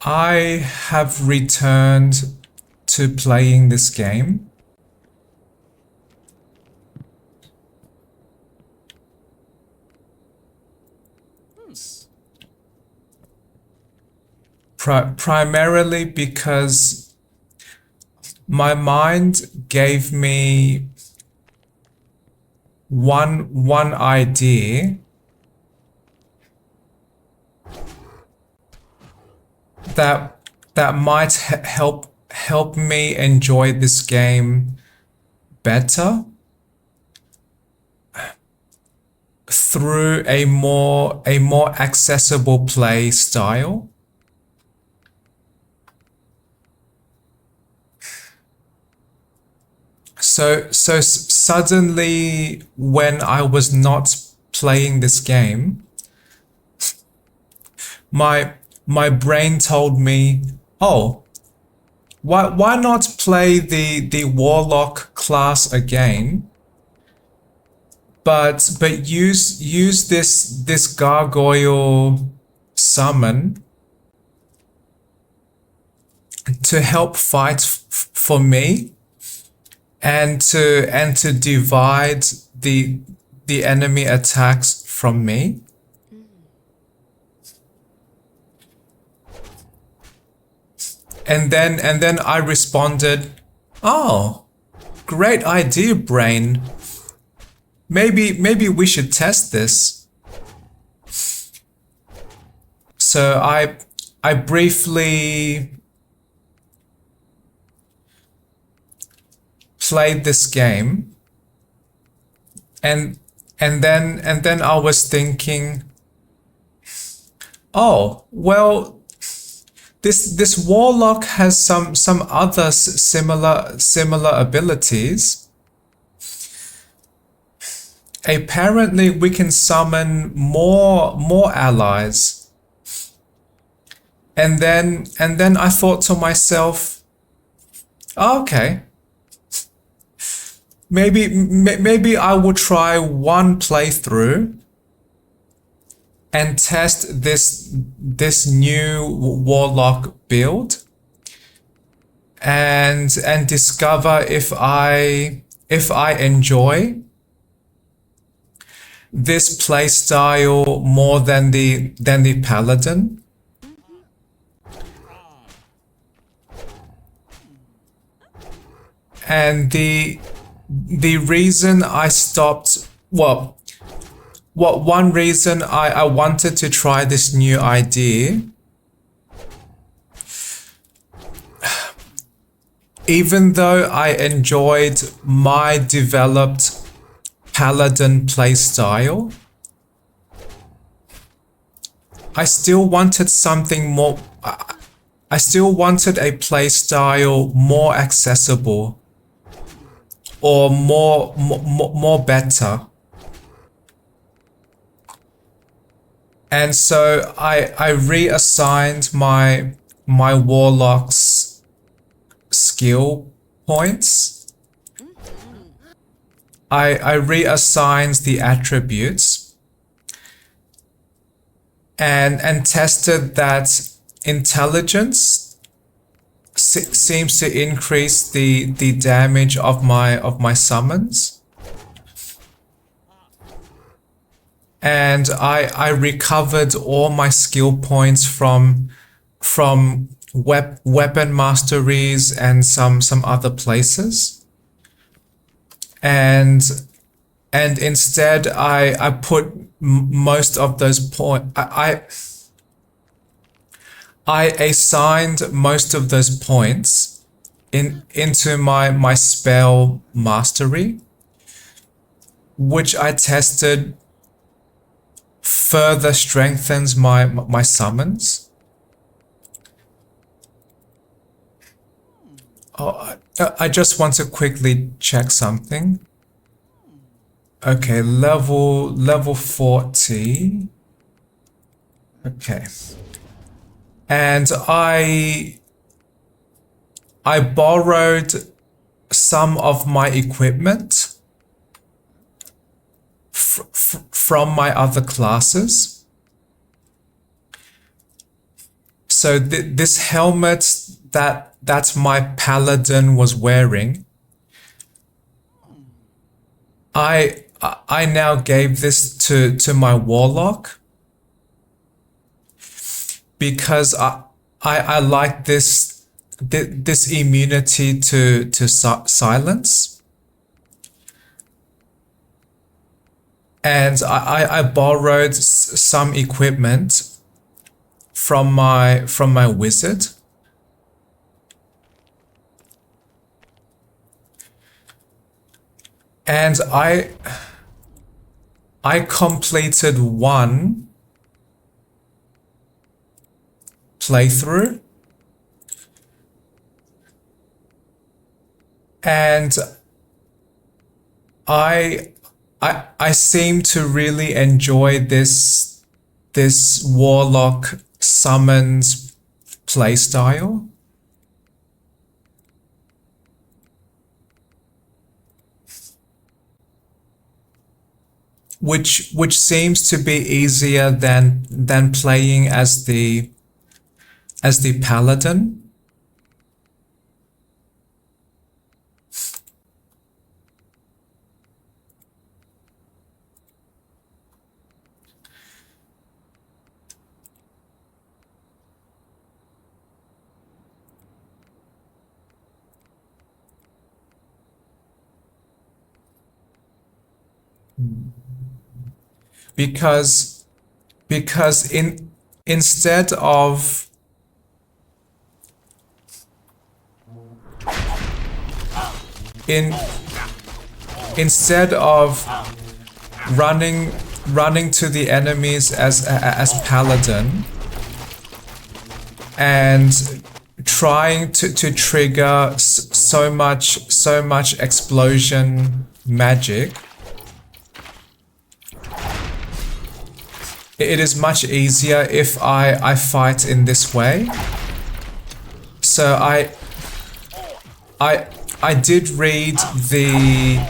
I have returned to playing this game. Primarily because my mind gave me one idea that might help me enjoy this game better through a more accessible play style. So suddenly, when I was not playing this game, my brain told me, oh, why not play the warlock class again, but use this gargoyle summon to help fight for me, and to divide the enemy attacks from me. And then I responded, oh, great idea, brain. Maybe we should test this. So I briefly played this game, and then I was thinking, oh, well, this warlock has some other similar abilities. Apparently we can summon more allies. And then I thought to myself, oh, okay, maybe I will try one playthrough and test this new warlock build, and discover if I enjoy this playstyle more than the paladin. And the reason I stopped, well, one reason I wanted to try this new idea, even though I enjoyed my developed paladin playstyle, I still wanted something more. I still wanted a playstyle more accessible, or more better. And so I reassigned my warlock's skill points. I reassigned the attributes, and tested that intelligence seems to increase the damage of my summons. And I recovered all my skill points from weapon masteries and some other places. And instead I put most of those points, I assigned most of those points into my spell mastery, which I tested further strengthens my summons. Oh, I just want to quickly check something. Okay, level 40. Okay. And I borrowed some of my equipment from my other classes. So this helmet that my paladin was wearing, I now gave this to my warlock because I like this immunity to silence, and I borrowed some equipment from my wizard. And I completed one playthrough, and I seem to really enjoy this warlock summons playstyle. Which seems to be easier than playing as the paladin. Because instead of running to the enemies as paladin and trying to trigger so much explosion magic, it is much easier if I fight in this way. So I did read the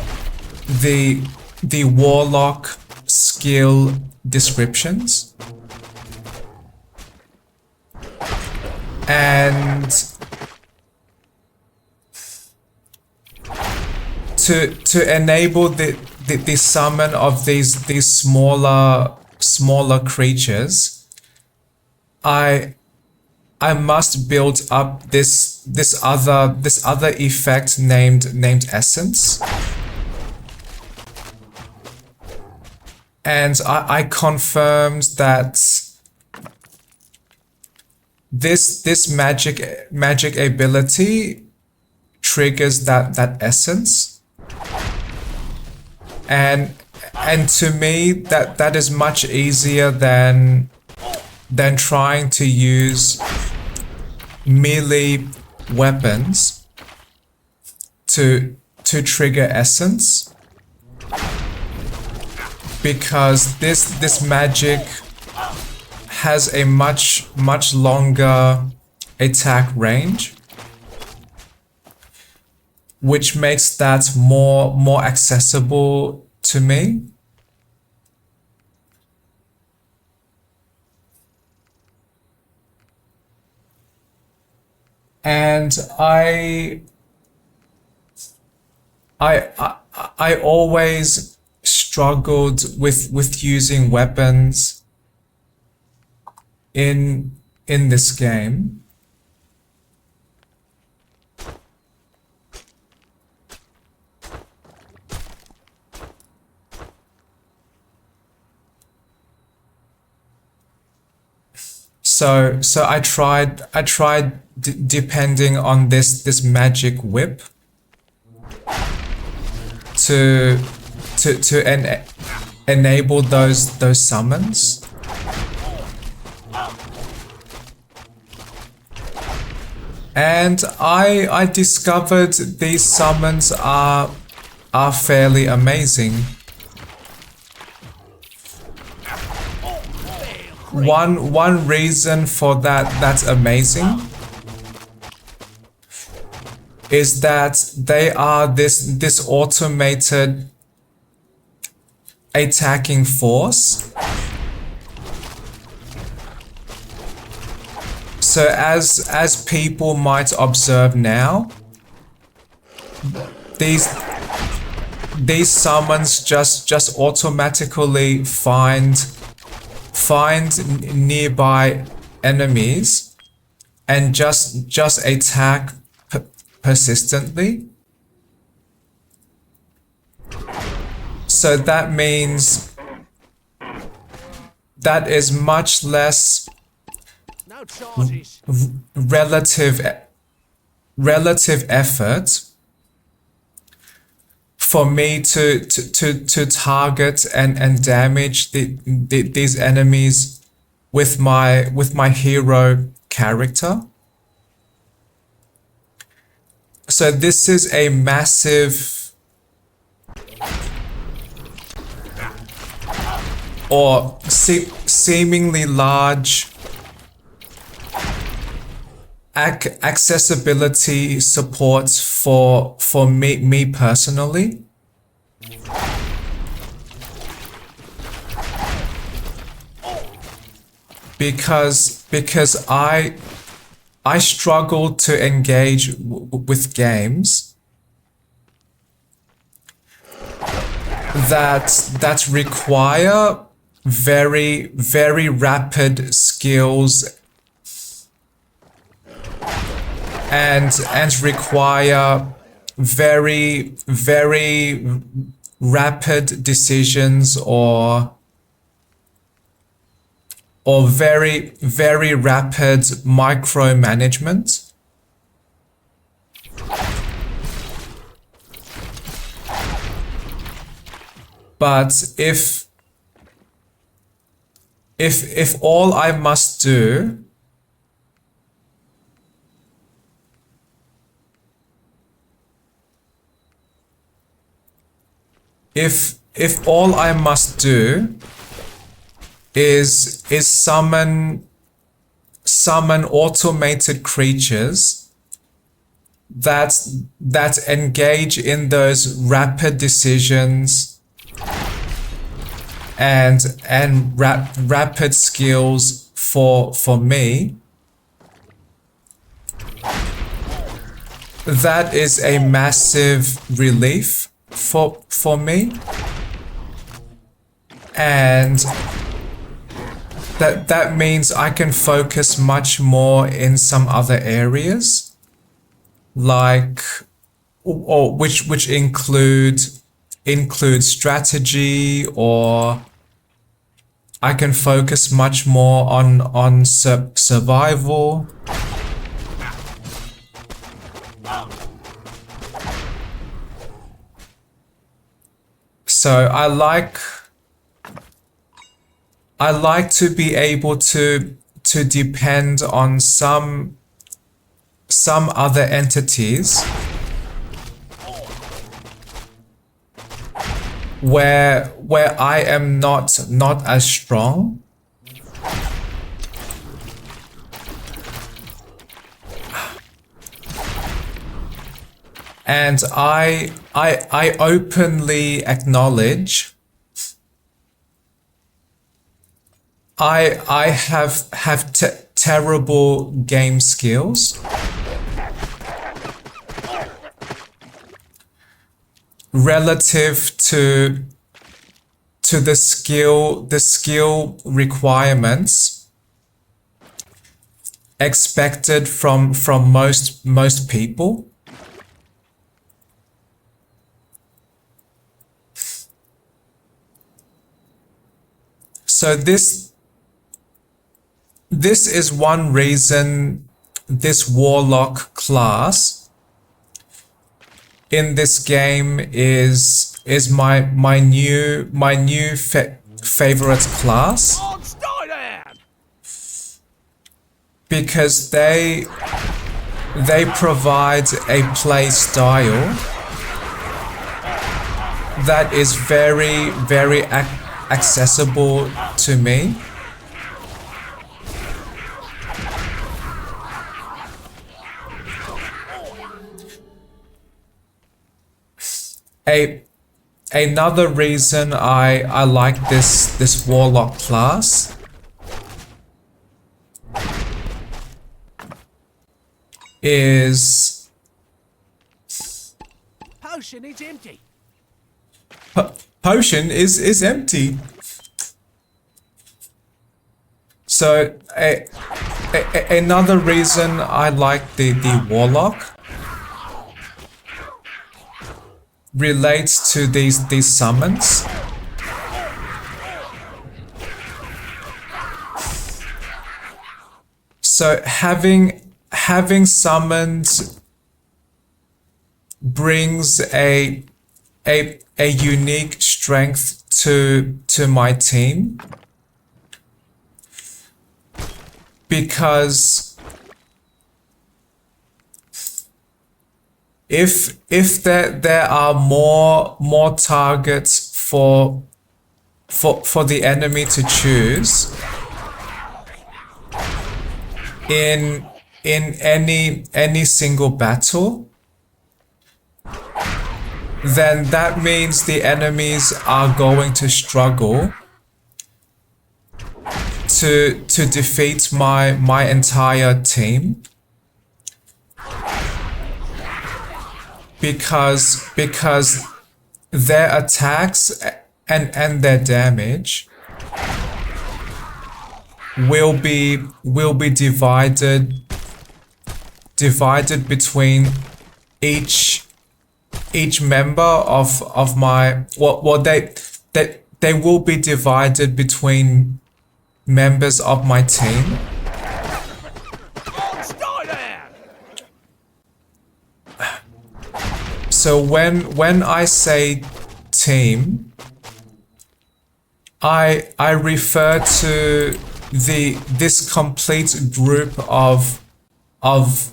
warlock skill descriptions, and to enable the summon of these smaller creatures, I must build up this other effect named essence, and I confirmed that this magic ability triggers that essence, and to me that is much easier than trying to use melee weapons to trigger essence, because this magic has a much longer attack range, which makes that more accessible to me. And I always struggled with using weapons in this game. So I tried depending on this magic whip to enable those summons. And I discovered these summons are fairly amazing. One reason for that's amazing is that they are this automated attacking force. So as people might observe now, these summons just automatically find nearby enemies and just attack persistently. So that means that is much less relative effort for me to target and damage these enemies with my hero character. So this is a massive or seemingly large accessibility support for me personally. Because I struggle to engage with games that require very rapid skills and require very rapid decisions or very rapid micromanagement. But if all I must do if all I must do is summon automated creatures that engage in those rapid decisions and rapid skills for me, that is a massive relief for me, and that means I can focus much more in some other areas, like which include strategy, or I can focus much more on survival. So I like to be able to depend on some other entities where I am not as strong. And I openly acknowledge I have terrible game skills relative to the skill requirements expected from most people. So this is one reason this warlock class in this game is my new favorite class, because they provide a play style that is very accessible to me. Another reason I like this warlock class is Potion is empty. potion is empty. So another reason I like the warlock relates to these summons. So having summons brings a unique strength to my team, because if there are more targets for the enemy to choose in any single battle, then that means the enemies are going to struggle to defeat my entire team, because their attacks and their damage will be divided between each member of my they will be divided between members of my team. So when I say team, I refer to this complete group of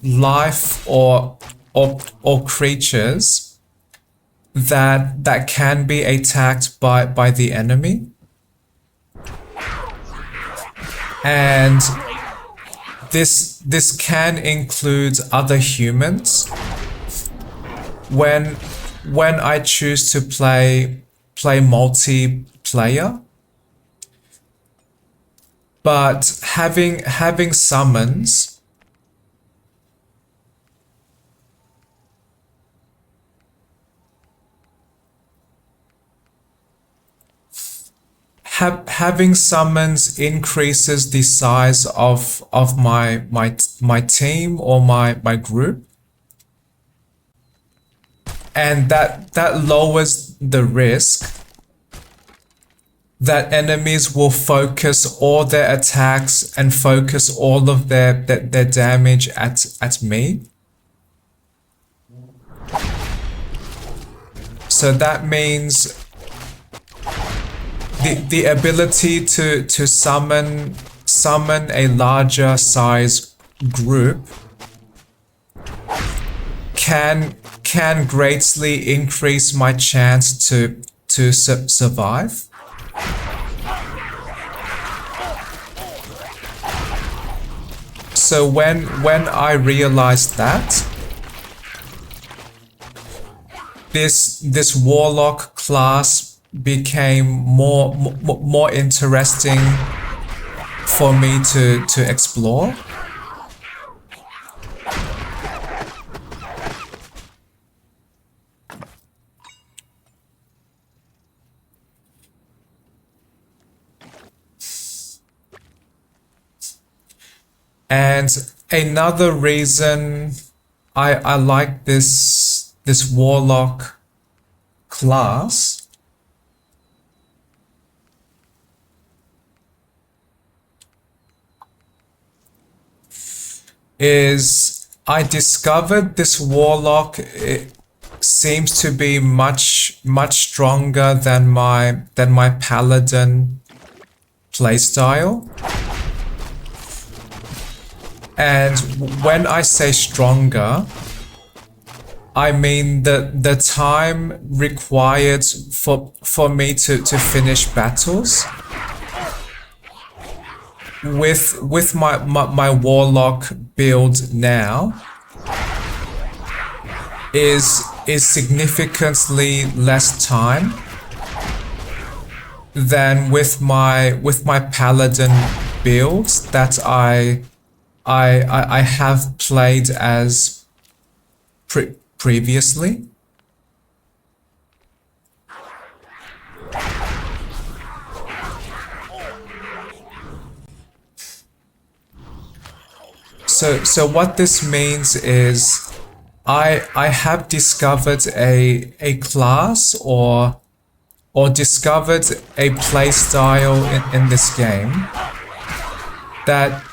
life or creatures that can be attacked by the enemy. And this can include other humans when I choose to play multiplayer. But having summons having summons increases the size of my team or my group, and that lowers the risk that enemies will focus all their attacks and focus all of their damage at me. So that means the ability to summon a larger size group can greatly increase my chance to survive. So when I realized that, this warlock class became more interesting for me to explore. And another reason I like this warlock class is I discovered this warlock seems to be much stronger than my paladin playstyle. And when I say stronger, I mean the time required for me to finish battles with my warlock build now is significantly less time than with my paladin build that I I have played as previously. So what this means is I have discovered a class or discovered a playstyle in this game that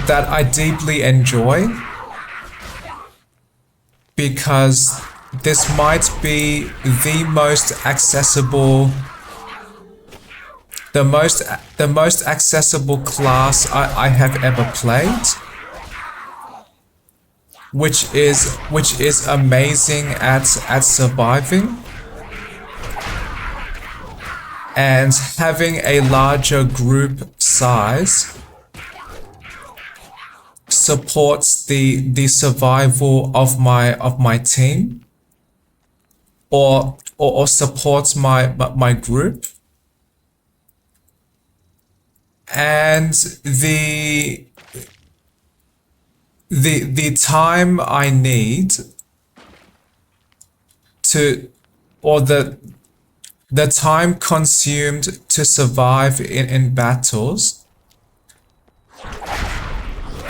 I deeply enjoy, because this might be the most accessible class I have ever played, which is amazing at surviving, and having a larger group size supports the survival of my team, or supports my group. And the time I need to, or the time consumed to survive in battles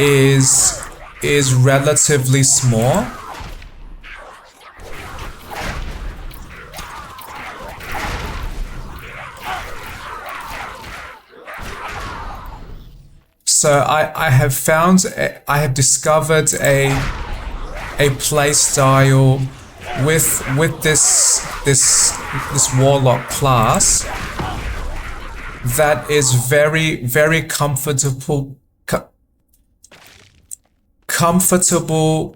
is relatively small. So I have discovered a play style with this warlock class that is very comfortable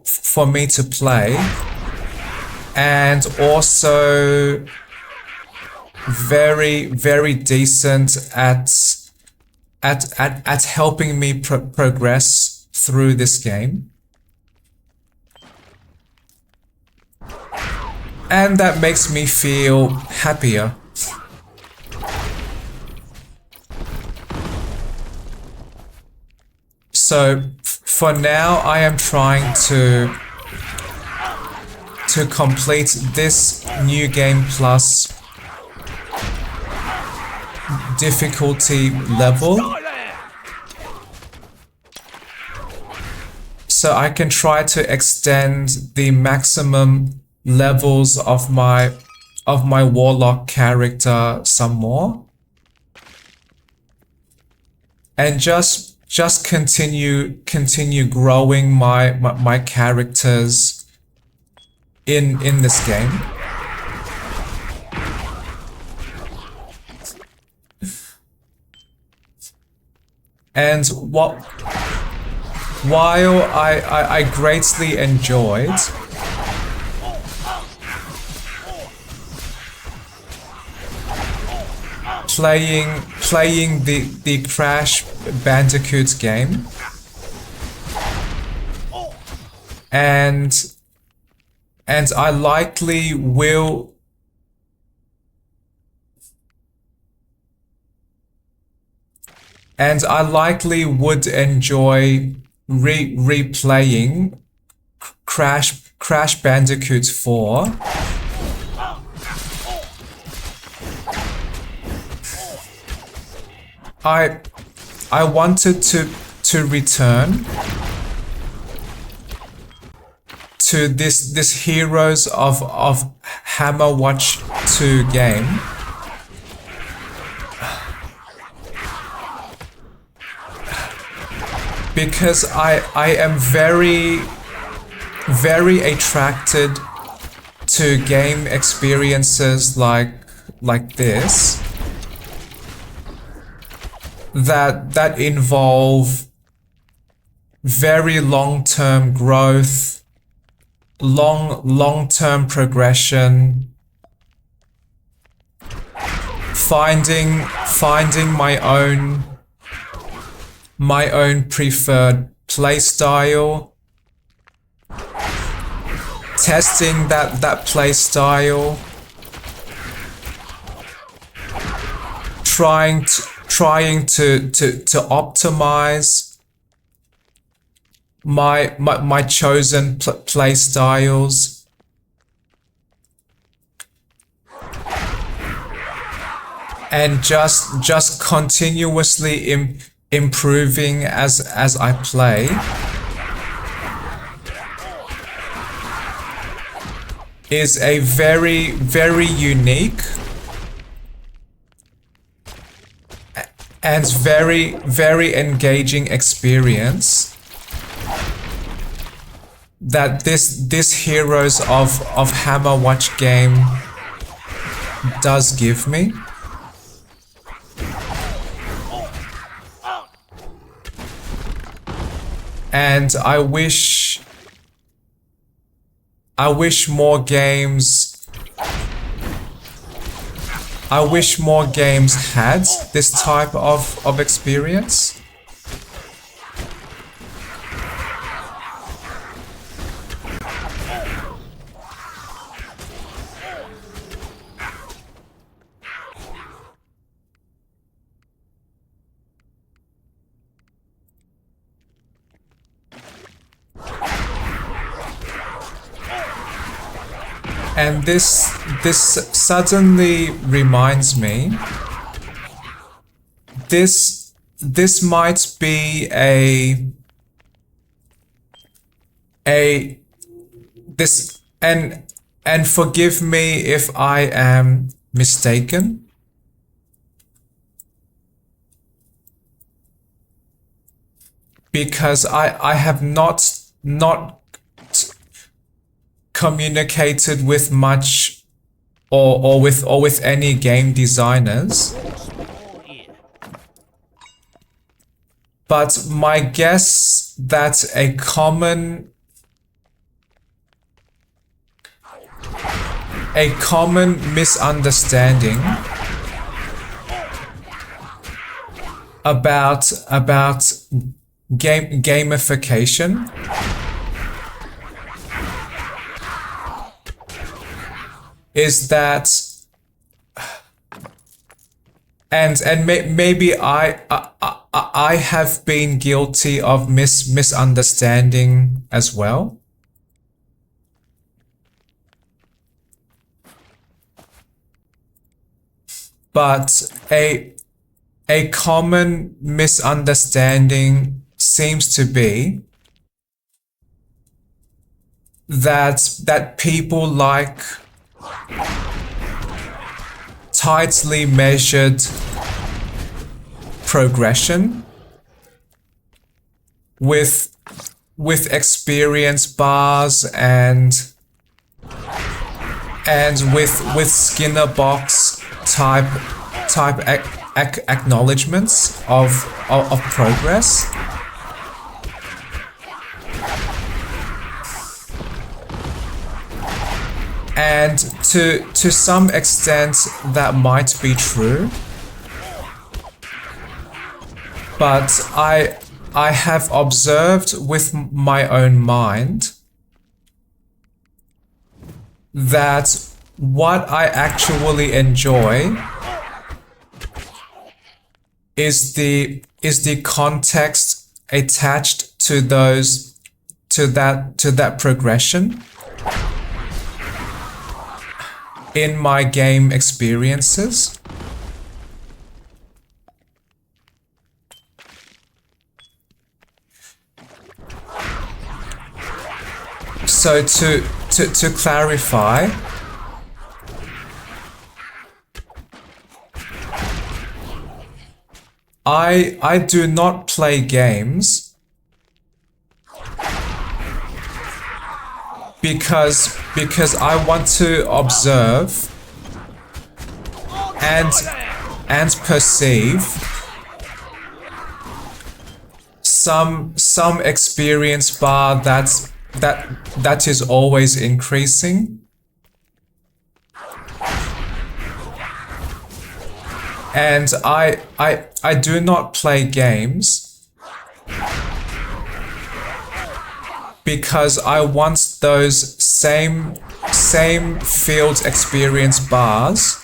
for me to play, and also very decent at helping me progress through this game. And that makes me feel happier. So for now, I am trying to complete this New Game Plus difficulty level, so I can try to extend the maximum levels of my warlock character some more, and just continue growing my characters in this game. And while I greatly enjoyed playing the Crash Bandicoot game, and I likely will would enjoy replaying Crash Bandicoot 4. I wanted to return to this Heroes of Hammerwatch 2 game, because I am very attracted to game experiences like this that involve very long-term growth, long-term progression, finding my own preferred playstyle, testing that playstyle, trying to optimize my chosen play styles, and just continuously improving as I play is a very unique and very engaging experience that this Heroes of Hammerwatch game does give me. And I wish more games had this type of experience. And this suddenly reminds me, this might be this, and forgive me if I am mistaken, because I have not communicated with much or with any game designers, but my guess that a common misunderstanding about gamification is that, and maybe I have been guilty of misunderstanding as well. But a common misunderstanding seems to be that people like tightly measured progression with experience bars and with Skinner box type acknowledgements of progress. And to some extent that might be true, but I have observed with my own mind that what I actually enjoy is the context attached to that progression in my game experiences. So to clarify, I do not play games because I want to observe and perceive some experience bar that is always increasing. And I do not play games because I want those same field experience bars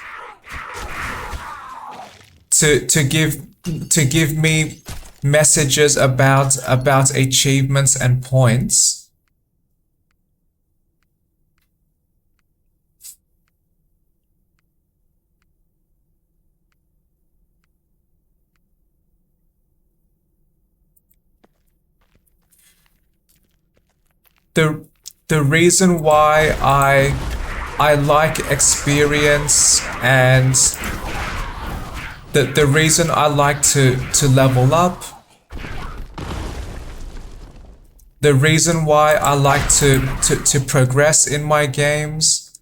to give me messages about achievements and points. The reason why I like experience, and the reason I like to level up, the reason why I like to progress in my games,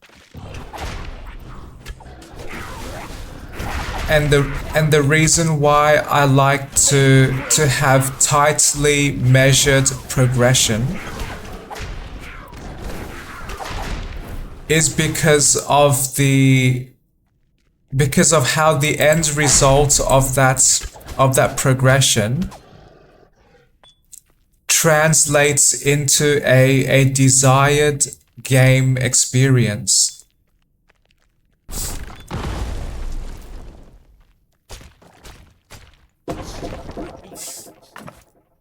and the reason why I like to have tightly measured progression is because of how the end result of that progression translates into a desired game experience.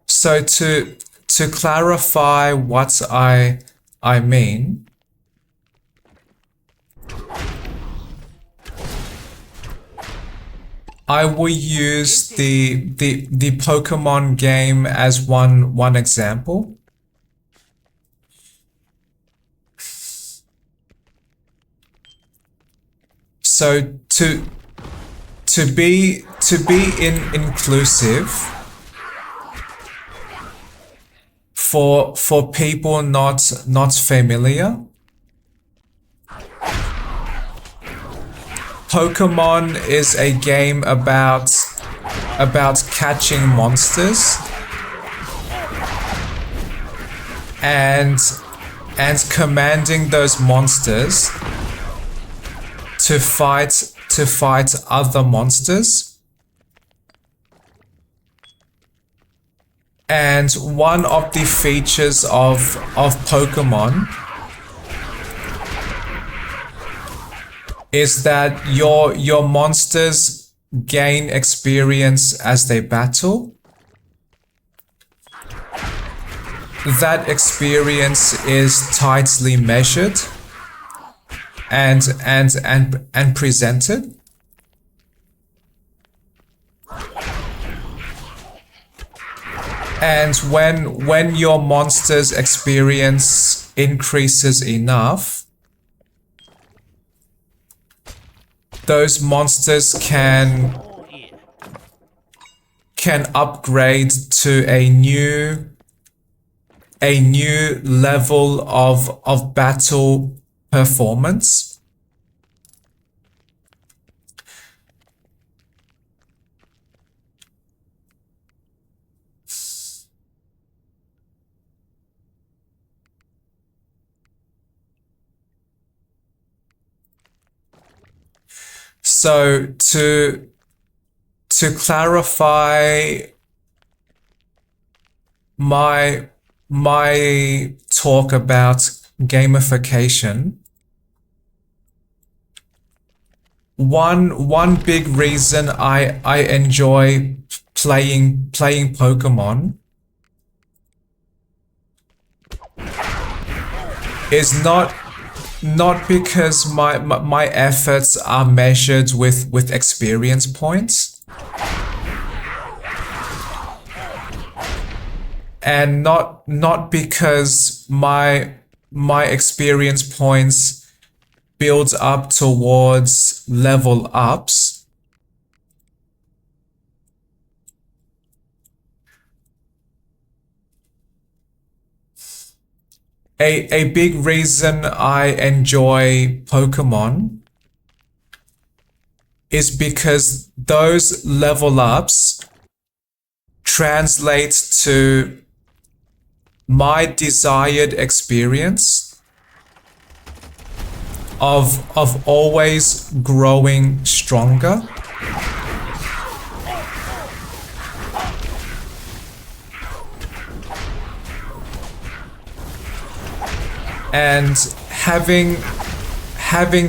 So to clarify what I mean, I will use the Pokemon game as one example. So to be inclusive for people not familiar, Pokemon is a game about catching monsters and commanding those monsters to fight other monsters. And one of the features of Pokemon is that your monsters gain experience as they battle. That experience is tightly measured and presented. And when your monster's experience increases enough, those monsters can upgrade to a new level of battle performance. So to clarify my talk about gamification, one big reason I enjoy playing Pokemon is not because my efforts are measured with experience points, and not because my experience points build up towards level ups. A big reason I enjoy Pokemon is because those level ups translate to my desired experience of always growing stronger. And having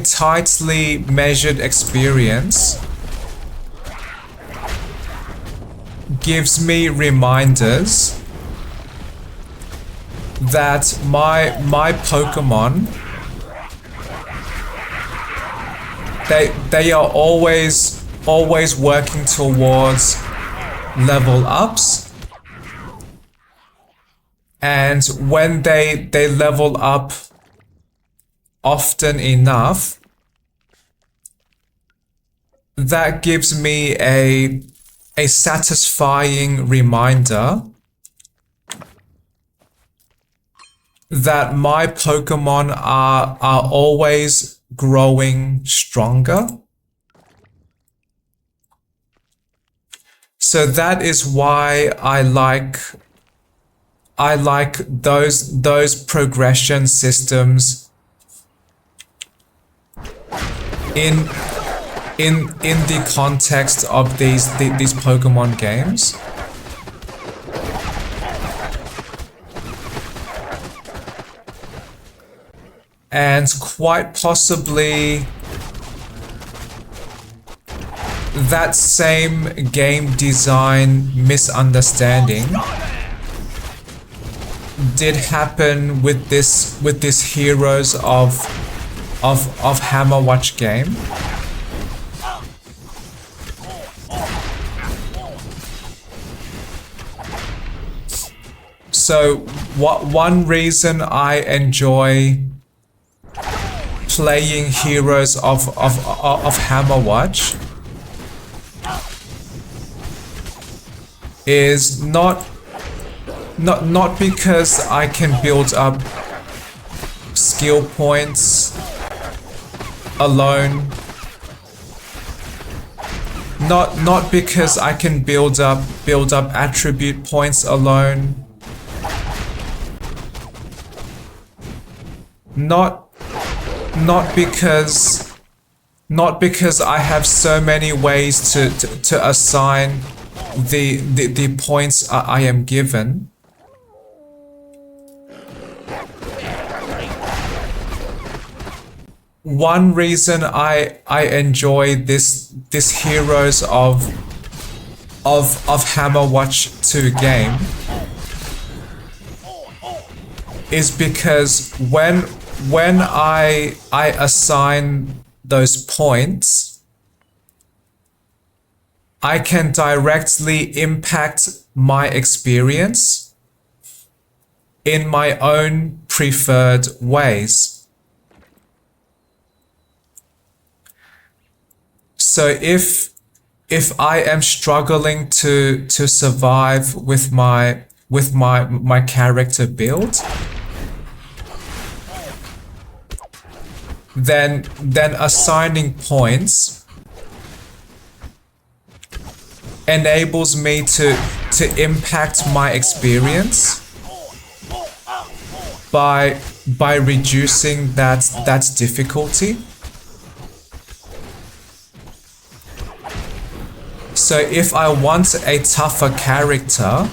tightly measured experience gives me reminders that my Pokemon, they are always working towards level ups, and when they level up often enough, that gives me a satisfying reminder that my Pokemon are always growing stronger. So that is why I like those progression systems in the context of these Pokemon games. And quite possibly that same game design misunderstanding did happen with this Heroes of Hammerwatch game. So one reason I enjoy playing Heroes of Hammerwatch is not because I can build up skill points alone, not because I can build up attribute points alone, not because I have so many ways to assign the points I am given. One reason I enjoy this Heroes of Hammerwatch 2 game is because when I assign those points, I can directly impact my experience in my own preferred ways. So if I am struggling to survive with my character build, then assigning points enables me to impact my experience by reducing that difficulty. So if I want a tougher character,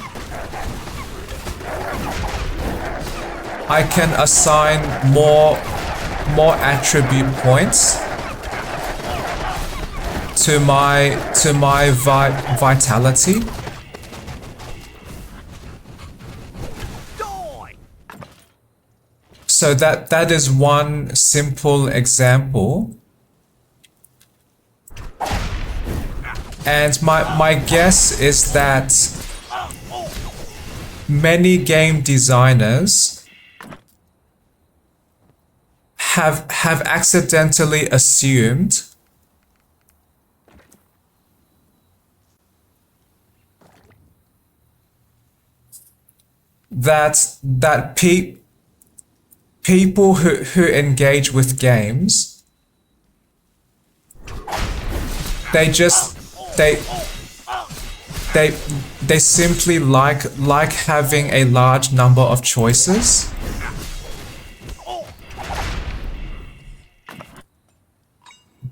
I can assign more attribute points to my vitality. So that is one simple example. And my guess is that many game designers have accidentally assumed that people who engage with games, they simply like having a large number of choices.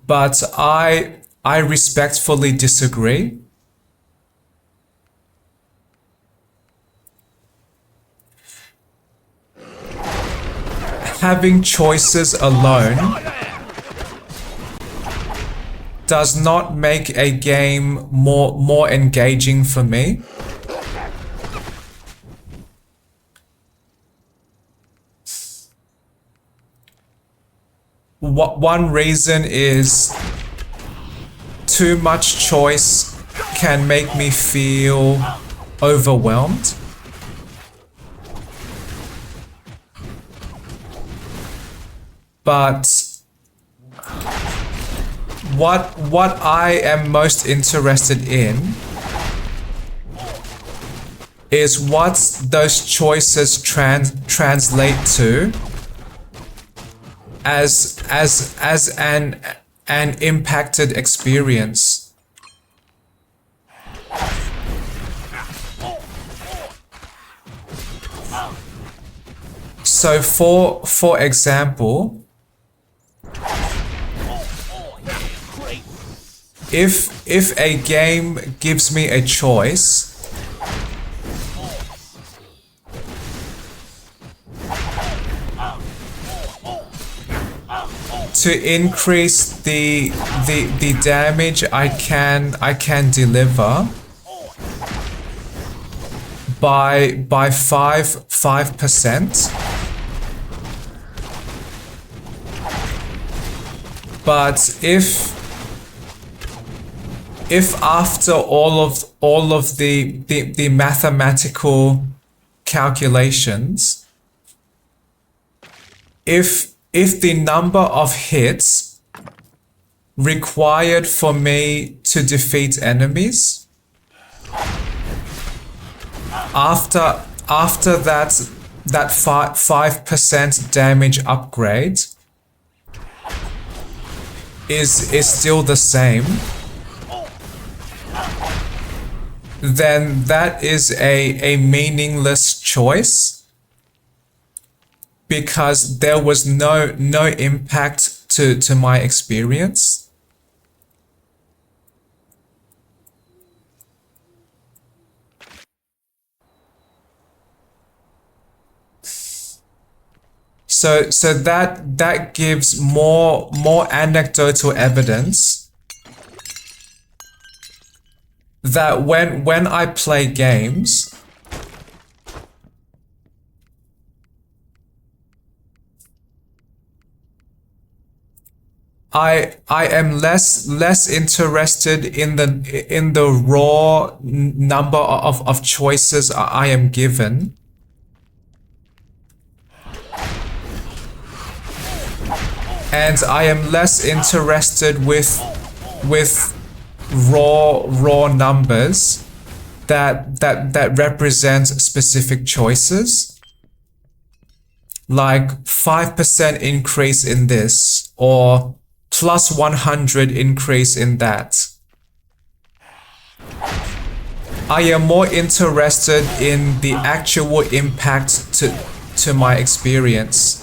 But I respectfully disagree. Having choices alone does not make a game more engaging for me. One reason is too much choice can make me feel overwhelmed. But what I am most interested in is what those choices translate to as an impacted experience. So for example, if a game gives me a choice to increase the damage I can deliver by 5%. But if after all of the mathematical calculations, if the number of hits required for me to defeat enemies after that 5% damage upgrade is still the same, then that is a meaningless choice, because there was no impact to my experience. So that gives more anecdotal evidence that when I play games, I am less interested in the raw number of choices I am given, and I am less interested with raw numbers that represent specific choices, like 5% increase in this or plus 100 increase in that. I am more interested in the actual impact to my experience.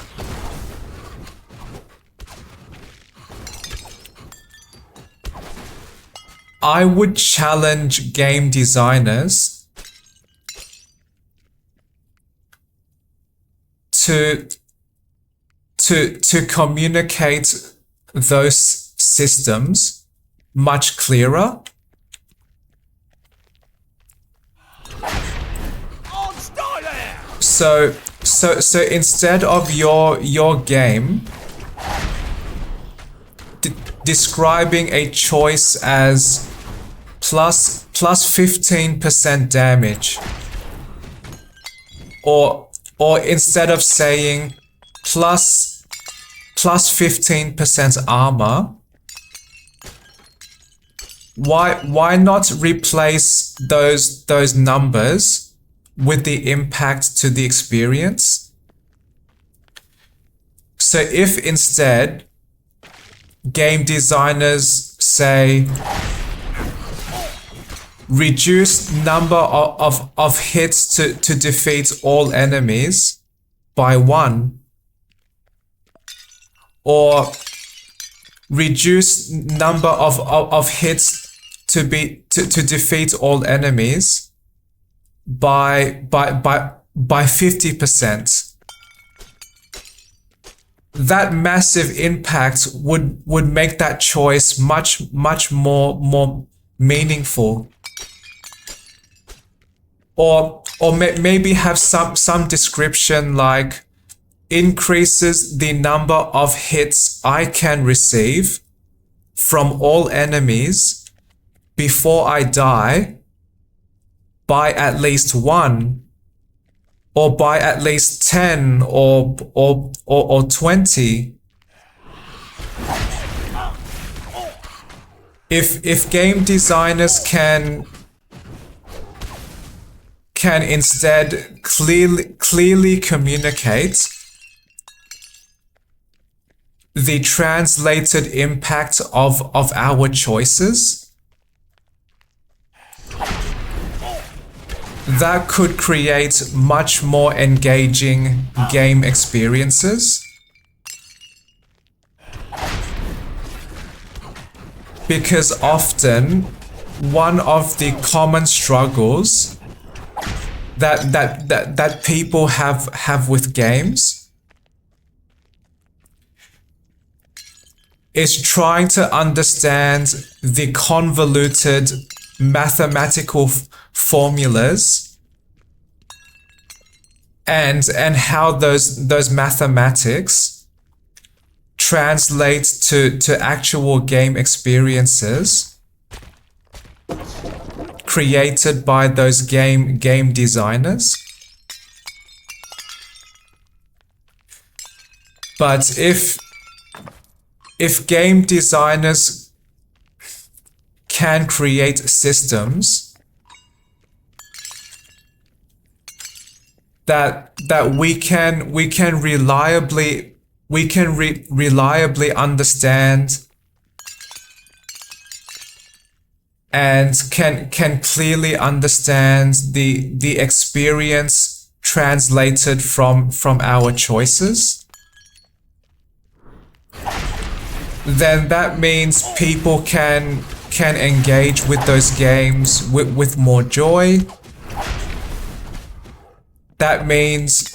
I would challenge game designers to communicate those systems much clearer. So instead of your game describing a choice as plus 15% damage, or instead of saying plus 15% armor, why not replace those numbers with the impact to the experience? So if instead game designers say reduce number of hits to defeat all enemies by 1, or reduce number of hits to defeat all enemies by 50%. that massive impact would make that choice much more meaningful. Or maybe have some description like increases the number of hits I can receive from all enemies before I die by at least 1, or by at least 10 or 20. If game designers can instead clearly communicate the translated impact of our choices, that could create much more engaging game experiences. Because often one of the common struggles that people have with games is trying to understand the convoluted mathematical formulas and how those mathematics translate to actual game experiences created by those game designers. But if game designers can create systems that we can reliably understand and can clearly understand the experience translated from our choices, then that means people can engage with those games with more joy. That means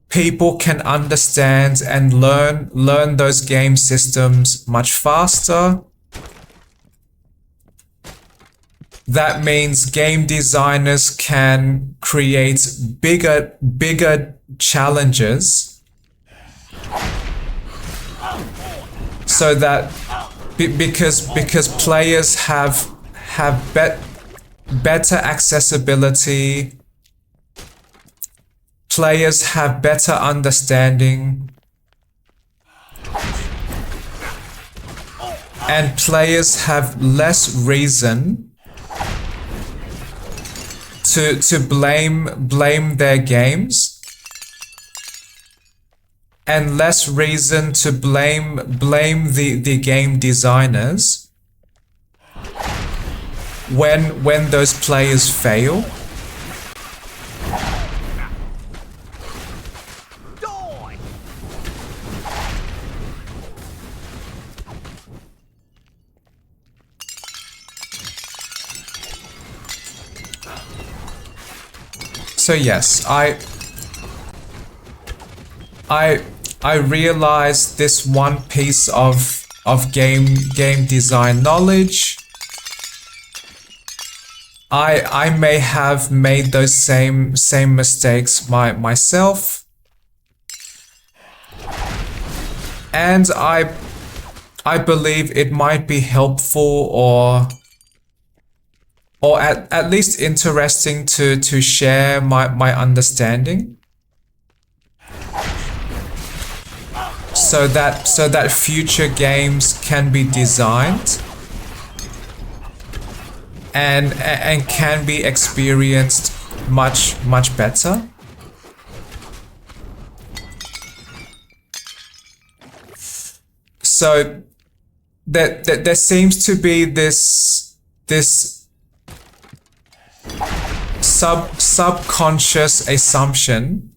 people can understand and learn those game systems much faster. That means game designers can create bigger challenges, so that because players have better accessibility, players have better understanding, and players have less reason to blame their games, and less reason to blame the game designers when those players fail. So yes, I realized this one piece of game design knowledge. I may have made those same mistakes myself, and I believe it might be helpful or at least interesting to share my understanding, so that future games can be designed and can be experienced much better. So there seems to be this subconscious assumption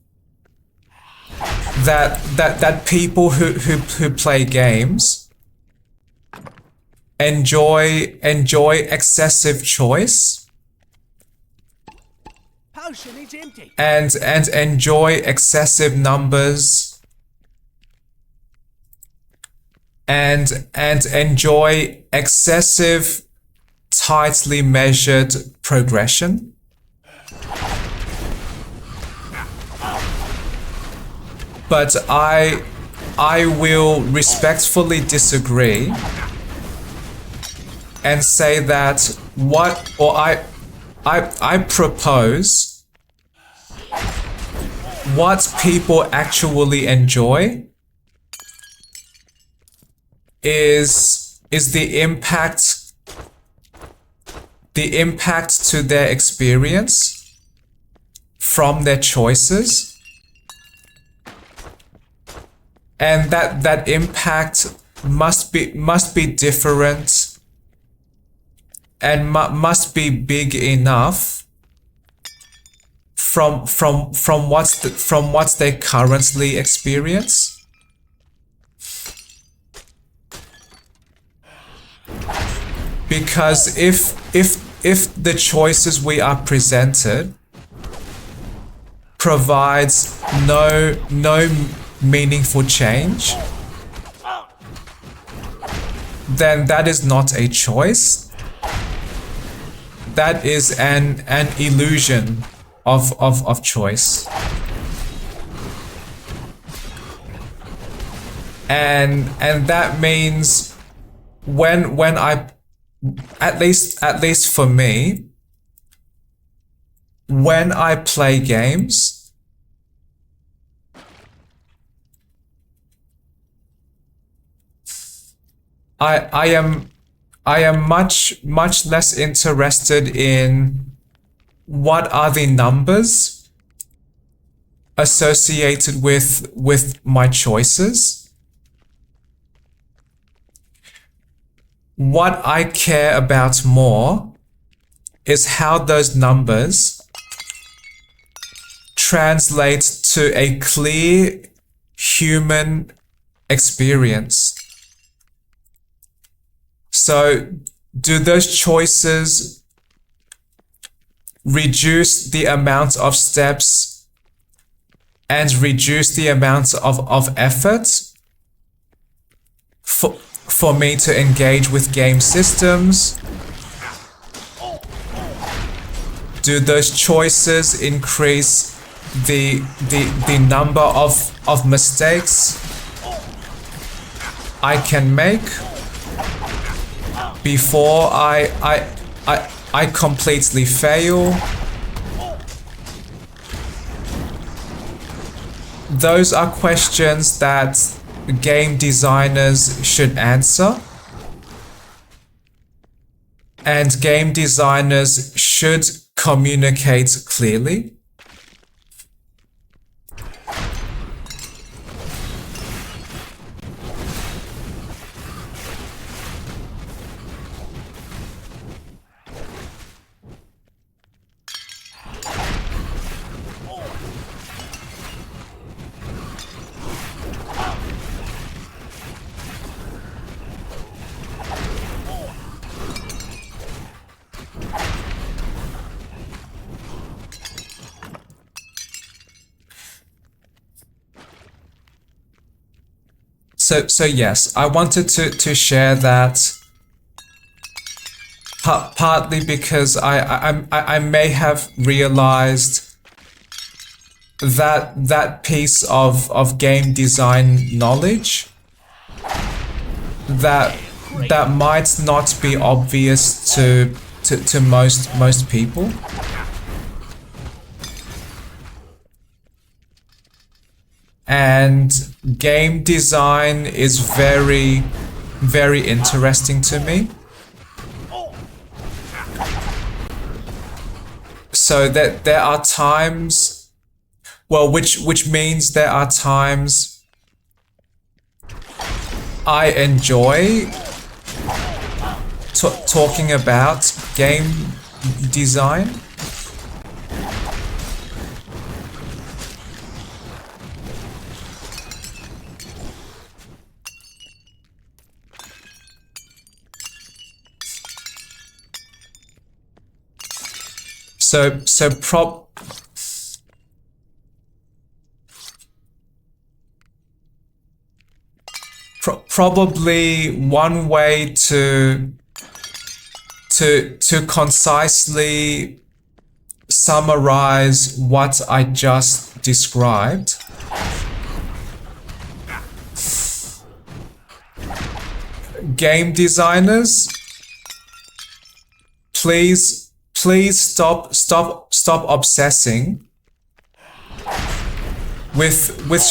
that people who play games enjoy excessive choice and enjoy excessive numbers and enjoy excessive, tightly measured progression. But I will respectfully disagree and say that I propose what people actually enjoy is the impact to their experience from their choices, and that impact must be different and must be big enough from what they currently experience. Because if the choices we are presented provides no meaningful change, then that is not a choice. That is an illusion of choice. And that means when I, at least for me, when I play games, I am much less interested in what are the numbers associated with my choices. What I care about more is how those numbers translate to a clear human experience. So, do those choices reduce the amount of steps and reduce the amount of effort for me to engage with game systems? Do those choices increase the number of mistakes I can make before I completely fail? Those are questions that game designers should answer, and game designers should communicate clearly. So yes, I wanted to share that partly because I may have realized that piece of game design knowledge that might not be obvious to most people. And game design is very, very interesting to me. So that there are times, well, which means there are times I enjoy talking about game design. So probably one way to concisely summarize what I just described. Game designers, please stop obsessing with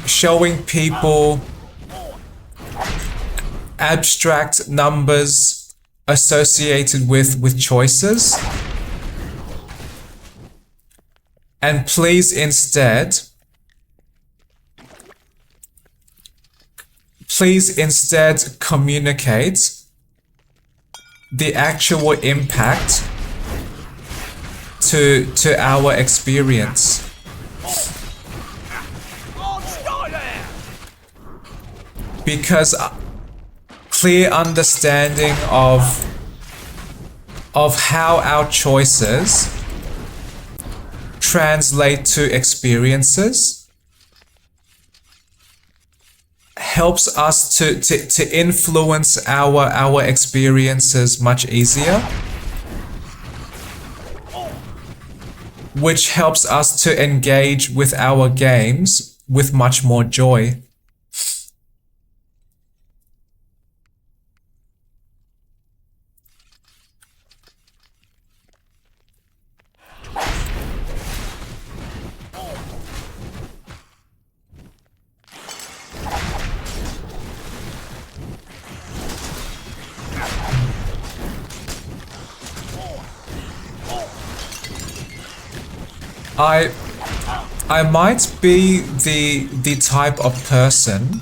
showing people abstract numbers associated with choices, and please instead communicate the actual impact to our experience. Because clear understanding of how our choices translate to experiences helps us to influence our experiences much easier, which helps us to engage with our games with much more joy. I might be the type of person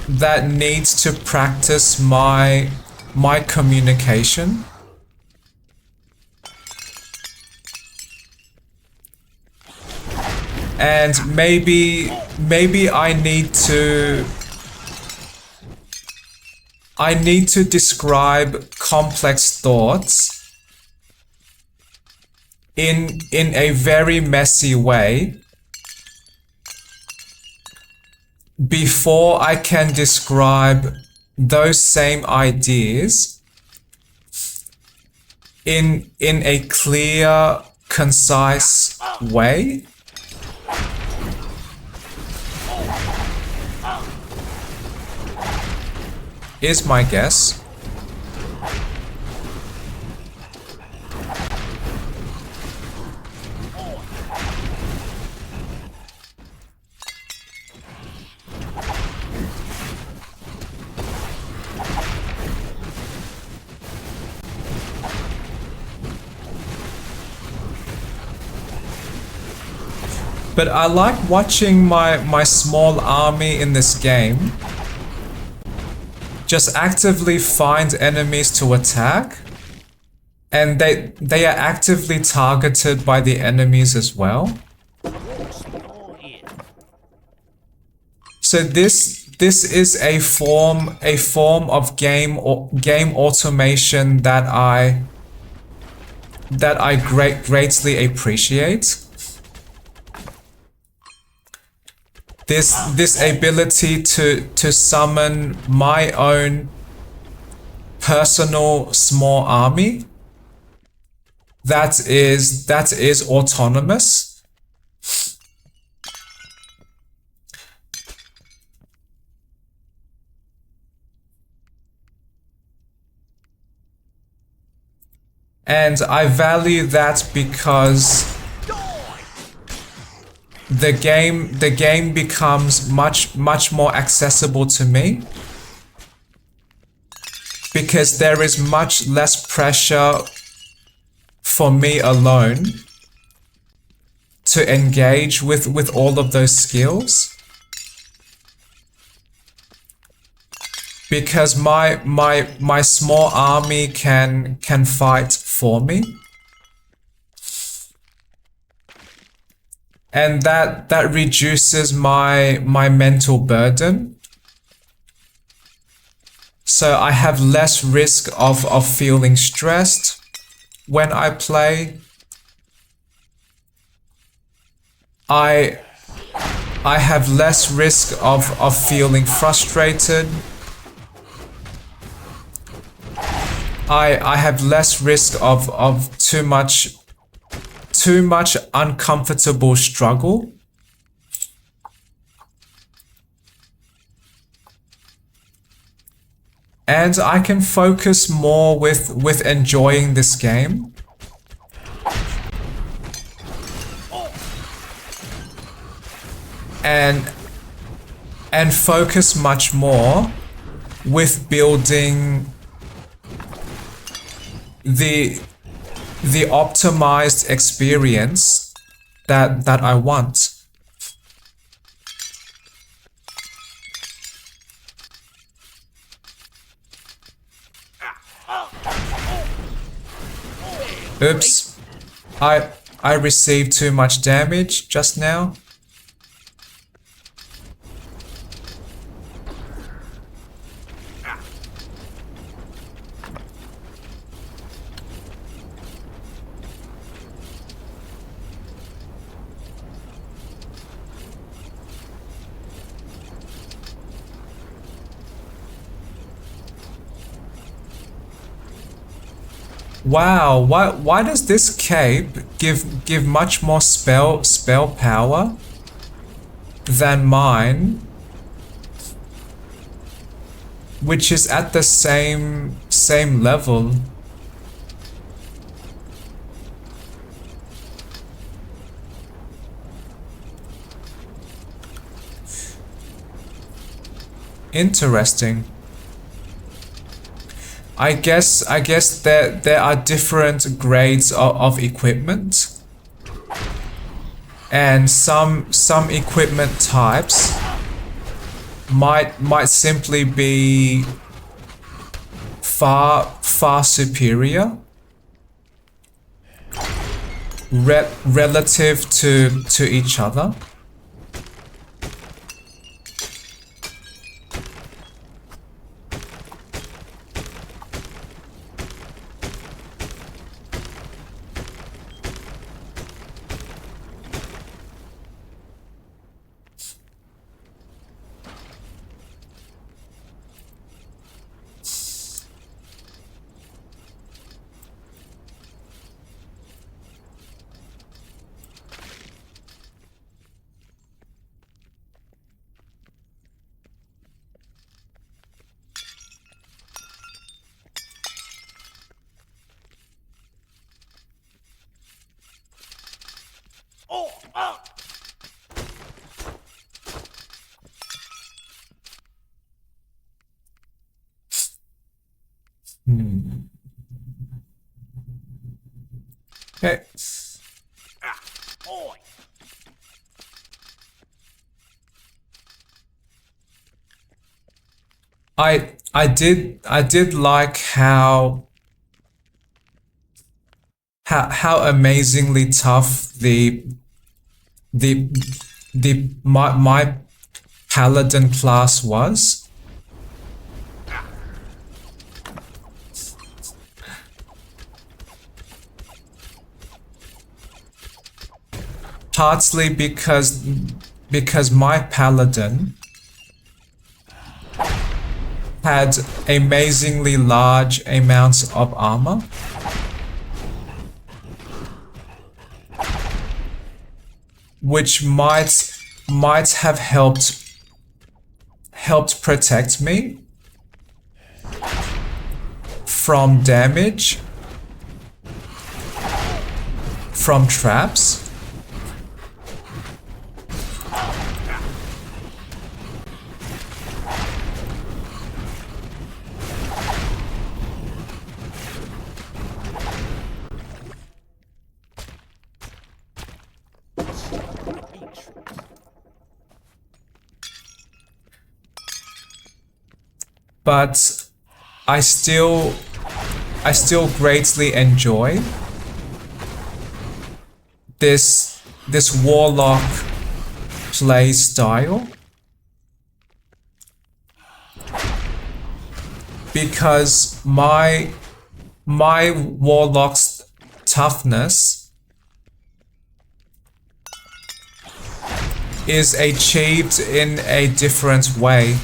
that needs to practice my communication. And maybe I need to describe complex thoughts in a very messy way before I can describe those same ideas in a clear, concise way. Is my guess. But I like watching my small army in this game just actively find enemies to attack, and they are actively targeted by the enemies as well. So this is a form of game automation that I greatly appreciate. This ability to summon my own personal small army that is autonomous. And I value that because the game becomes much more accessible to me, because there is much less pressure for me alone to engage with all of those skills, because my small army can fight for me. And that reduces my mental burden. So I have less risk of feeling stressed when I play. I I have less risk of feeling frustrated. I have less risk of too much uncomfortable struggle. And I can focus more with enjoying this game. And focus much more with building the optimized experience that I want. Oops. I received too much damage just now. Wow, why does this cape give much more spell power than mine, which is at the same level? Interesting. I guess there are different grades of equipment, and some equipment types might simply be far superior relative to each other. Okay. I did like how amazingly tough my paladin class was. Partly because my paladin had amazingly large amounts of armor, which might have helped protect me from damage from traps. But I still greatly enjoy this warlock play style, because my warlock's toughness is achieved in a different way.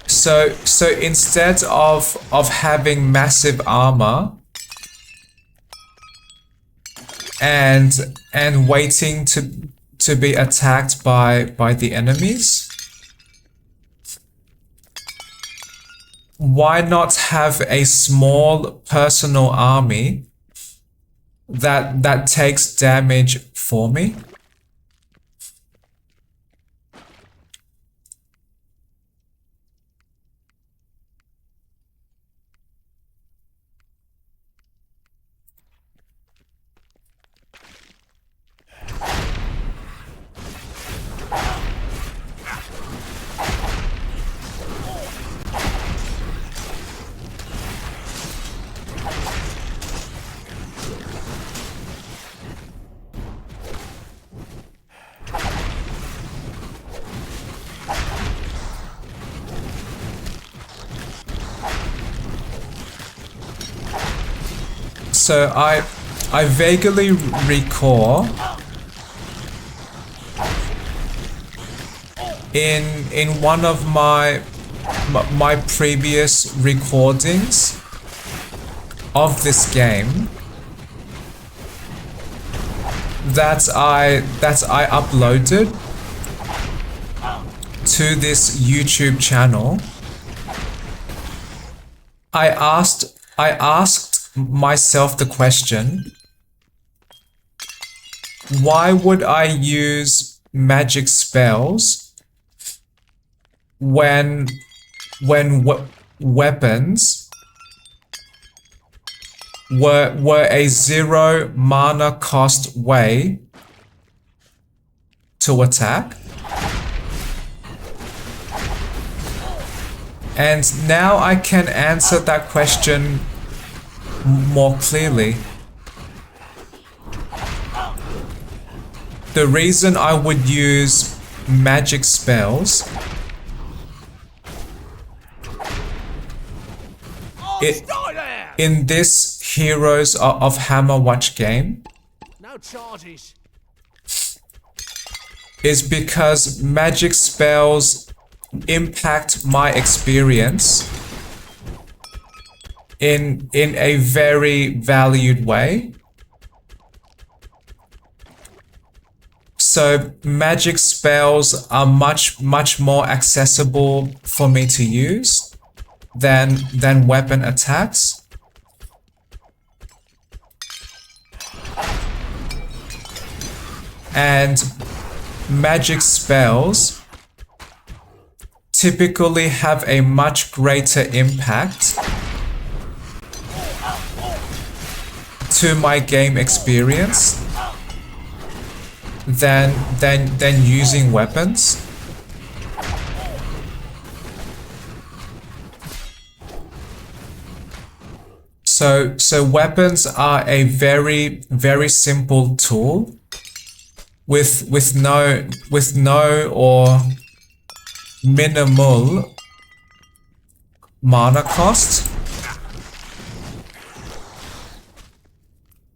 So instead of having massive armor and waiting to be attacked by the enemies, why not have a small personal army that takes damage for me? So I vaguely recall in one of my previous recordings of this game that I uploaded to this YouTube channel. I asked myself the question, why would I use magic spells when weapons were a 0 mana cost way to attack? And now I can answer that question more clearly. The reason I would use magic spells in this Heroes of Hammerwatch game is because magic spells impact my experience in a very valued way. So magic spells are much more accessible for me to use than weapon attacks. And magic spells typically have a much greater impact to my game experience than using weapons. So weapons are a very simple tool with no or minimal mana cost.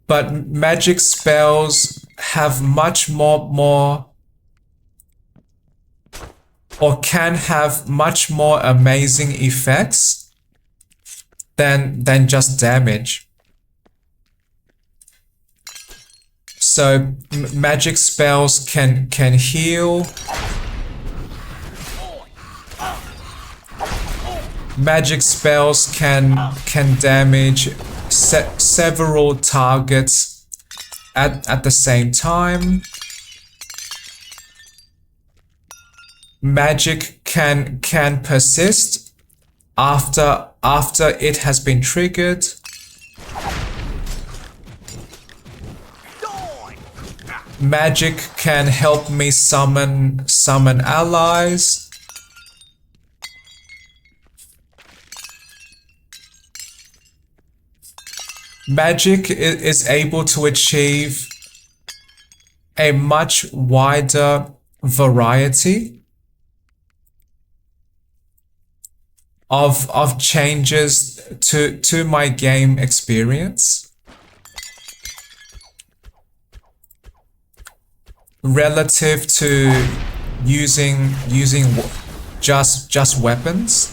But magic spells have much more or can have much more amazing effects than just damage. So magic spells can heal. Magic spells can damage several targets at the same time. Magic can persist after it has been triggered. Magic can help me summon allies. Magic is able to achieve a much wider variety of changes to my game experience relative to using just weapons.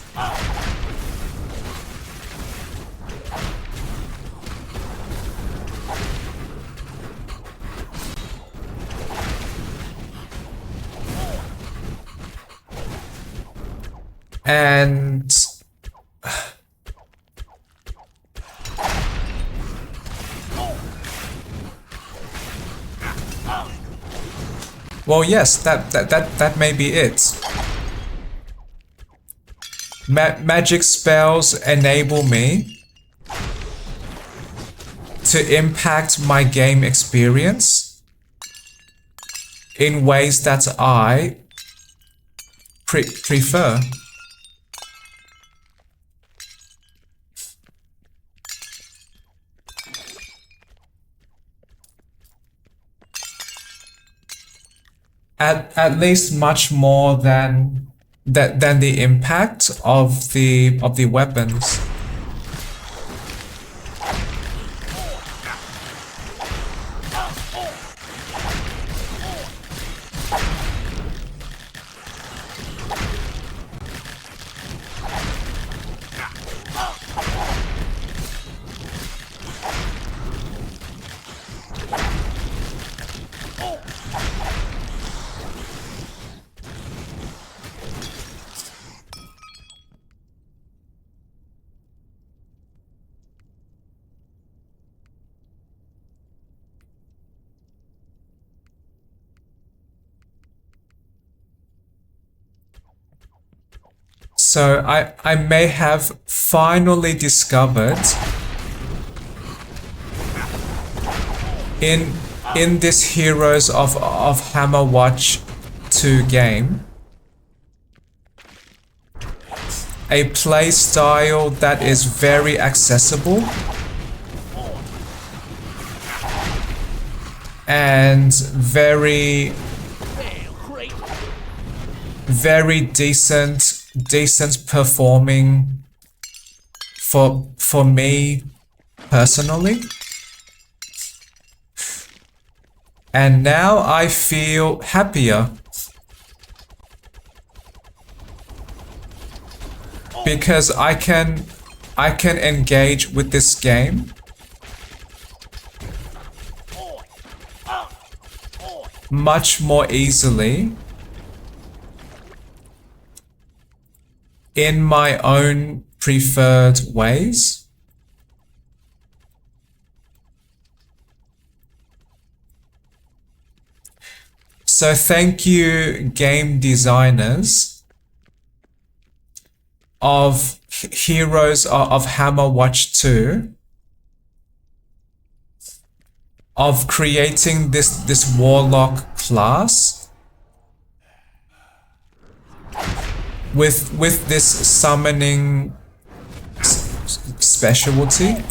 And well, yes, that may be it. Magic spells enable me to impact my game experience in ways that I prefer. At least much more than the impact of the weapons. So I may have finally discovered in this Heroes of Hammerwatch 2 game a play style that is very accessible and very decent performing for me personally. And now I feel happier because I can engage with this game much more easily in my own preferred ways. So thank you, game designers of Heroes of Hammerwatch 2, of creating this warlock class with this summoning specialty.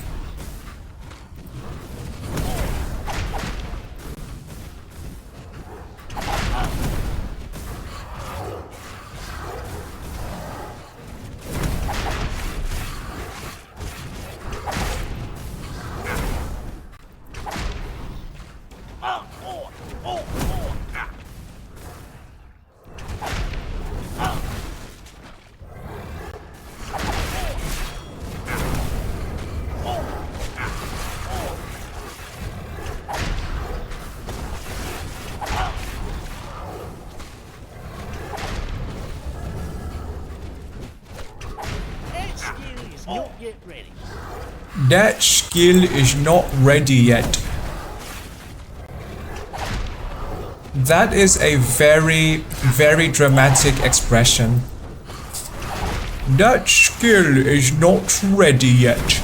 That skill is not ready yet. That is a very dramatic expression. That skill is not ready yet.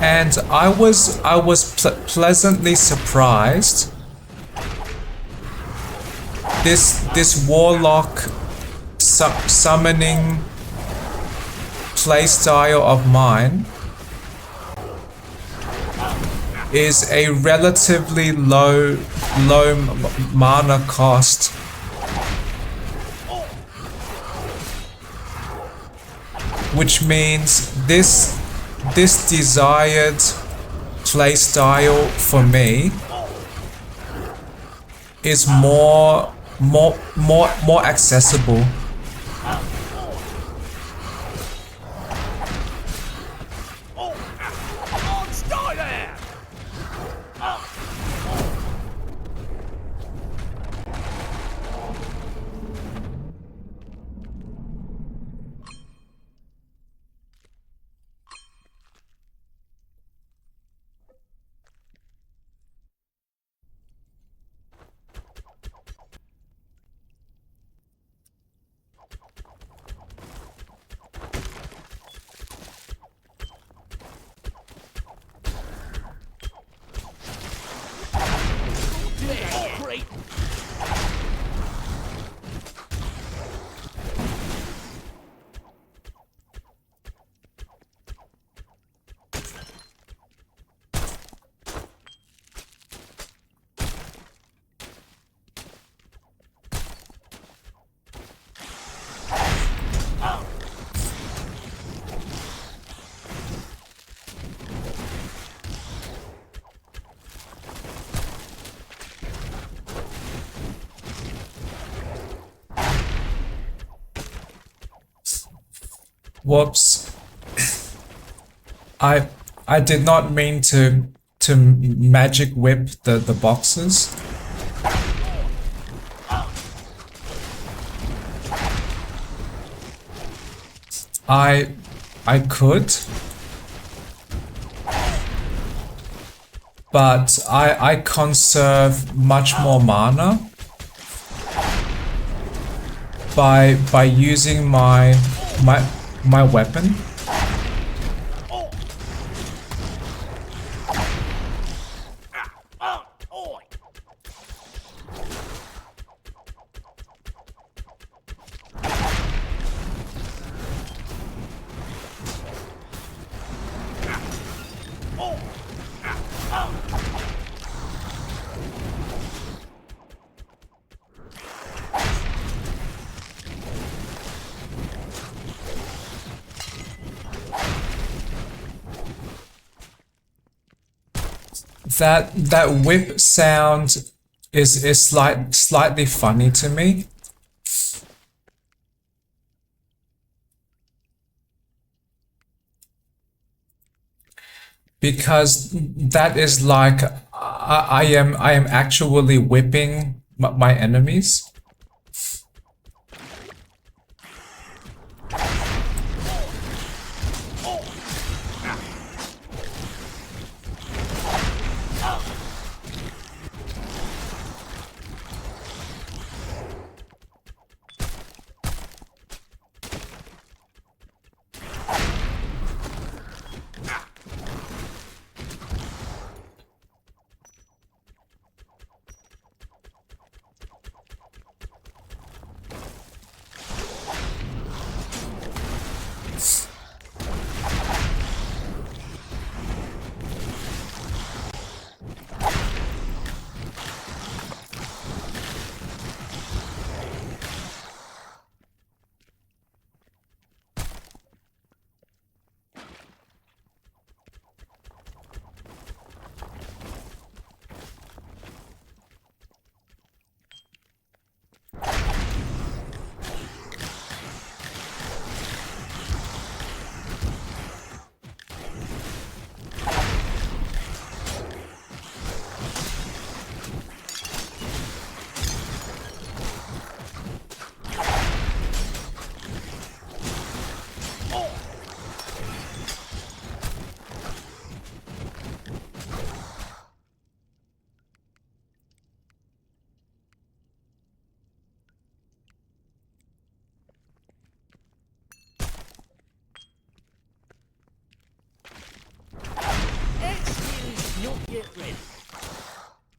and I was pleasantly surprised. This warlock summoning playstyle of mine is a relatively low mana cost, which means this desired playstyle for me is more accessible. Whoops. I did not mean to magic whip the boxes. I could, but I conserve much more mana by using my weapon. That whip sound is slightly funny to me. Because that is like I am actually whipping my enemies.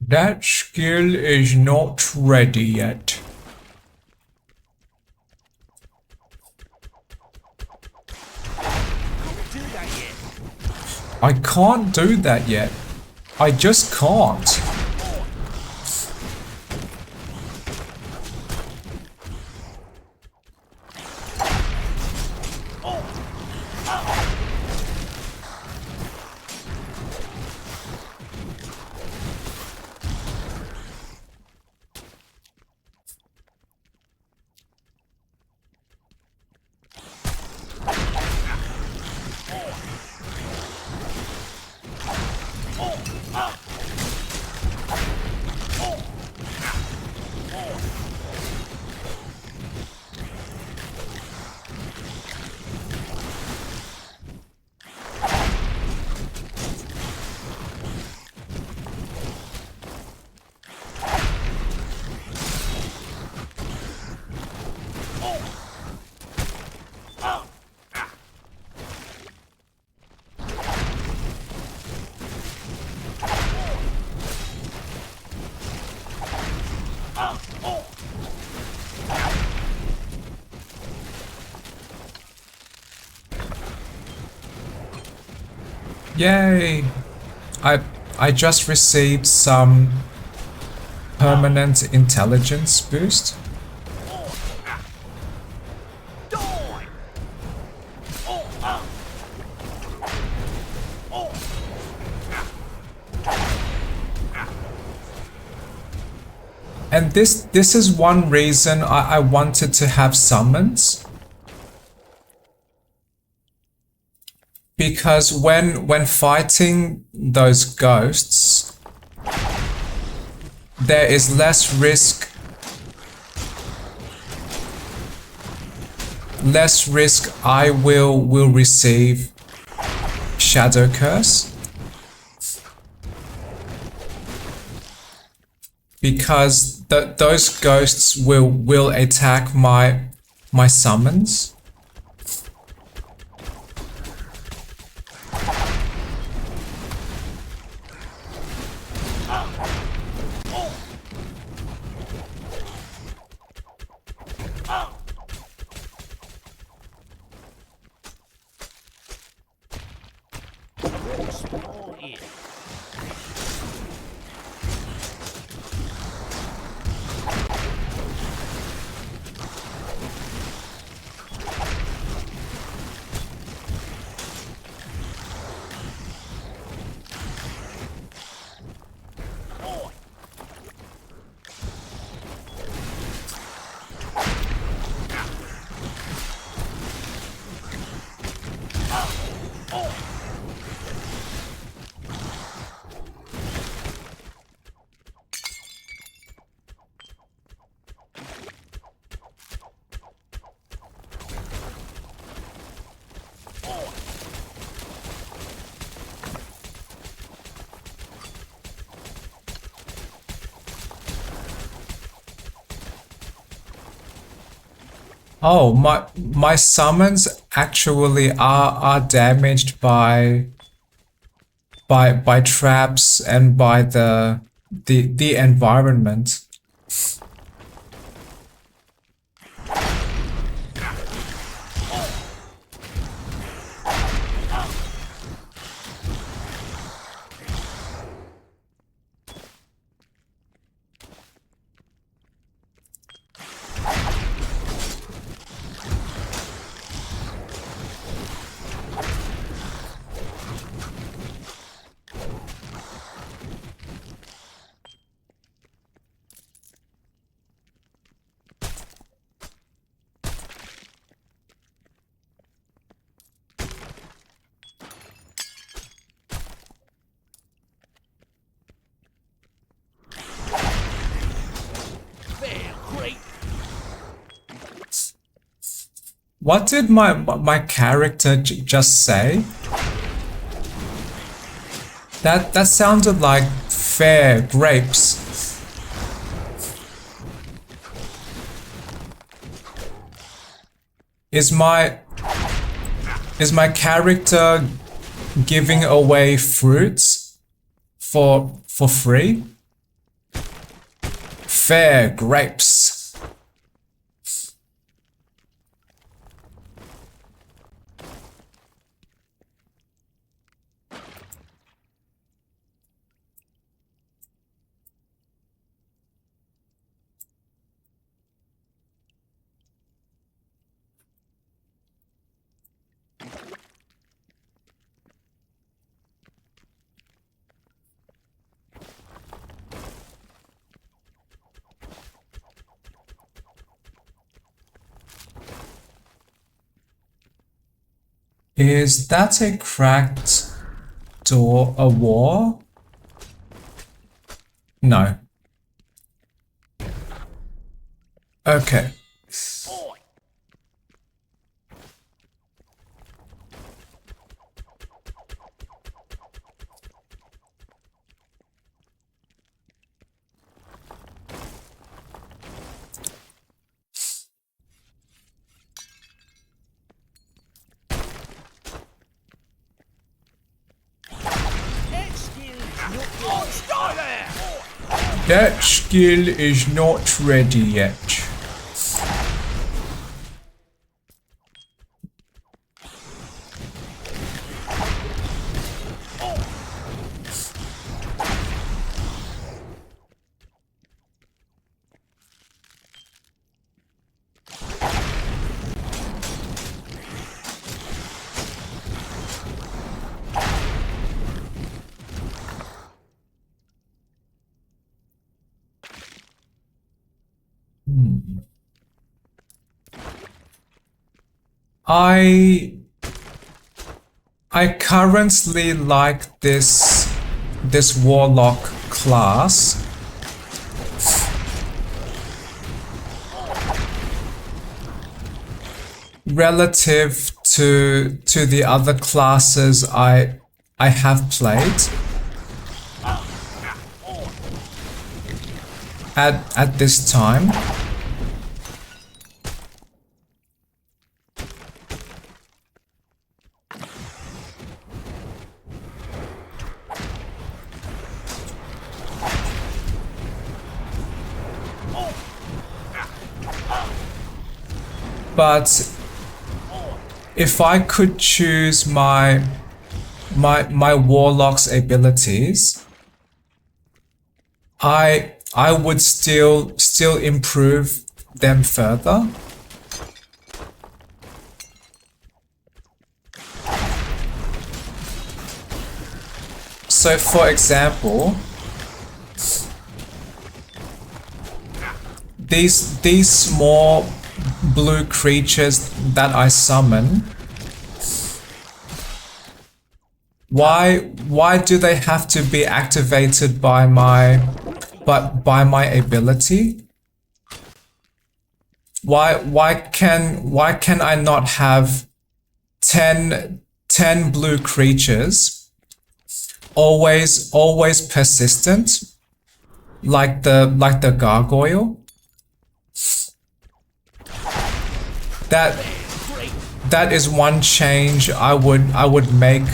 That skill is not ready yet. I can't do that yet. I just can't. Yay! I just received some permanent intelligence boost. And this is one reason I wanted to have summons. Because when fighting those ghosts, there is less risk. Less risk I will receive Shadow Curse. Because those ghosts will attack my summons. Oh, my summons actually are damaged by traps and by the environment. What did my character just say? That sounded like fair grapes. Is my character giving away fruits for free? Fair grapes. Is that a cracked door, a wall? No. Okay. That skill is not ready yet. I currently like this warlock class. Relative to the other classes I have played at this time. But if I could choose my warlock's abilities, I would still improve them further. So for example, these small blue creatures that I summon, why do they have to be activated by my ability? Why can I not have 10 blue creatures always persistent like the gargoyle? That is one change I would make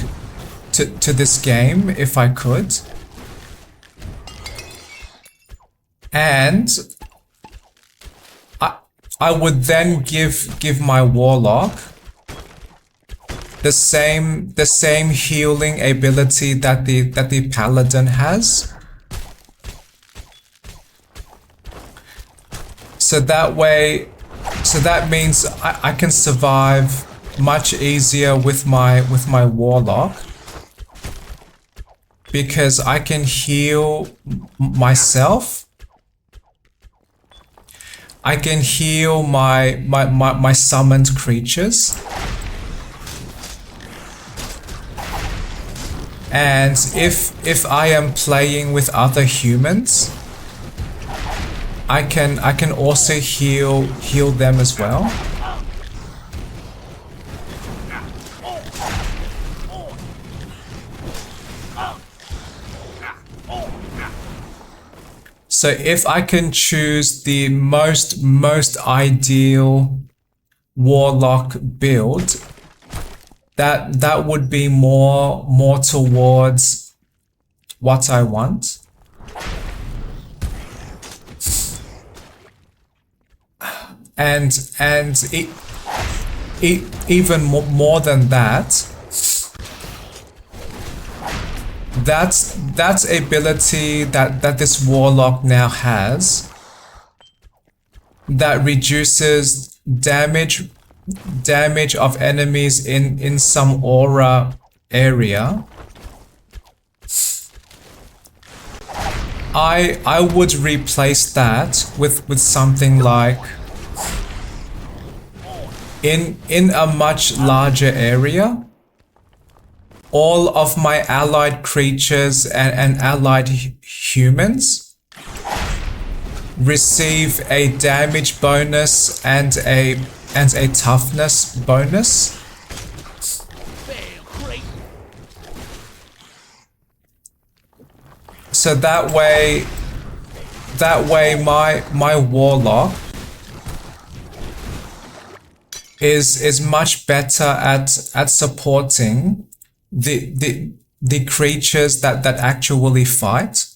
to this game if I could. And I would then give my warlock the same healing ability that the paladin has. So that means I can survive much easier with my warlock, because I can heal myself. I can heal my summoned creatures. And if I am playing with other humans, I can also heal them as well. So if I can choose the most ideal warlock build, that would be more towards what I want. And even more than that, that's ability that this warlock now has that reduces damage of enemies in some aura area. I would replace that with something like in a much larger area, all of my allied creatures and allied humans receive a damage bonus and a toughness bonus. So that way my warlock is much better at supporting the creatures that actually fight.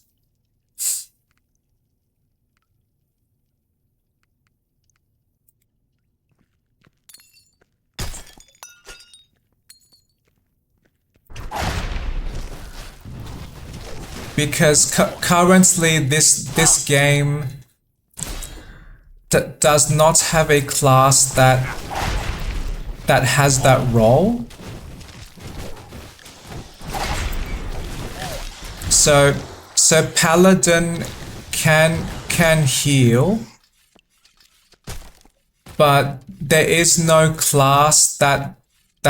Because currently this game does not have a class that has that role. So Paladin can heal, but there is no class that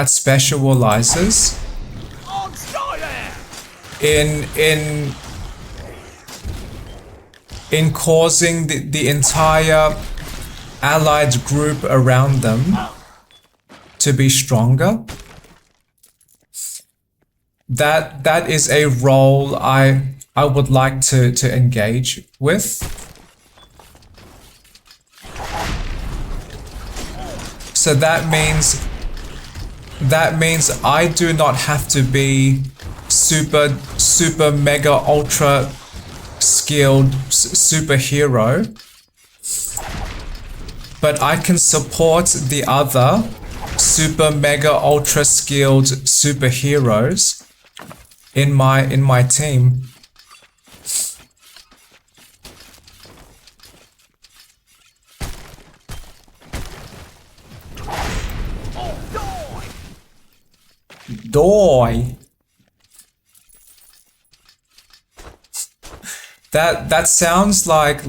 specializes in causing the entire allied group around them to be stronger. That is a role I would like to engage with. So that means I do not have to be super mega ultra skilled superhero, but I can support the other super mega ultra skilled superheroes in my team. Die. That sounds like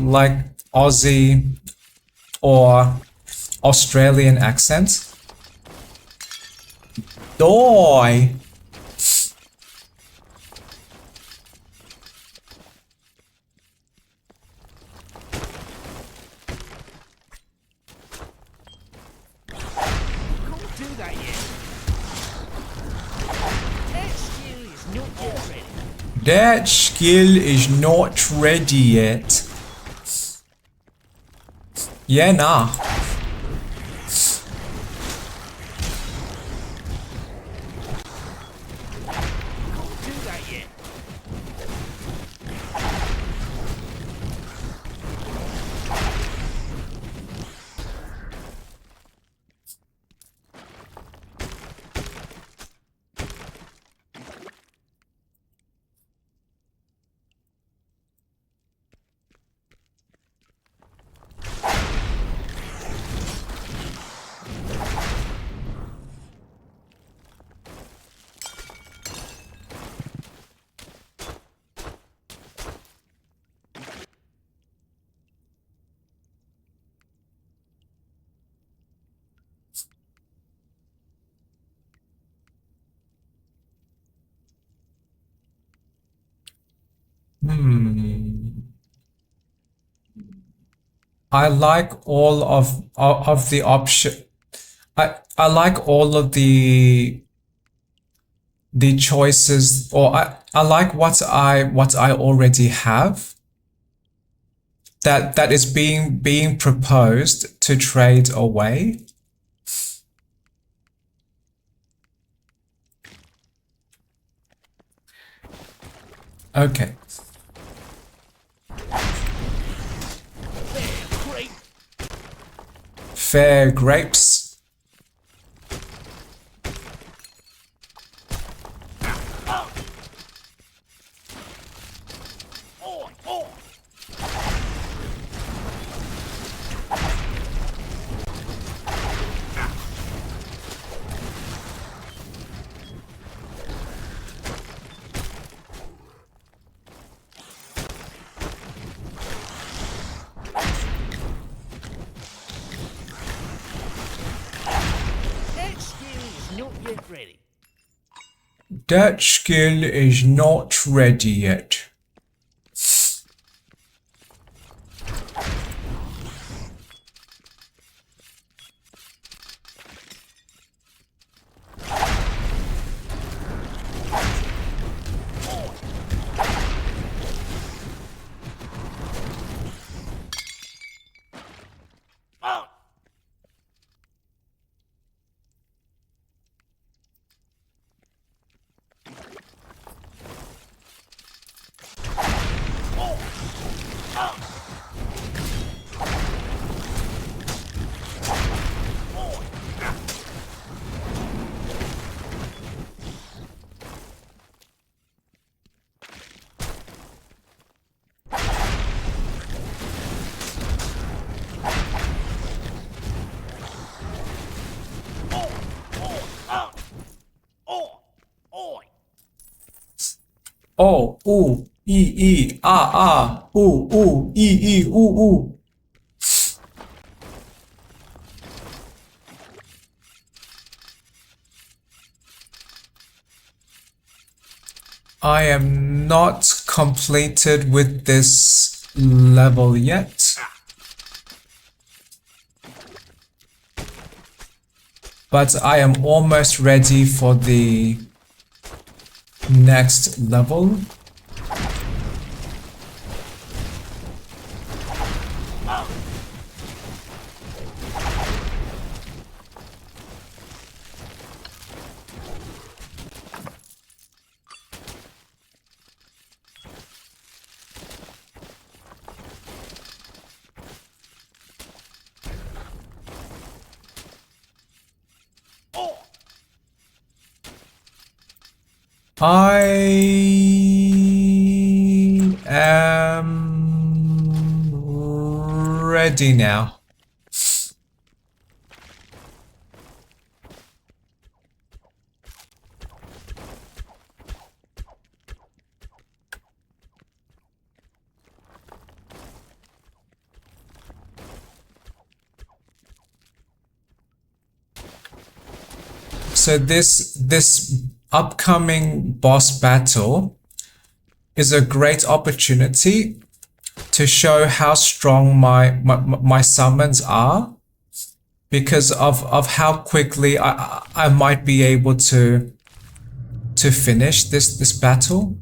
Aussie or Australian accent. Die. That skill is not ready yet. Yeah, nah. I like all of the option. I like all of the choices, or I like what I already have that is being proposed to trade away. Okay. Fair grapes. That skill is not ready yet. Oh, ooh, ooh, ooh, ooh. I am not completed with this level yet. But I am almost ready for the next level. I am ready now. So this upcoming boss battle is a great opportunity to show how strong my summons are, because of how quickly I might be able to finish this battle.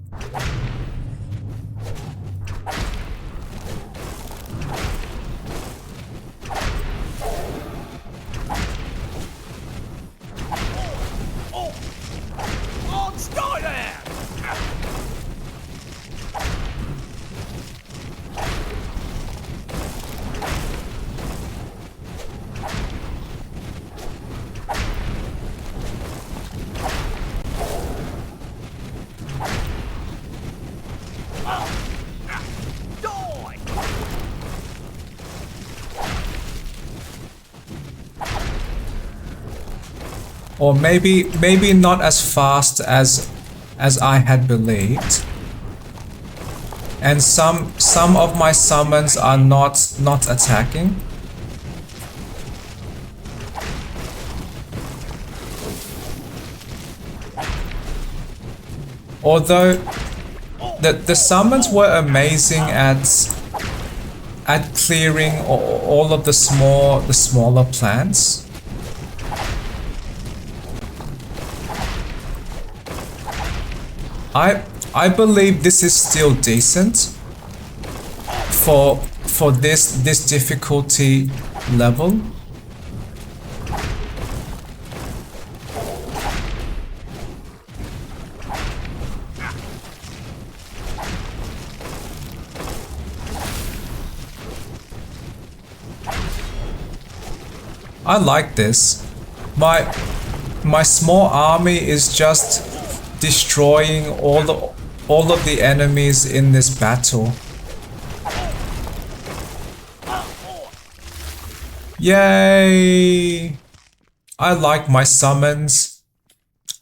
Or maybe not as fast as I had believed. And some of my summons are not attacking. Although the summons were amazing at clearing all of the smaller plants. I believe this is still decent for this difficulty level. I like this. My small army is just destroying all of the enemies in this battle. Yay! I like my summons.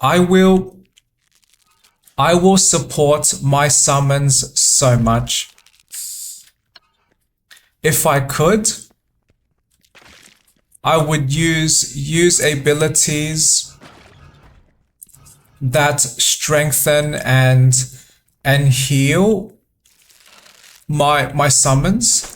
I will support my summons so much. If I could, I would use abilities that strengthen and heal my summons.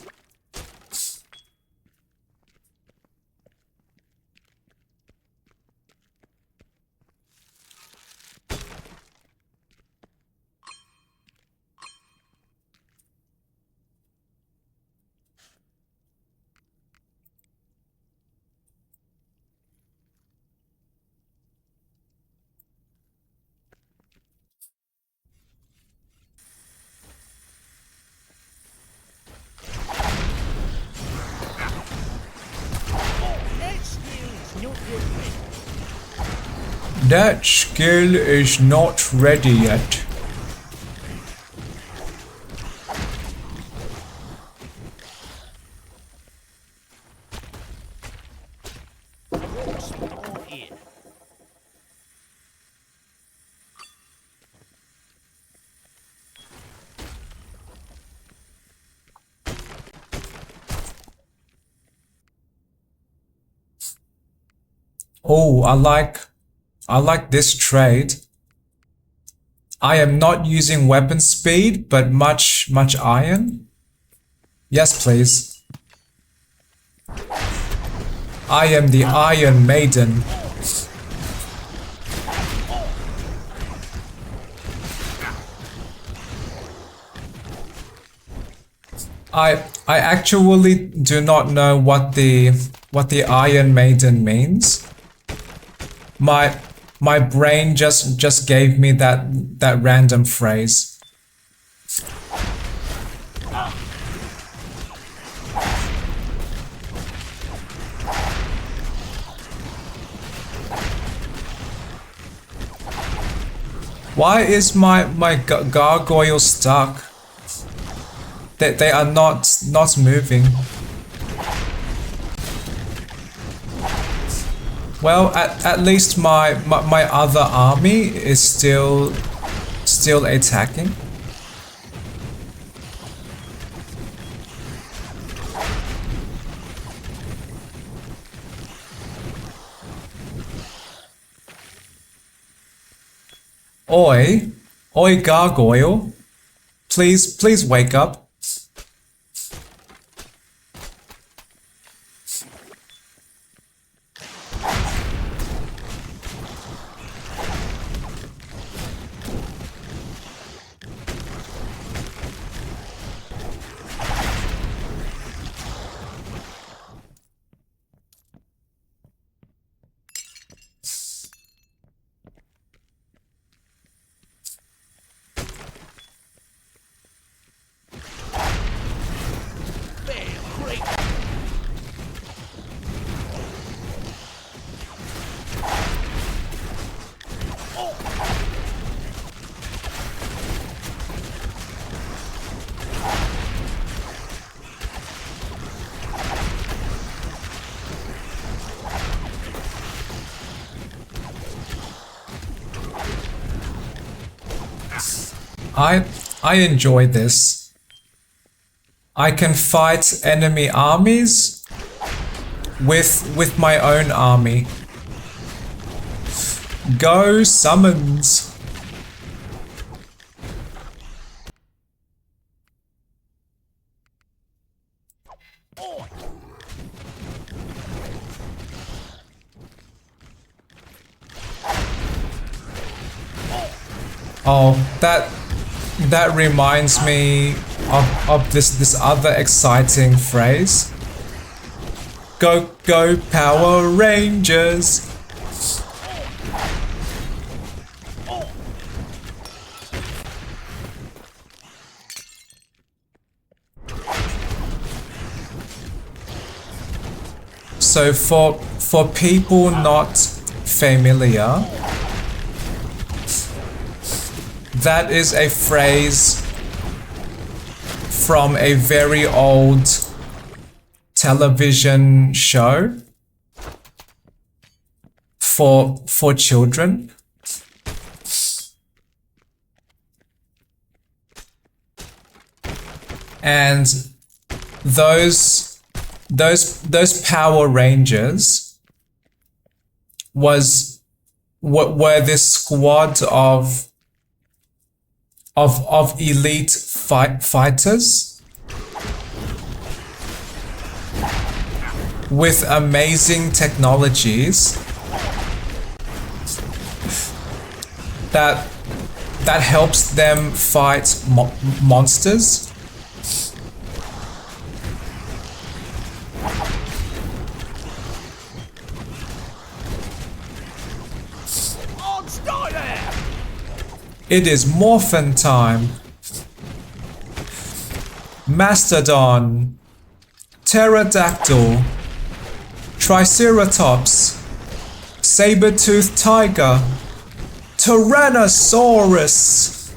That skill is not ready yet. Oh, I like this trade. I am not using weapon speed, but much iron. Yes, please. I am the Iron Maiden. I actually do not know what the Iron Maiden means. My brain just gave me that random phrase. Why is my gargoyle stuck? They are not moving. Well, at least my other army is still attacking. Oi gargoyle, please wake up. I enjoy this. I can fight enemy armies with my own army. Go summons. Oh, that reminds me of this other exciting phrase. Go Power Rangers. So For people not familiar, that is a phrase from a very old television show for children. And those Power Rangers were this squad of elite fighters with amazing technologies that helps them fight monsters. It is Morphin time. Mastodon, Pterodactyl, Triceratops, Saber-toothed tiger, Tyrannosaurus.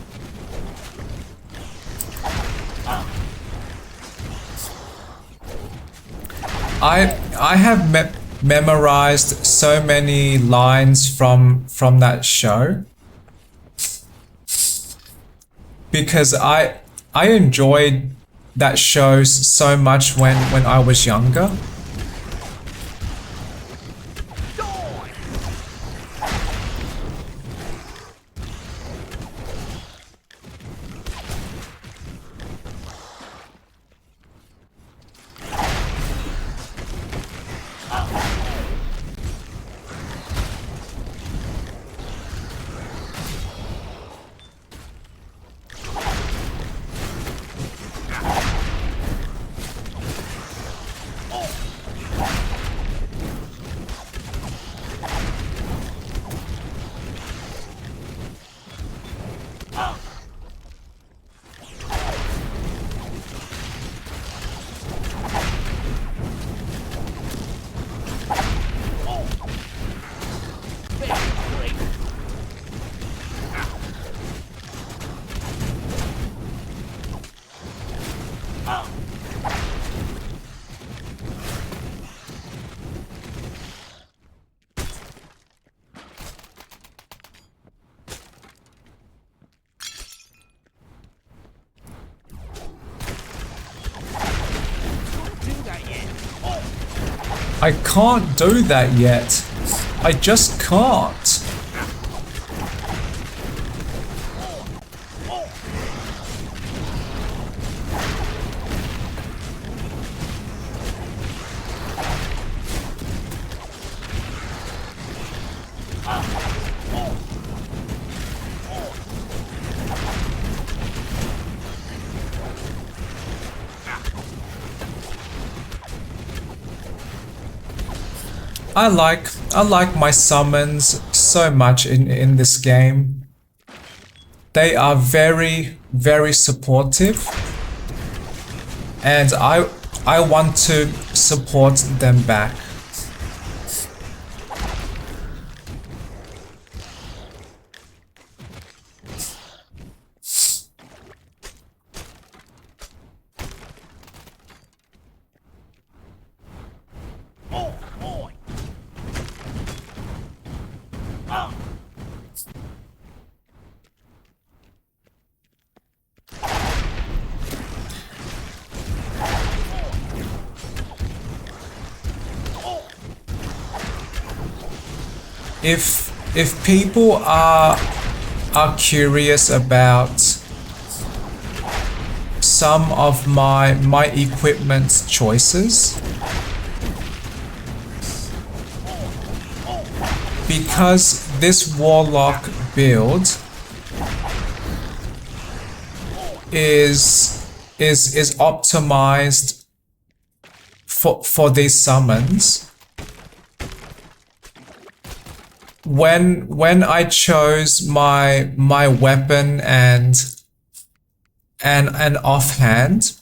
I have memorized so many lines from that show because I enjoyed that show so much when I was younger. I can't do that yet. I just can't. I like my summons so much in this game. They are very, very supportive, and I want to support them back. If people are curious about some of my equipment choices, because this warlock build is optimized for these summons. When I chose my weapon and offhand,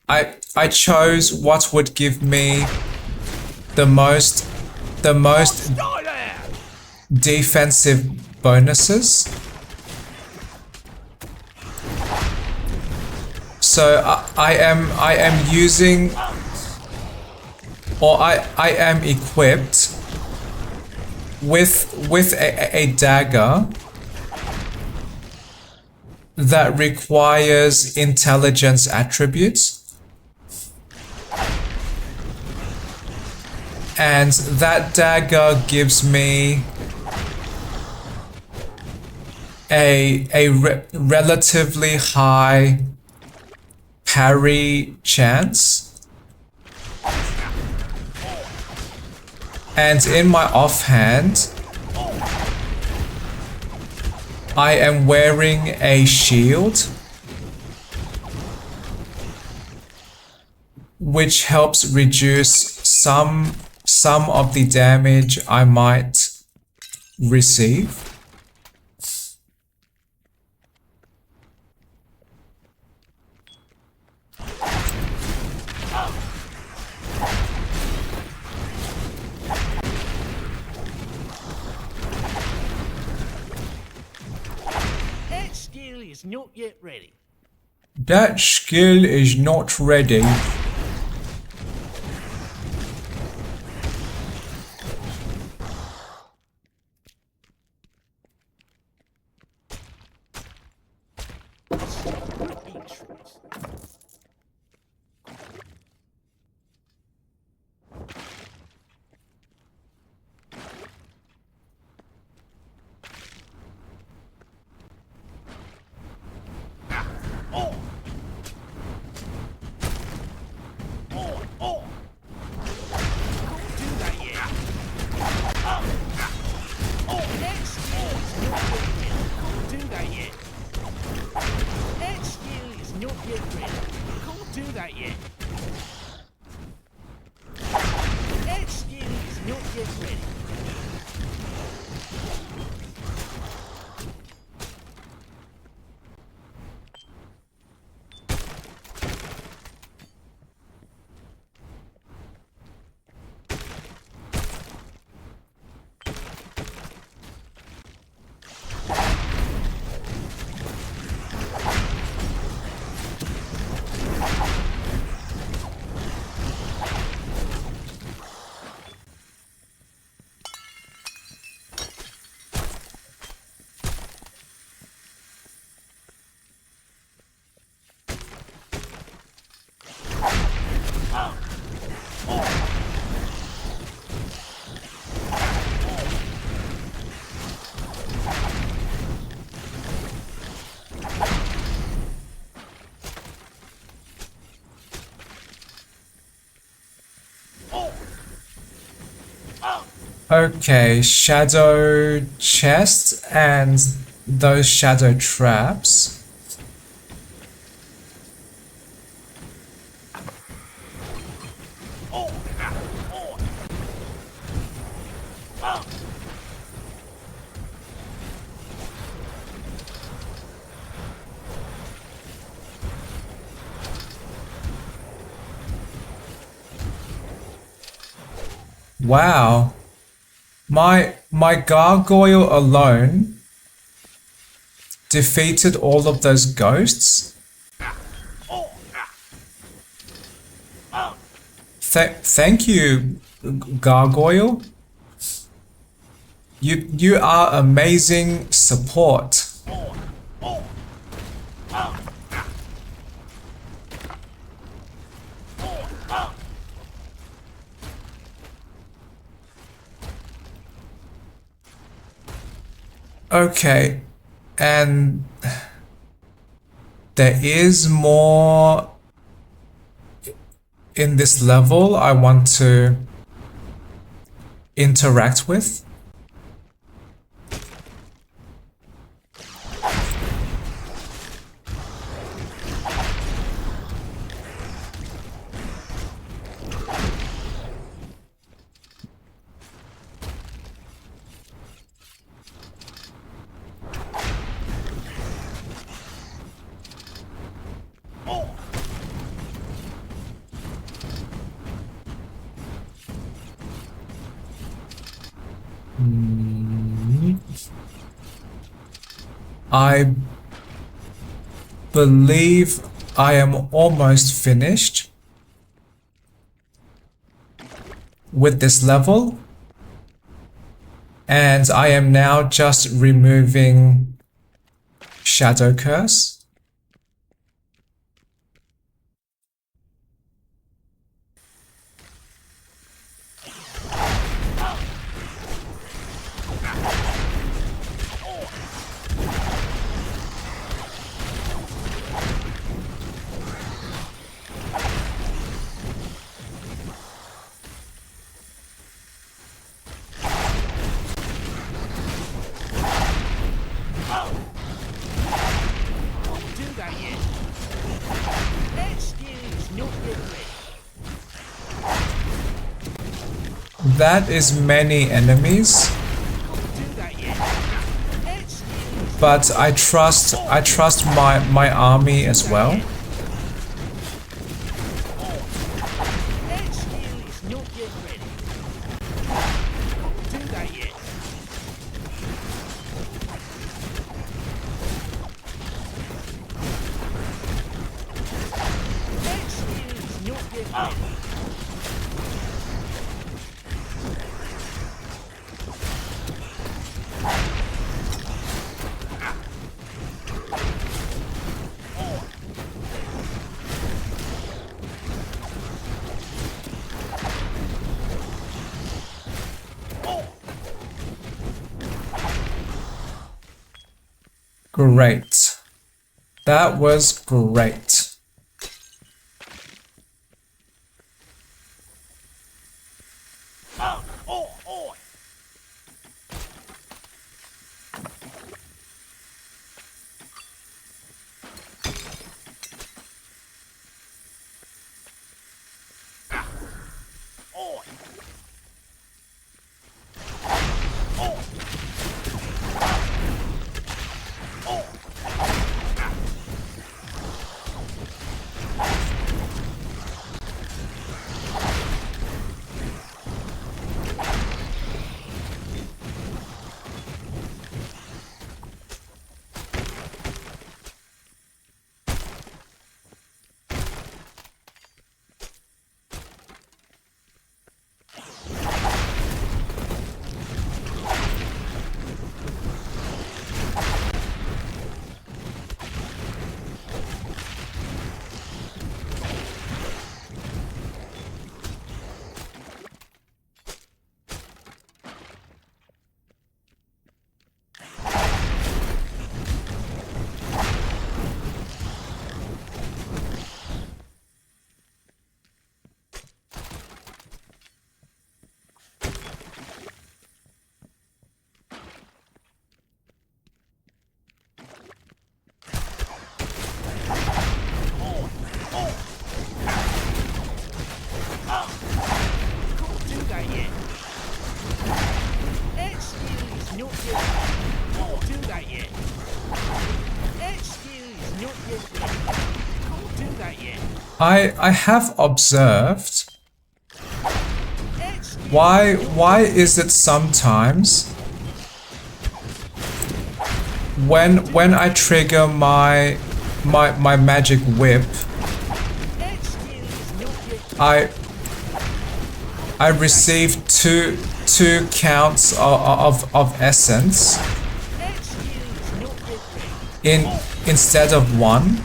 I chose what would give me the most defensive bonuses. So I am using, or I am equipped with a dagger that requires intelligence attributes, and that dagger gives me a relatively high parry chance. And in my offhand, I am wearing a shield, which helps reduce some of the damage I might receive. Not yet ready. That skill is not ready. Okay, shadow chest and those shadow traps. Wow. My gargoyle alone defeated all of those ghosts. Thank you, gargoyle. You are amazing support. Okay, and there is more in this level I want to interact with. I believe I am almost finished with this level, and I am now just removing Shadow Curse. That is many enemies, but I trust my army as well. Great. That was great. I have observed why is it sometimes when I trigger my magic whip, I receive two counts of essence instead of one.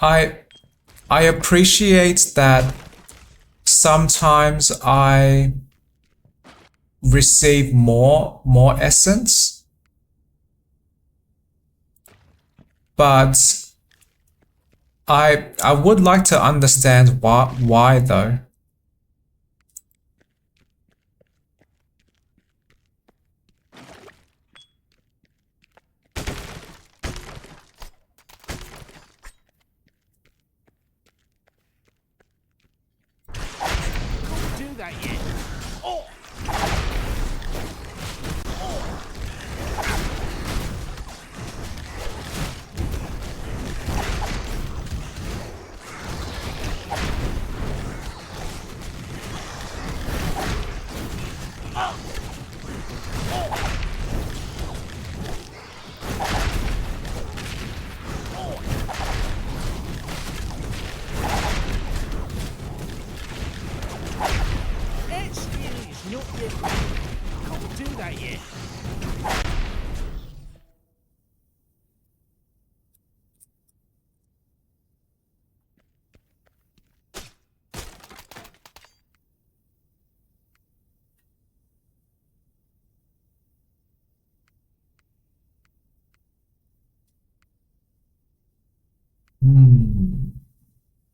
I appreciate that sometimes I receive more essence, but I would like to understand why though. that yet.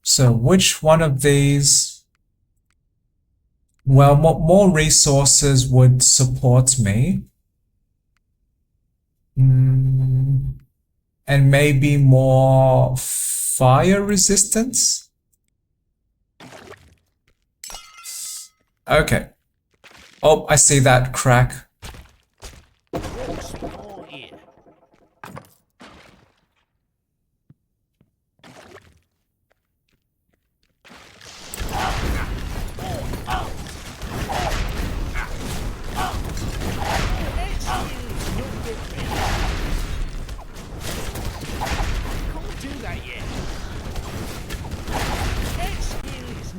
So which one of these? Well, more resources would support me. And maybe more fire resistance? Okay. Oh, I see that crack.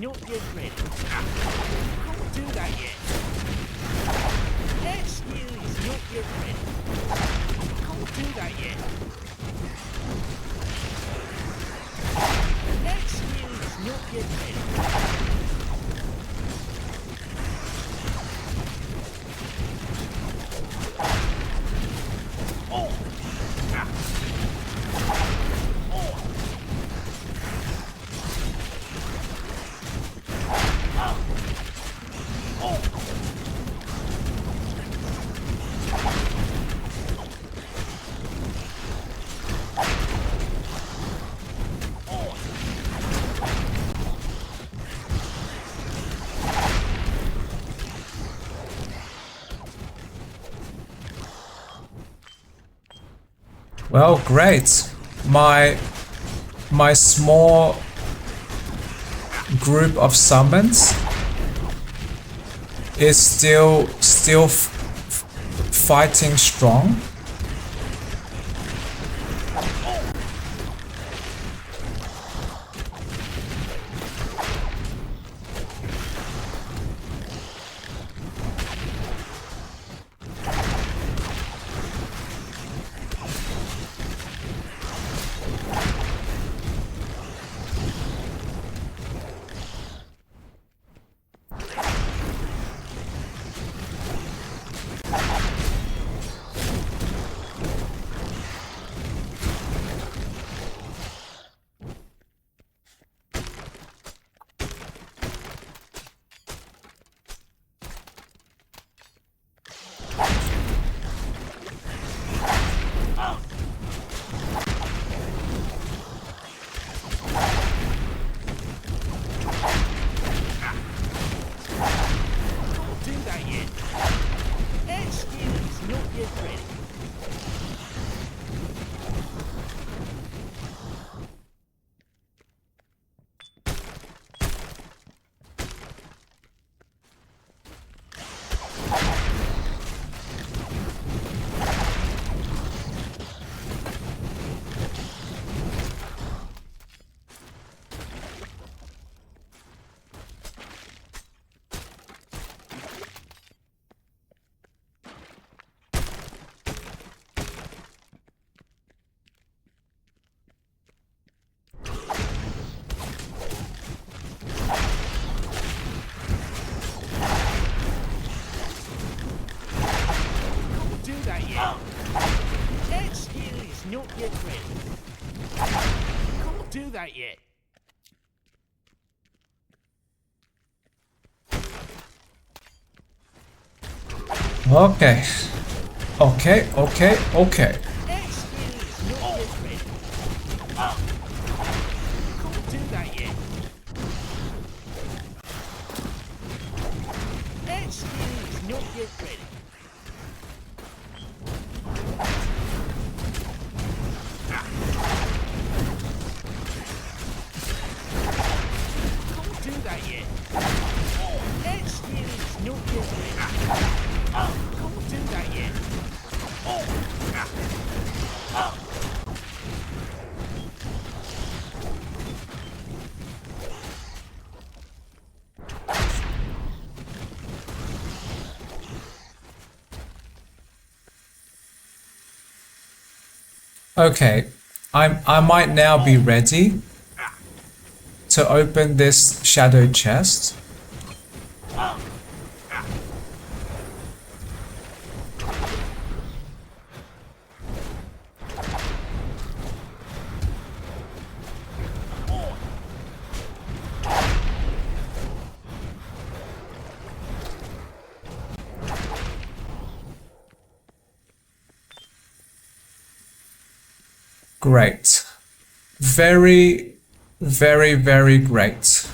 Not yet ready. Can't do that yet. That skill is not yet ready. Can't do that yet. That skill is not yet ready. Well, great. My small group of summons is still fighting strong. Not yet ready. Can't do that yet. Okay. Okay. That skill is not yet ready. Can't do that yet. That skill is not yet ready. Not yet ready. Can't do that yet. Okay, I might now be ready to open this shadow chest. Great. Very, very, very great.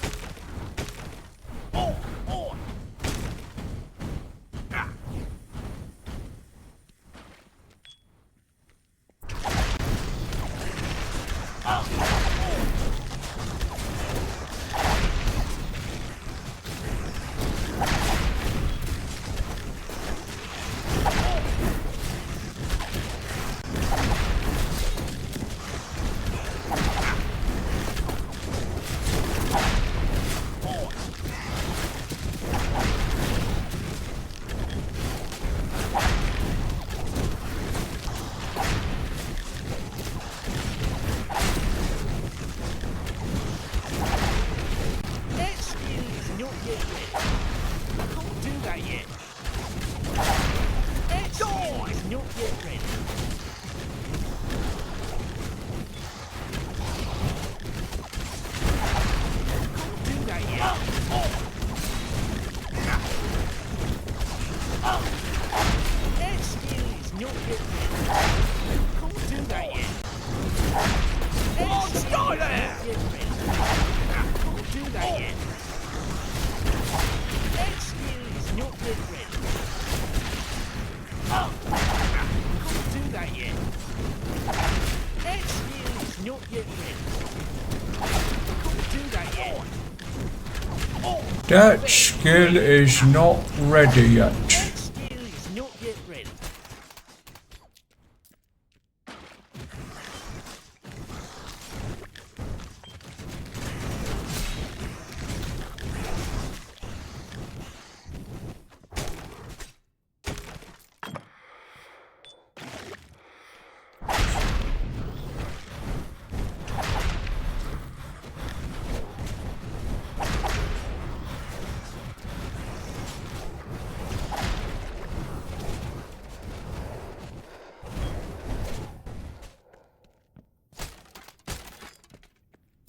That skill is not ready yet.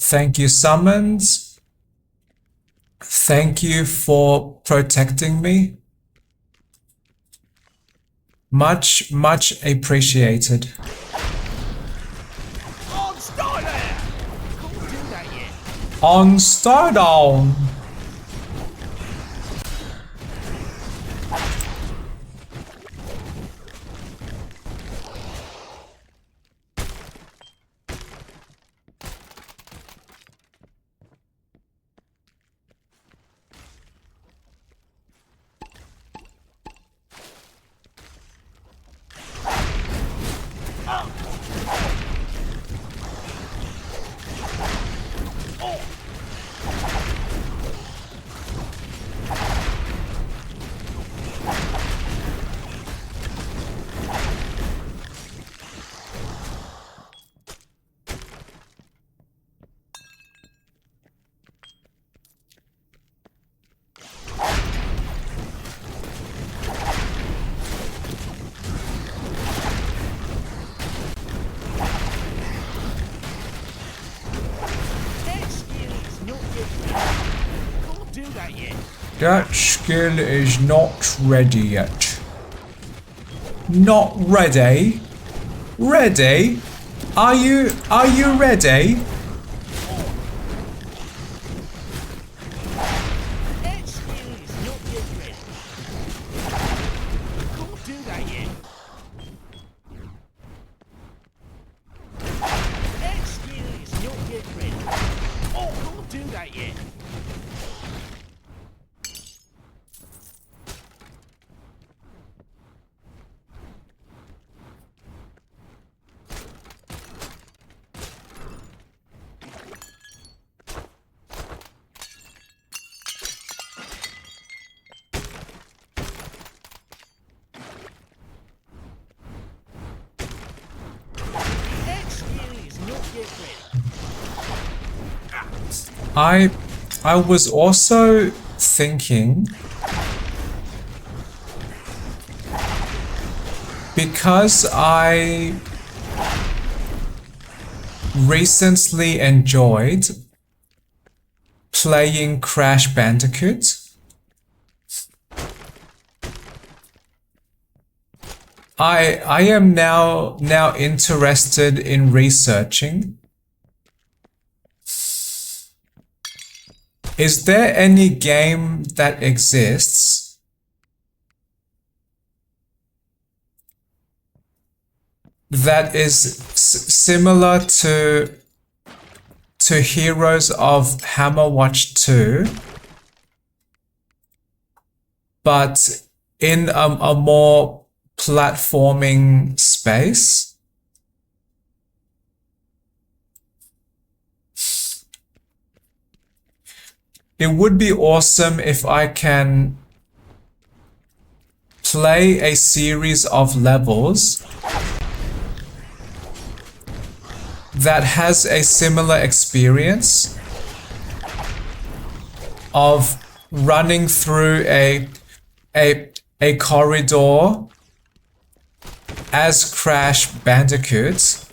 Thank you, summons. Thank you for protecting me. Much, much appreciated. On star down. That skill is not ready yet. Not ready? Ready? Are you ready? I I was also thinking, because I recently enjoyed playing Crash Bandicoot, I am now interested in researching. Is there any game that exists that is similar to Heroes of Hammerwatch 2, but in a more platforming space? It would be awesome if I can play a series of levels that has a similar experience of running through a corridor as Crash Bandicoot,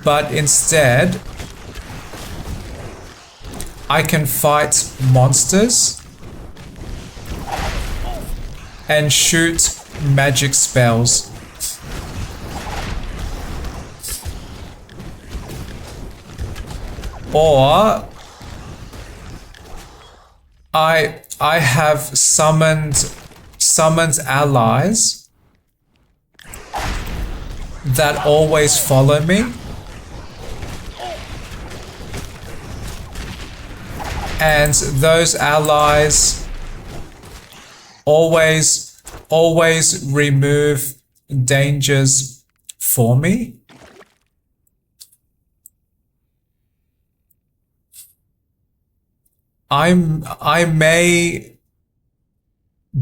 but instead I can fight monsters and shoot magic spells. Or I have summoned allies that always follow me, and those allies always remove dangers for me. I may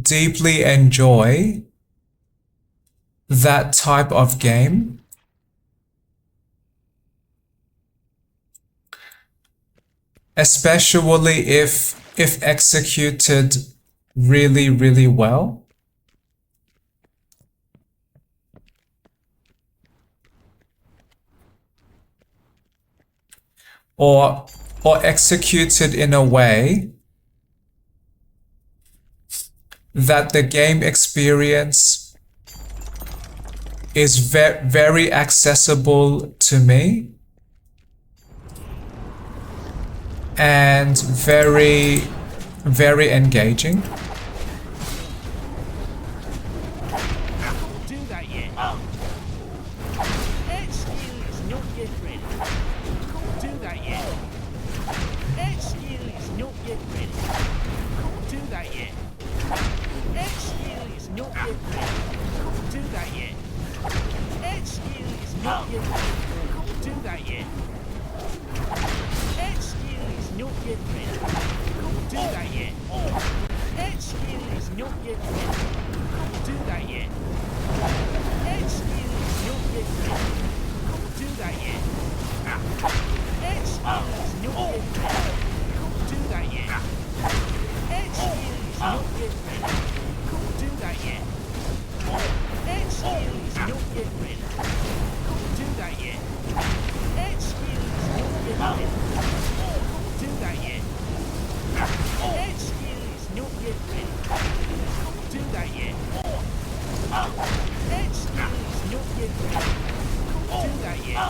deeply enjoy that type of game, especially if executed really well. Or executed in a way that the game experience is very accessible to me and very engaging. Do that yet. Excuse not yet ready. Can't do that yet. Excuse not yet ready. Can't do that yet. Excuse not yet ready. Can't do that yet. Excuse not yet ready. Can't do that yet. Excuse not yet ready. Can't do that yet. Excuse not yet ready. Can't do that yet. Excuse not yet ready. Can't do that yet. Excuse not yet ready. Can't do that yet. Excuse not yet ready. Can't do that yet. Excuse not yet ready. Can't do that yet. Excuse not yet ready. Can't do that yet. Excuse not yet ready. Can't do that yet. Excuse not yet ready. Can't do that yet.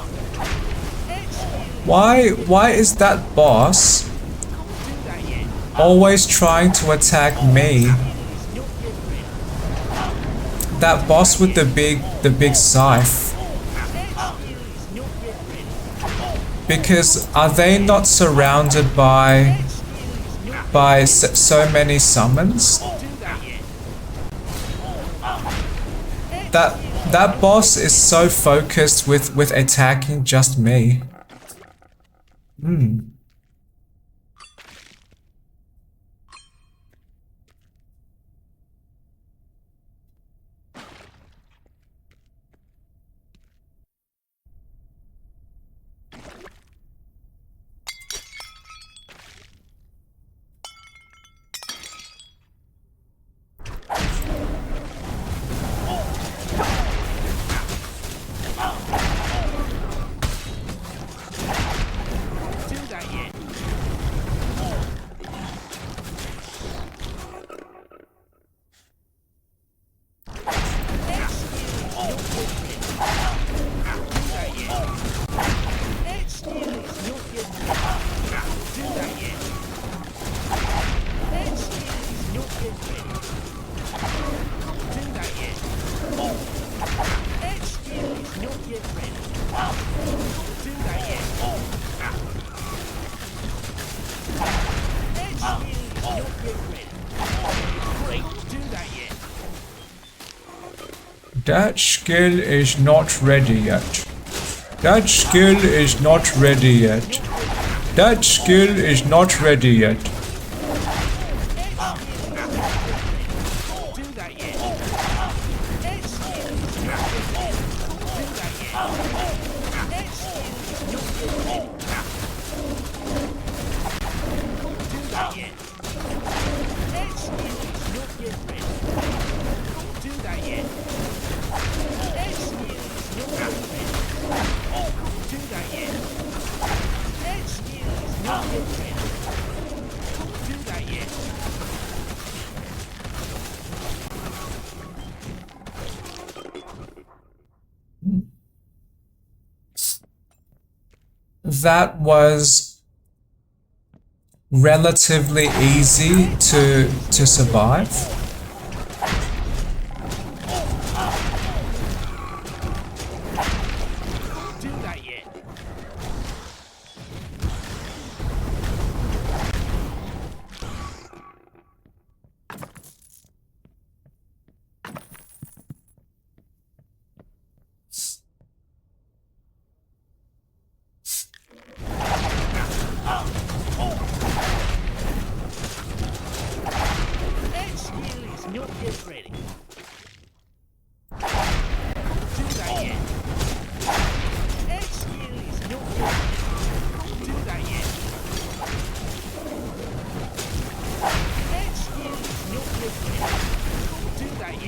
Excuse Why is that boss can't do that yet. always trying to attack me? Excuse not yet ready. That boss with the big scythe. Excuse not yet ready. Because are they not surrounded by so many summons? Do that yet. That boss is so focused with attacking just me. That skill is not ready yet. That skill is not ready yet. That skill is not ready yet. Do that yet. That skill is not ready. Do that yet. That skill is not ready. Do that yet. That skill is not yet ready. Do that yet. That skill is not yet ready. Do that yet. That skill is not yet ready. Do that yet. That was relatively easy to survive. Do that yet. That skill is not yet ready. Do that yet. That skill is not yet ready. Do that yet. That skill is not yet ready. Do that yet. That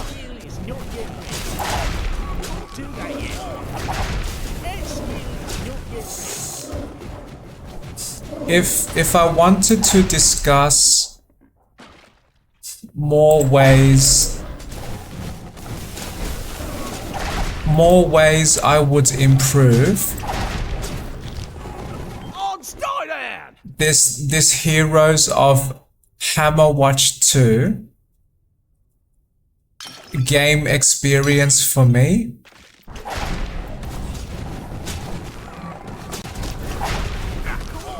skill is not yet ready. Do that yet. That skill is not yet ready. If I wanted to discuss more ways I would improve this Heroes of Hammerwatch 2 game experience for me.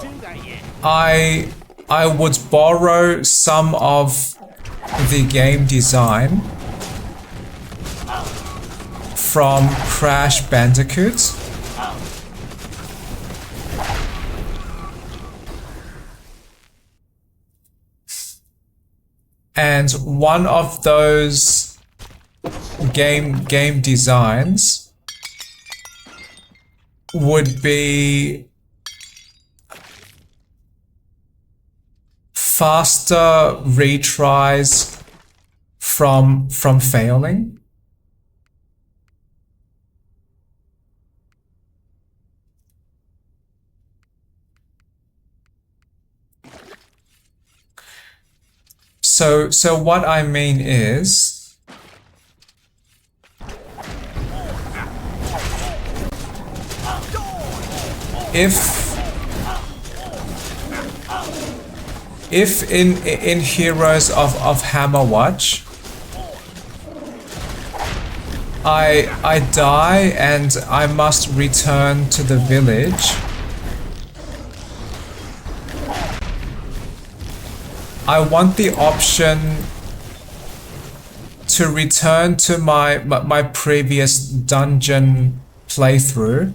Do that yet. I would borrow some of the game design from Crash Bandicoot. And one of those game designs would be faster retries from failing. So what I mean is, if in Heroes of Hammerwatch I die and I must return to the village, I want the option to return to my previous dungeon playthrough,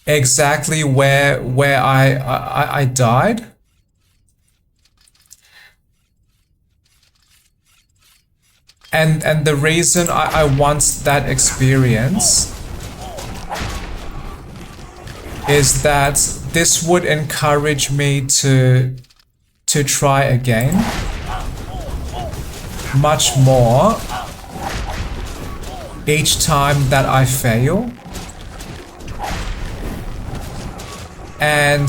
exactly where I died. And the reason I want that experience is that this would encourage me to try again much more each time that I fail. And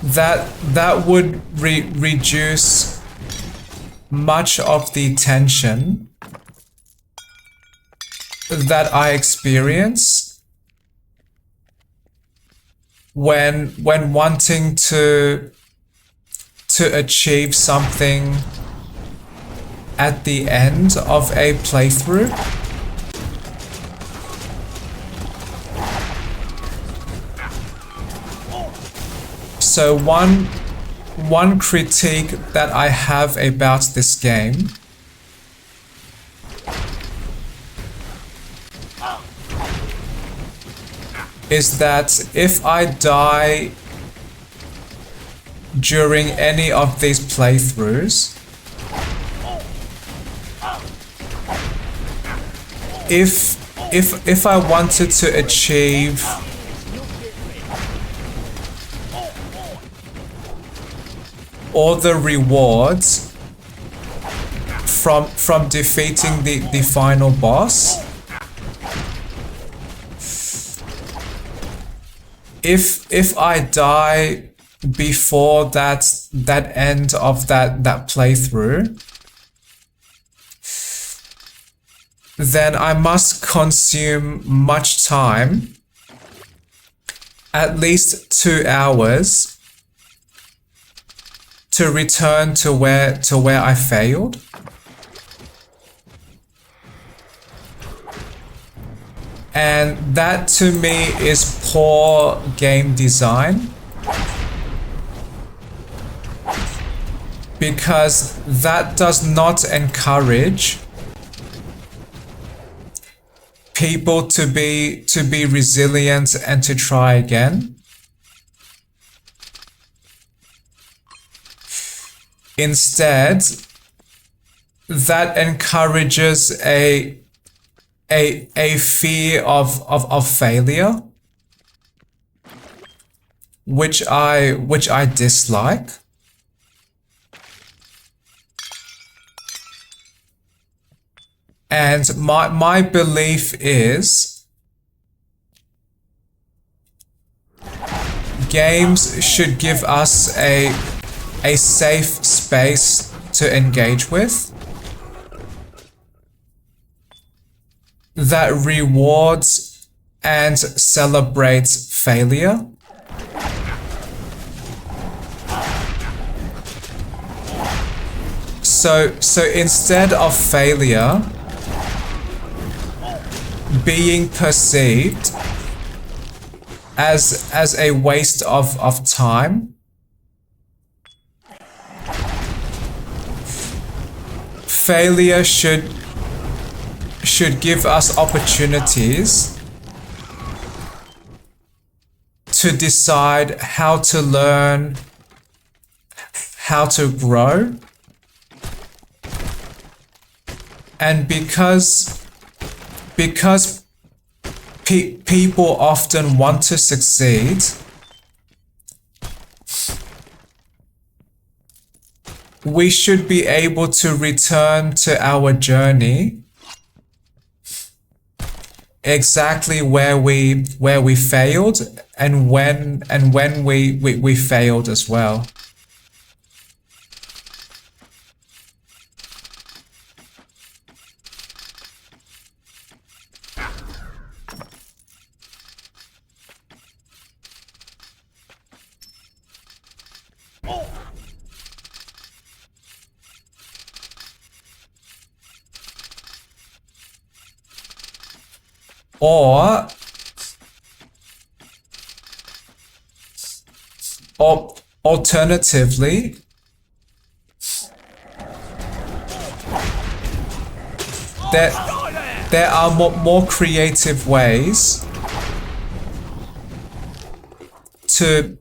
that would reduce much of the tension that I experience when wanting to to achieve something at the end of a playthrough. So one critique that I have about this game is that if I die during any of these playthroughs, if I wanted to achieve all the rewards from defeating the final boss, if I die before that end of that playthrough, then I must consume much time, at least 2 hours, to return to where I failed. And that to me is poor game design, because that does not encourage people to be resilient and to try again. Instead, that encourages a fear of failure, which I dislike. And my belief is games should give us a safe space to engage with that rewards and celebrates failure. So instead of failure being perceived as a waste of time, failure should give us opportunities to decide how to learn, how to grow. And because people often want to succeed, we should be able to return to our journey exactly where we failed and when we failed as well. Or alternatively, there are more creative ways to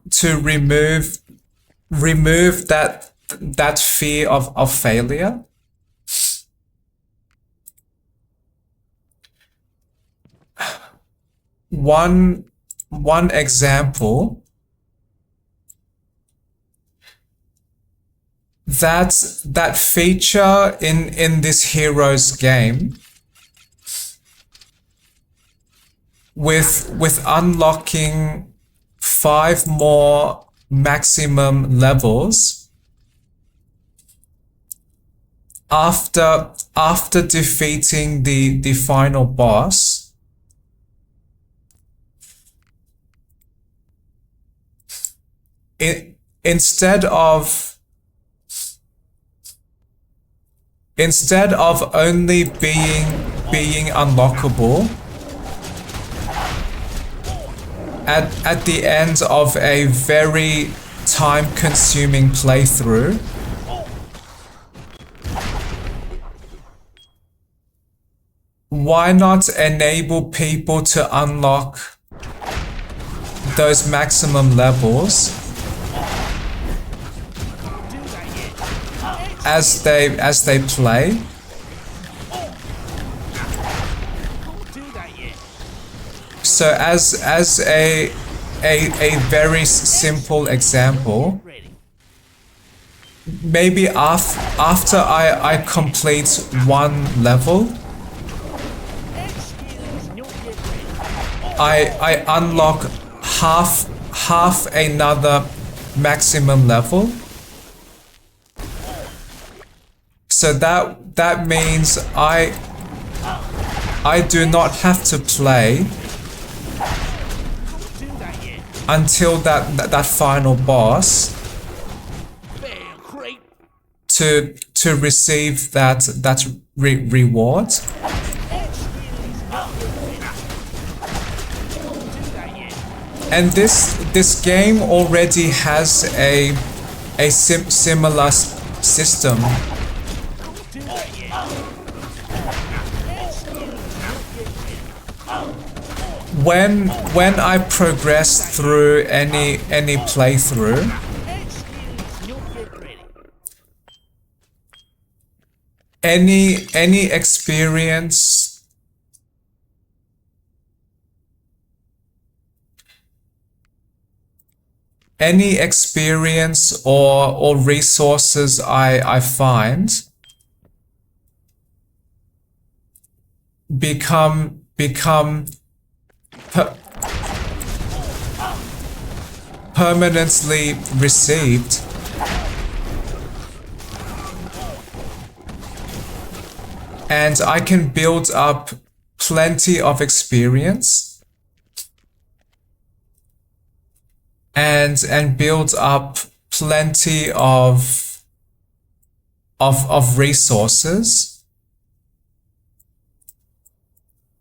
remove that fear of failure. One example that feature in this hero's game with unlocking 5 more maximum levels after defeating the final boss. Instead of instead of only being unlockable at the end of a very time-consuming playthrough, why not enable people to unlock those maximum levels as they play? So as a very simple example, maybe after I complete one level, I unlock half another maximum level. So that means I do not have to play until that final boss to receive that reward. And this game already has a similar system. When I progress through any playthrough, any experience, or resources I find become permanently received. And I can build up plenty of experience and build up plenty of resources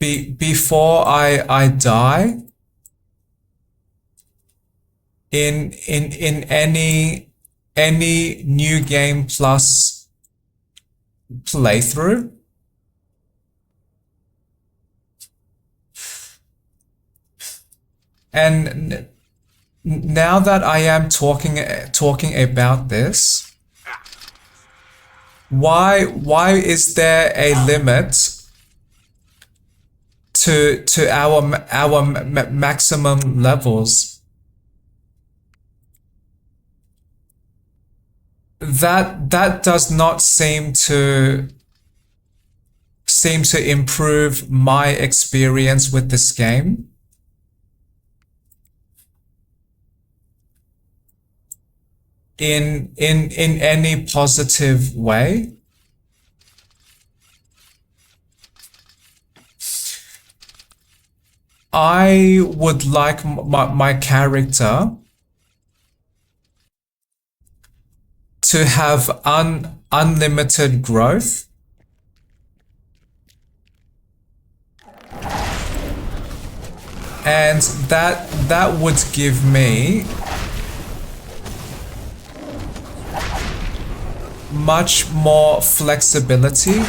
before I die in any new game plus playthrough. And now that I am talking about this, why is there a limit to our maximum levels? That does not seem to improve my experience with this game. In any positive way. I would like my character to have unlimited growth, and that would give me much more flexibility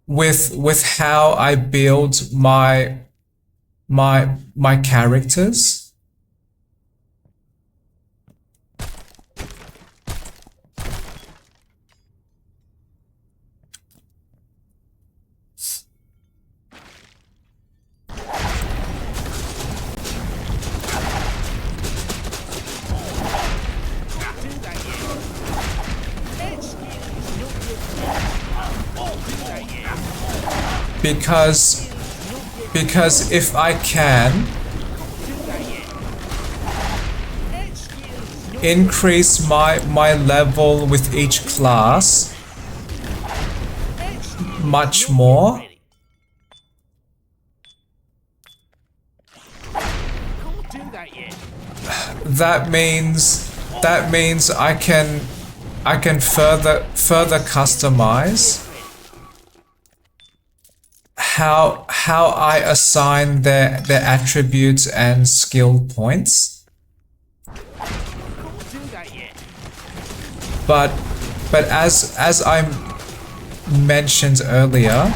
with how I build my characters. Because if I can increase my level with each class much more, that means I can I can further customize how I assign their attributes and skill points. Can't do that yet. But as I mentioned earlier,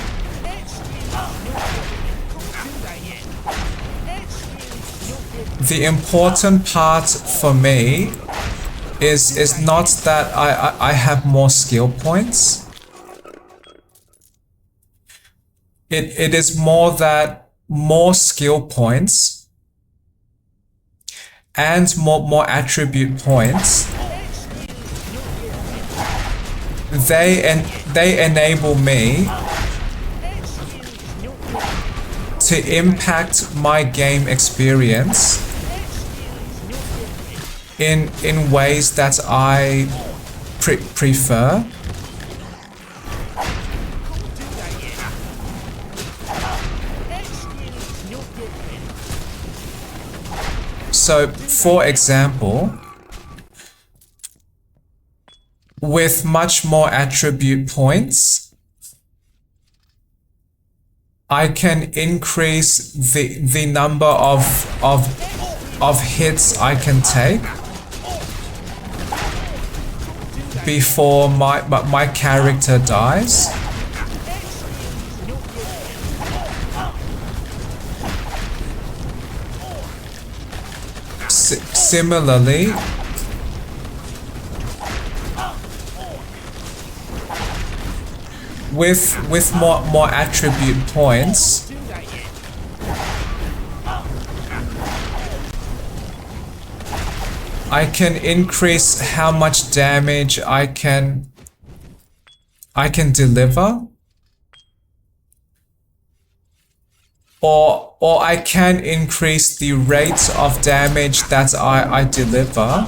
the important part for me is not that I have more skill points. It is more that more skill points and more attribute points, they enable me to impact my game experience in ways that I prefer. So, for example, with much more attribute points, I can increase the number of hits I can take before my character dies. Similarly, with more attribute points, I can increase how much damage I can deliver, or I can increase the rate of damage that I deliver,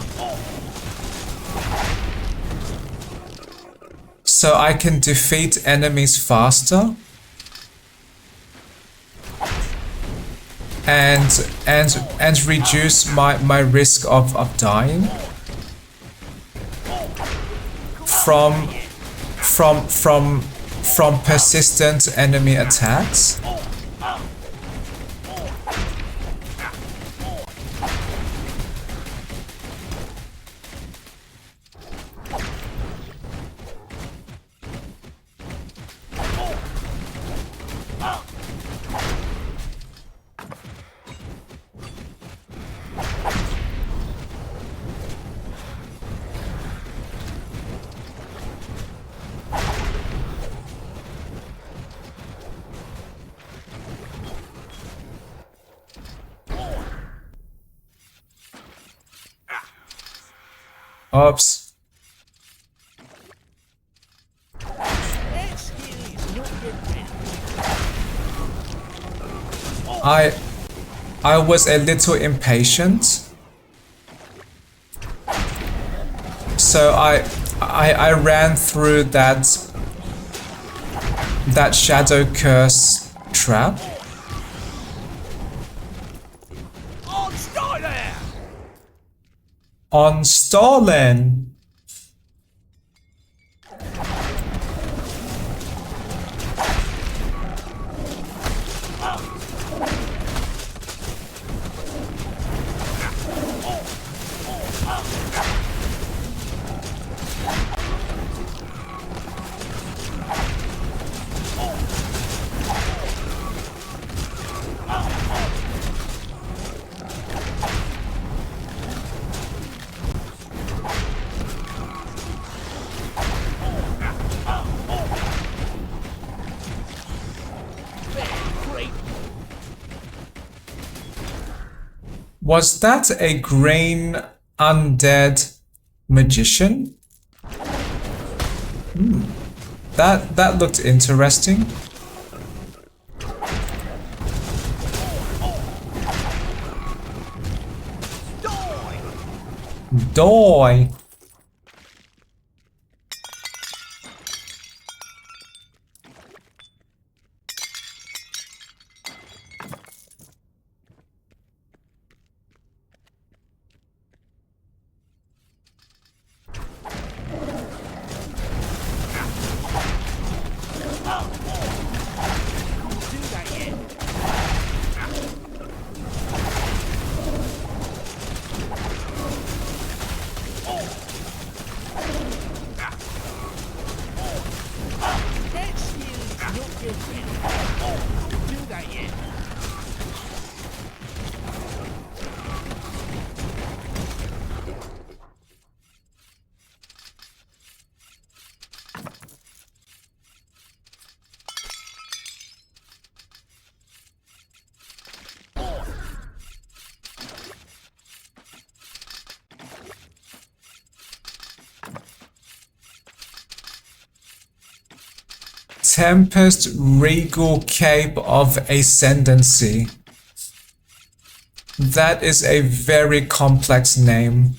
so I can defeat enemies faster and reduce my risk of dying from persistent enemy attacks. Oops. I was a little impatient, so I ran through that shadow curse trap. On Stalin. Was that a green undead magician? That looked interesting. Die! Tempest Regal Cape of Ascendancy. That is a very complex name.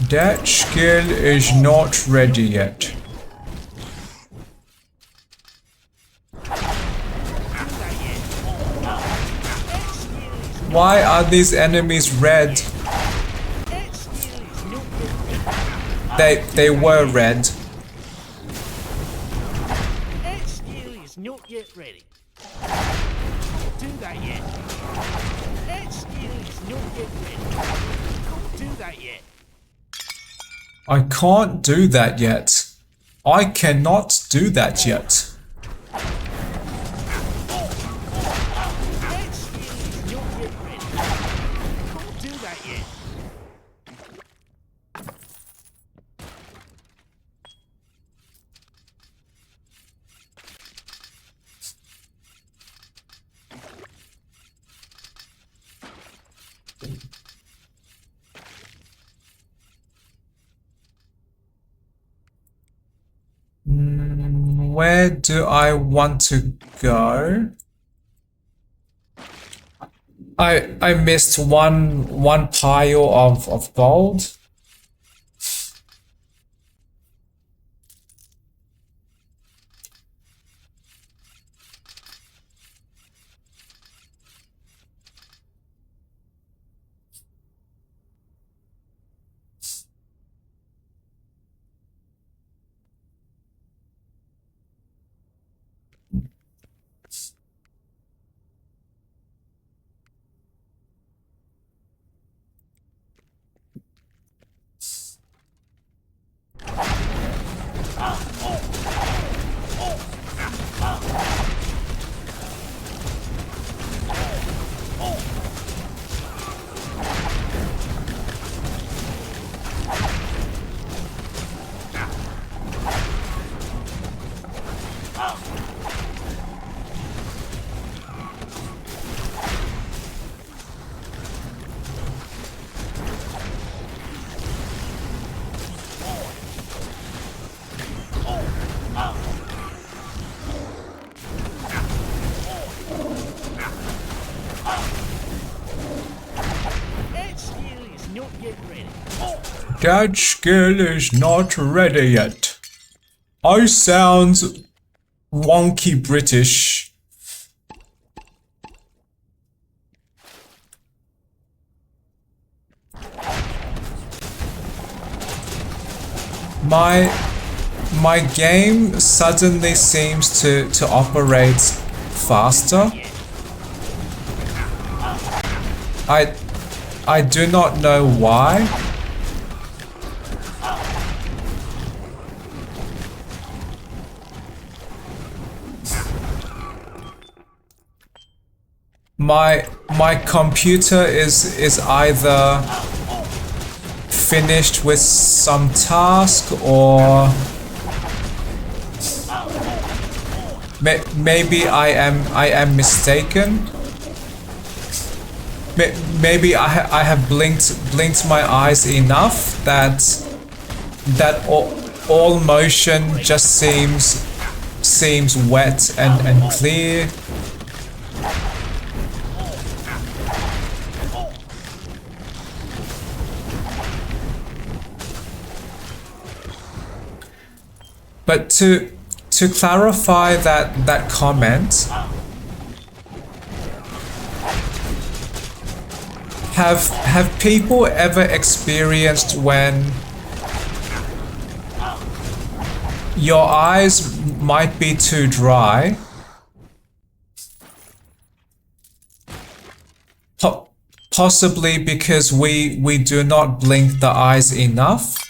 That skill is not ready yet. Why are these enemies red? They were red. That skill is not yet ready. Do that yet. That skill is not yet ready. Do that yet. I can't do that yet. I cannot do that yet. That skill is not yet ready. Do that yet. Where do I want to go? I missed one pile of gold. That skill is not ready yet. I sound wonky British. My game suddenly seems to operate faster. I do not know why. My computer is either finished with some task or maybe I am mistaken. Maybe I have blinked my eyes enough that all motion just seems wet and clear. But to clarify that comment, have people ever experienced when your eyes might be too dry? Possibly because we do not blink the eyes enough.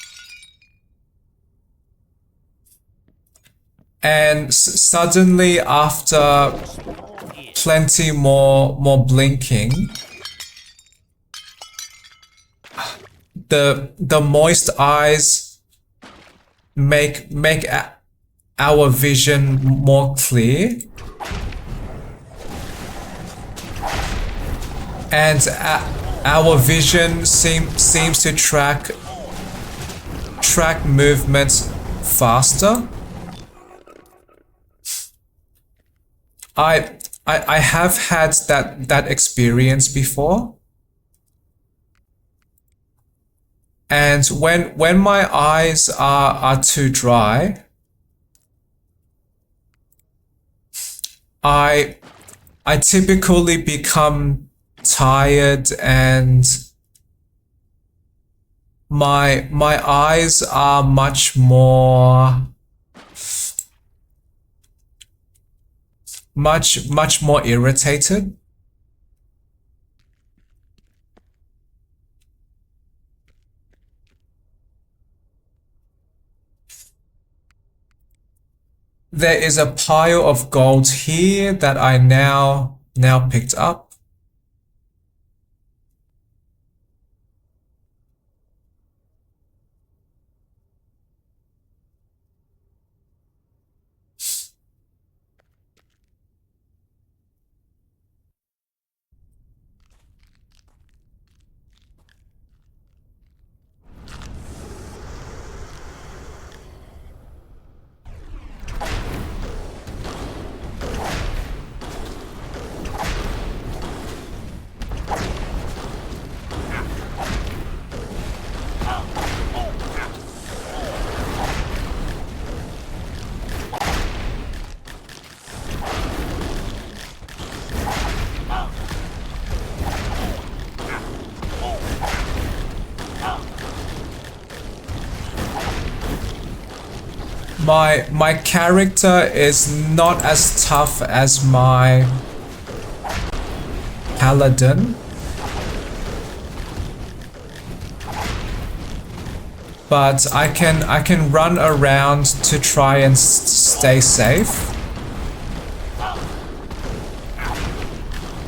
And suddenly, after plenty more blinking, the moist eyes make our vision more clear, and our vision seems to track movements faster. I have had that experience before. And when my eyes are too dry, I typically become tired, and my eyes are much more irritated. There is a pile of gold here that I now picked up. My character is not as tough as my paladin, but I can run around to try and stay safe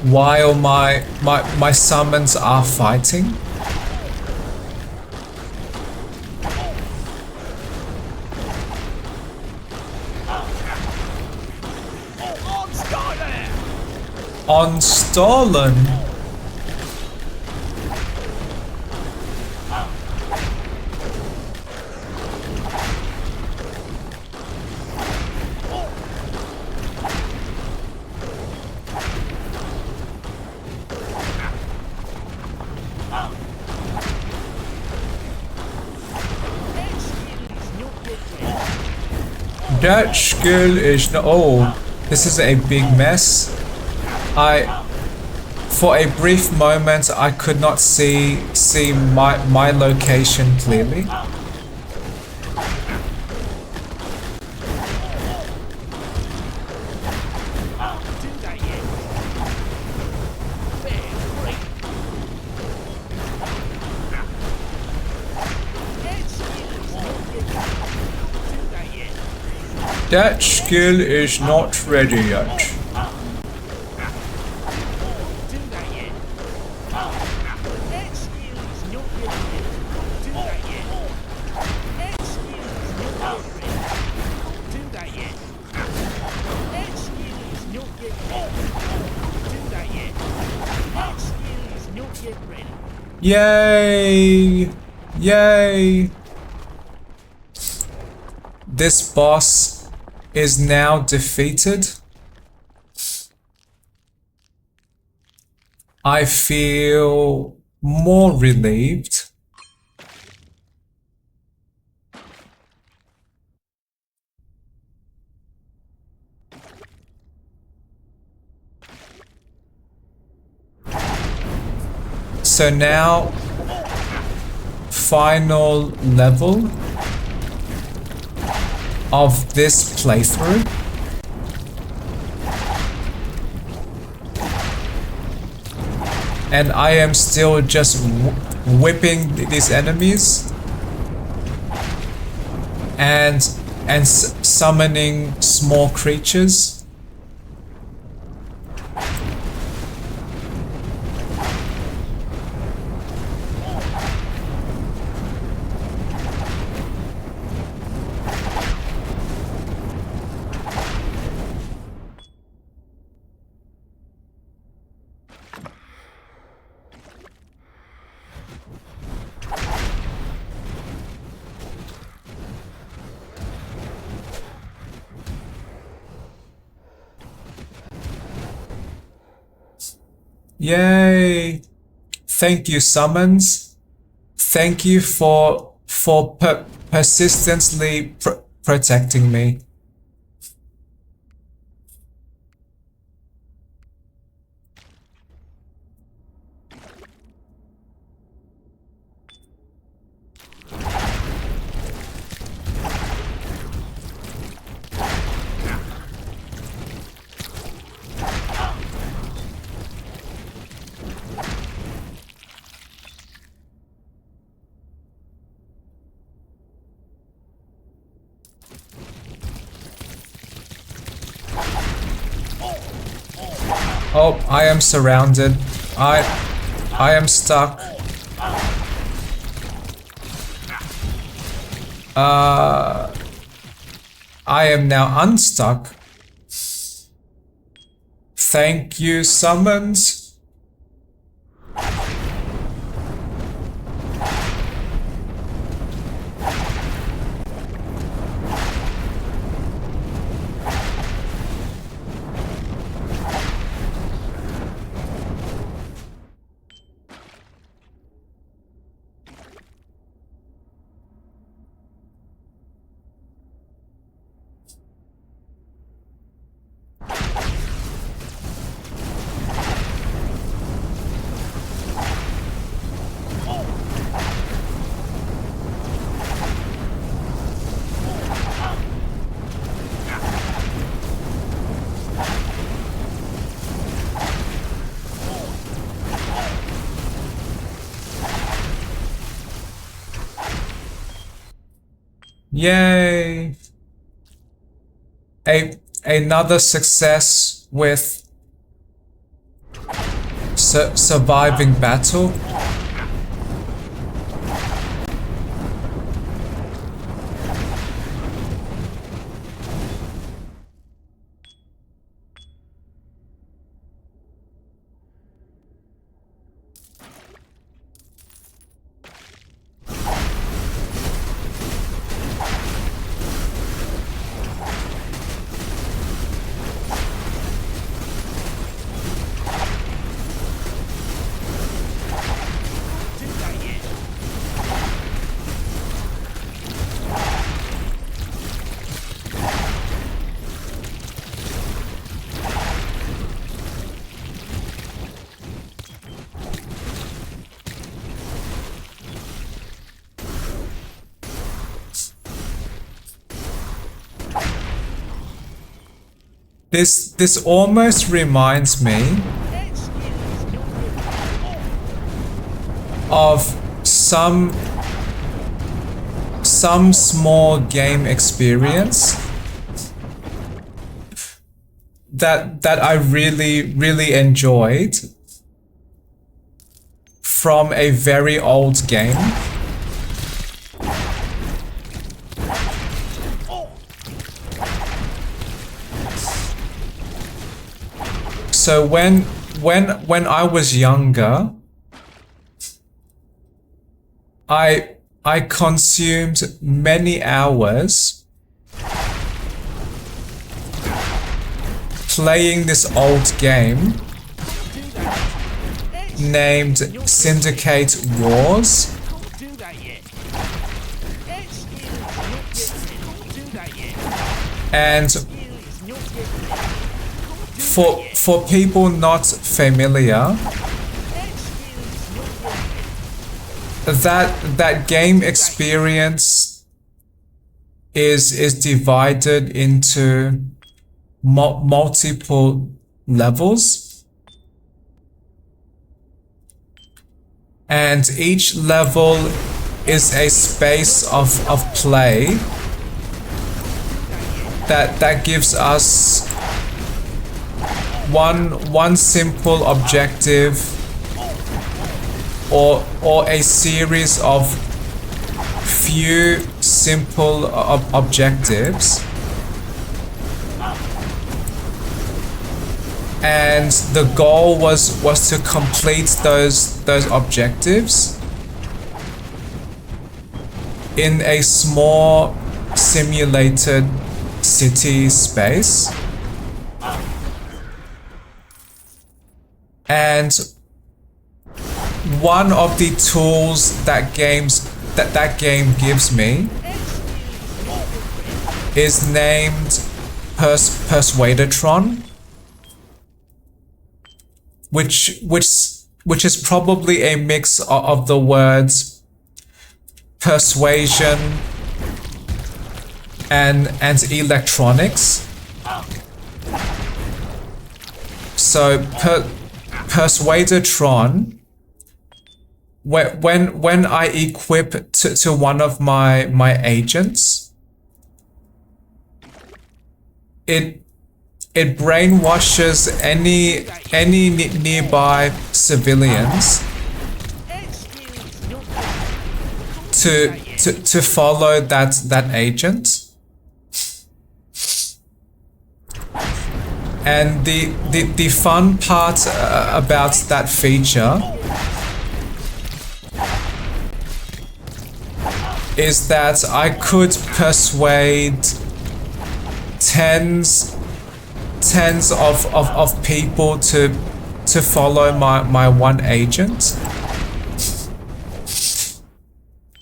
while my summons are fighting. On stolen. That skill is no. Oh, this is a big mess. For a brief moment, I could not see my location clearly. That skill is not ready yet. Yay! Yay! This boss is now defeated. I feel more relieved. So now, final level of this playthrough. And I am still just whipping these enemies. And and summoning small creatures. Yay! Thank you, summons. Thank you for persistently protecting me. Oh, I am surrounded. I am stuck. I am now unstuck. Thank you, summons. Yay! Another success with surviving battle. This almost reminds me of some small game experience that I really enjoyed from a very old game. So when I was younger, I consumed many hours playing this old game named Syndicate Wars. And for people not familiar, that game experience is divided into multiple levels, and each level is a space of play that gives us one simple objective or a series of few simple objectives, and the goal was to complete those objectives in a small simulated city space. And one of the tools that game gives me is named Persuadatron, which is probably a mix of the words persuasion and electronics. So Persuadatron, when I equip to one of my agents, it brainwashes any nearby civilians to follow that agent. And the fun part about that feature is that I could persuade tens of people to follow my one agent.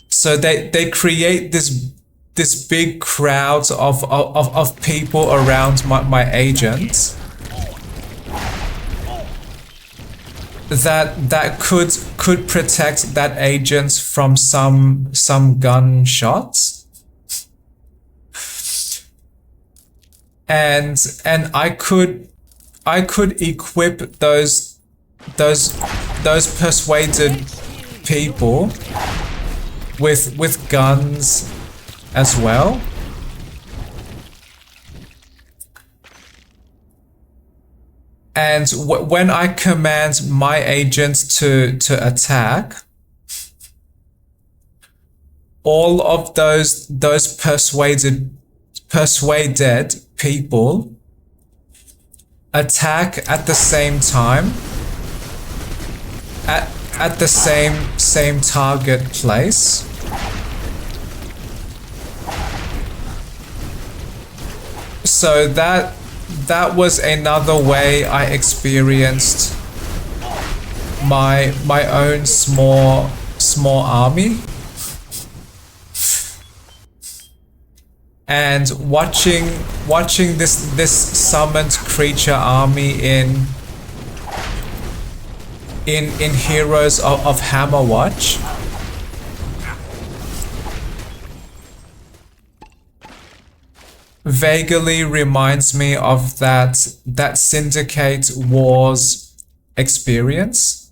So they create this big crowd of people around my agent that could protect that agent from some gunshots. And I could equip those persuaded people with guns as well. And when I command my agent to attack, all of those persuaded people attack at the same time at the same target place. So that was another way I experienced my own small army. And watching this summoned creature army in Heroes of Hammerwatch, vaguely reminds me of that Syndicate Wars experience.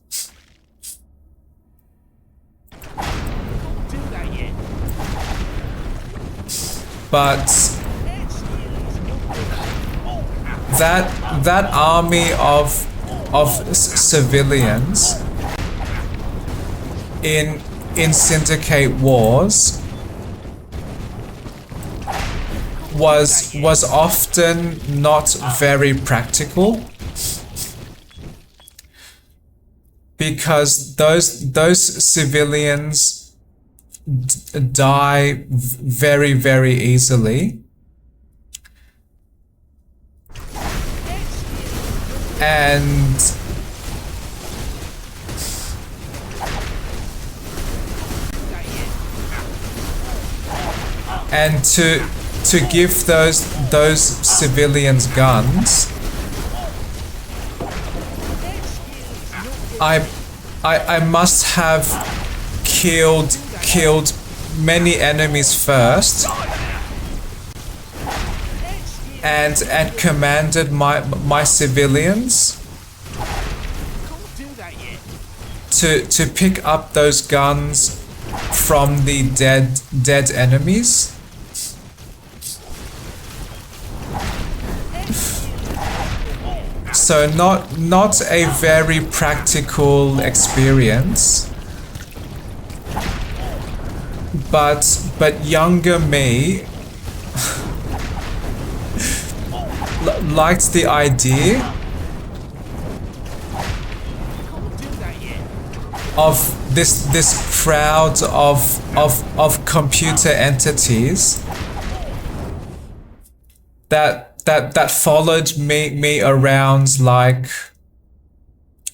But that army of civilians in Syndicate Wars was often not very practical, because those civilians die very, very easily. And to give those civilians guns, I must have killed many enemies first and commanded my civilians to pick up those guns from the dead enemies. So not a very practical experience. But younger me liked the idea of this crowd of computer entities that followed me around like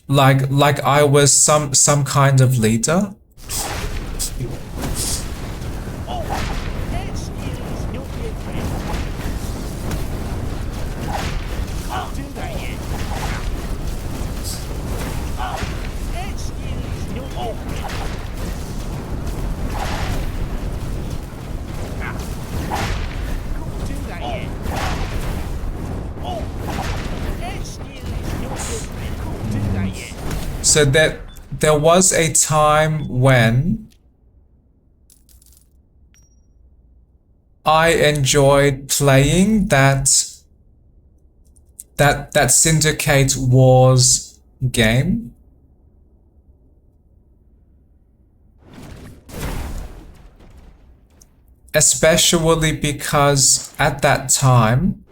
I was some kind of leader. So that there was a time when I enjoyed playing that Syndicate Wars game. Especially because at that time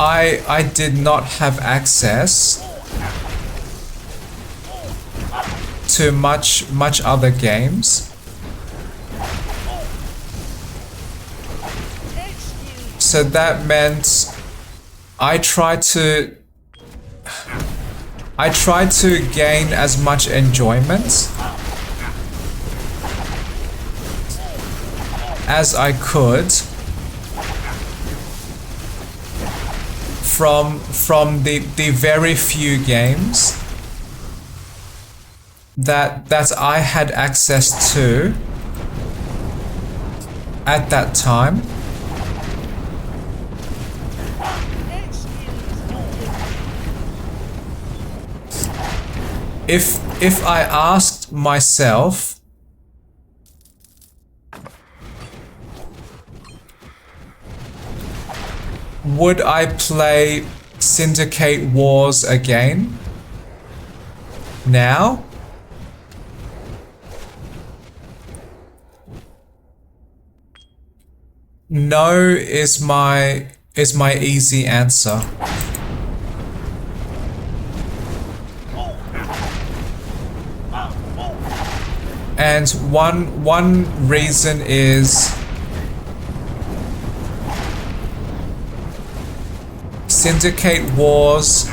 I did not have access to much other games. So that meant I tried to gain as much enjoyment as I could from the very few games that I had access to at that time. If I asked myself, would I play Syndicate Wars again now? No is my easy answer. And one reason is Syndicate Wars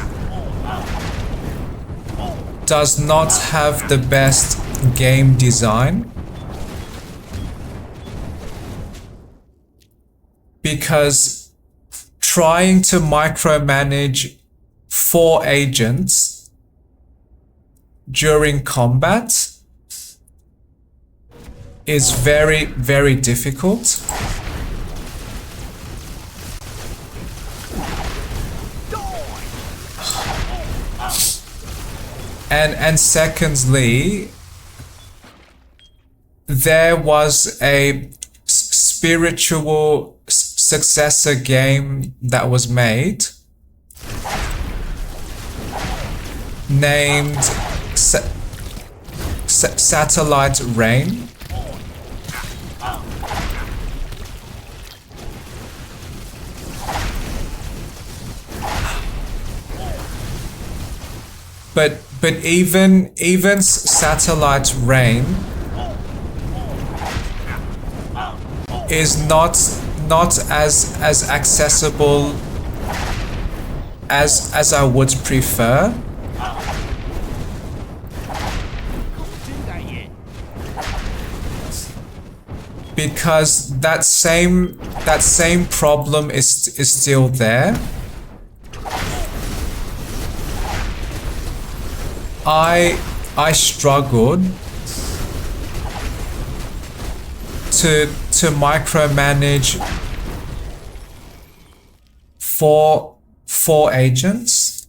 does not have the best game design, because trying to micromanage 4 agents during combat is very, very difficult. And secondly, there was a spiritual successor game that was made named Satellite Reign. But even Satellite Reign is not as accessible as I would prefer. Because that same problem is still there. I struggled to micromanage four agents.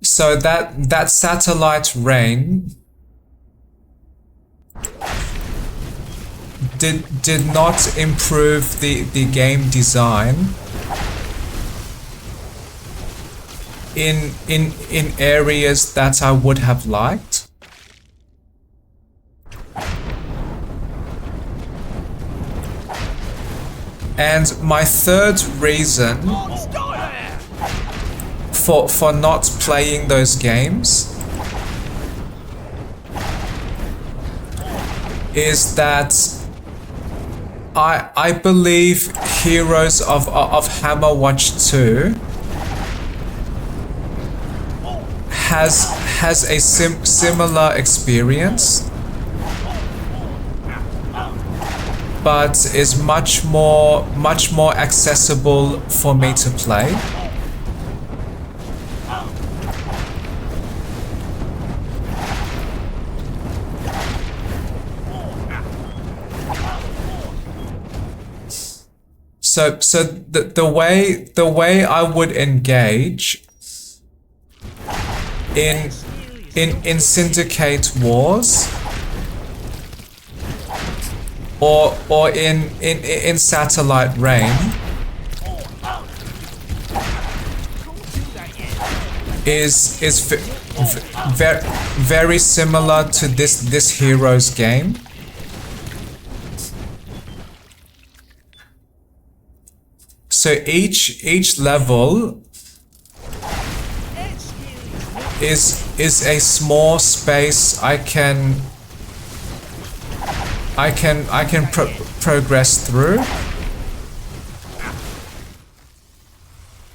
So that Satellite Reign did not improve the game design in areas that I would have liked. And my third reason for not playing those games is that I believe Heroes of Hammerwatch 2 has a similar experience, but is much more accessible for me to play. So the way I would engage in Syndicate Wars or in Satellite Reign is very similar to this Heroes game. So each level is a small space I can progress through.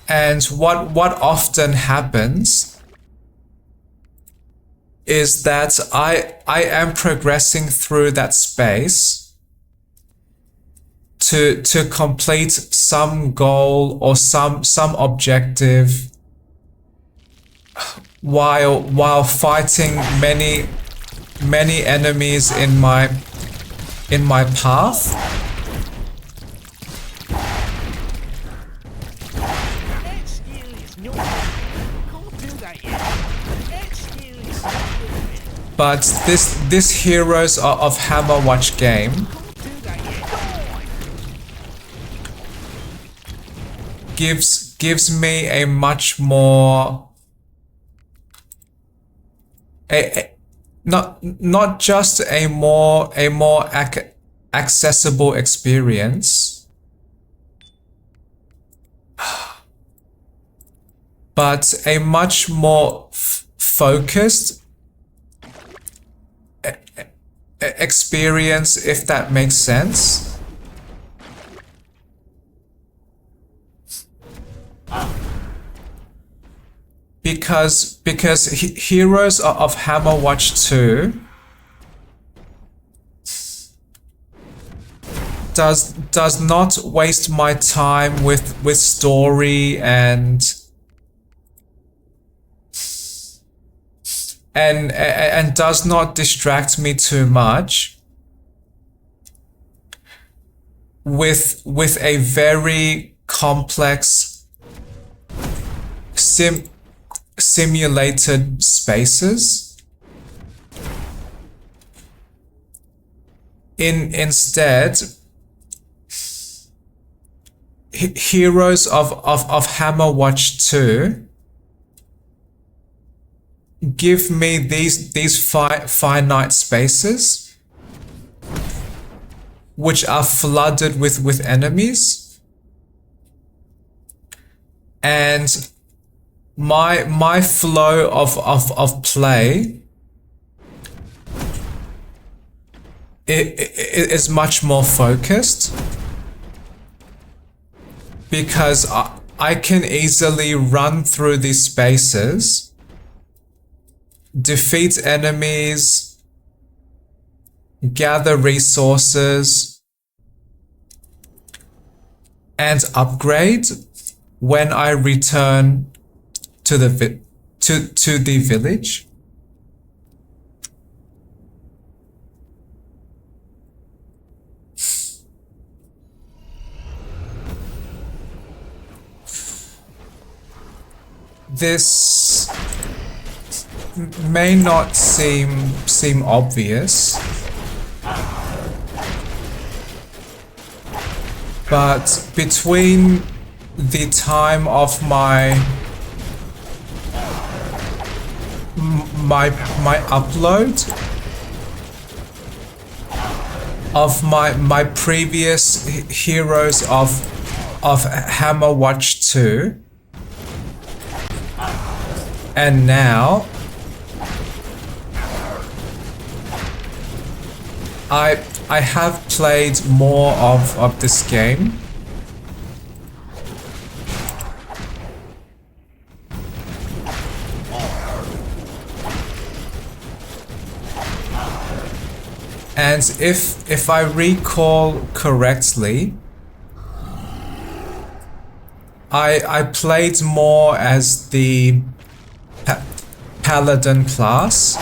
And what often happens is that I am progressing through that space to complete some goal or some objective while fighting many enemies in my path. But this Heroes of Hammerwatch game gives me a much more not just a more accessible experience, but a much more focused experience, if that makes sense. Because Heroes of Hammerwatch 2 does not waste my time with story and does not distract me too much with a very complex simulated spaces. Instead, Heroes of Hammerwatch 2 give me these finite spaces which are flooded with enemies, and my flow of play it is much more focused, because I can easily run through these spaces, defeat enemies, gather resources, and upgrade when I return to the village. This may not seem obvious, But between the time of my upload of my previous heroes of Hammerwatch 2 and now I have played more of this game. And if I recall correctly, I played more as the Paladin class.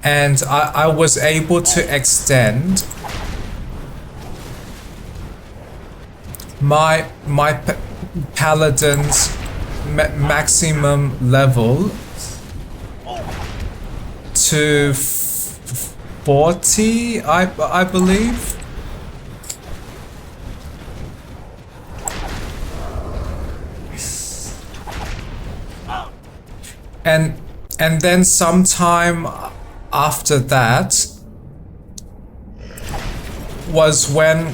And I was able to extend my Paladin's maximum level to 40, I believe. And then sometime after that was when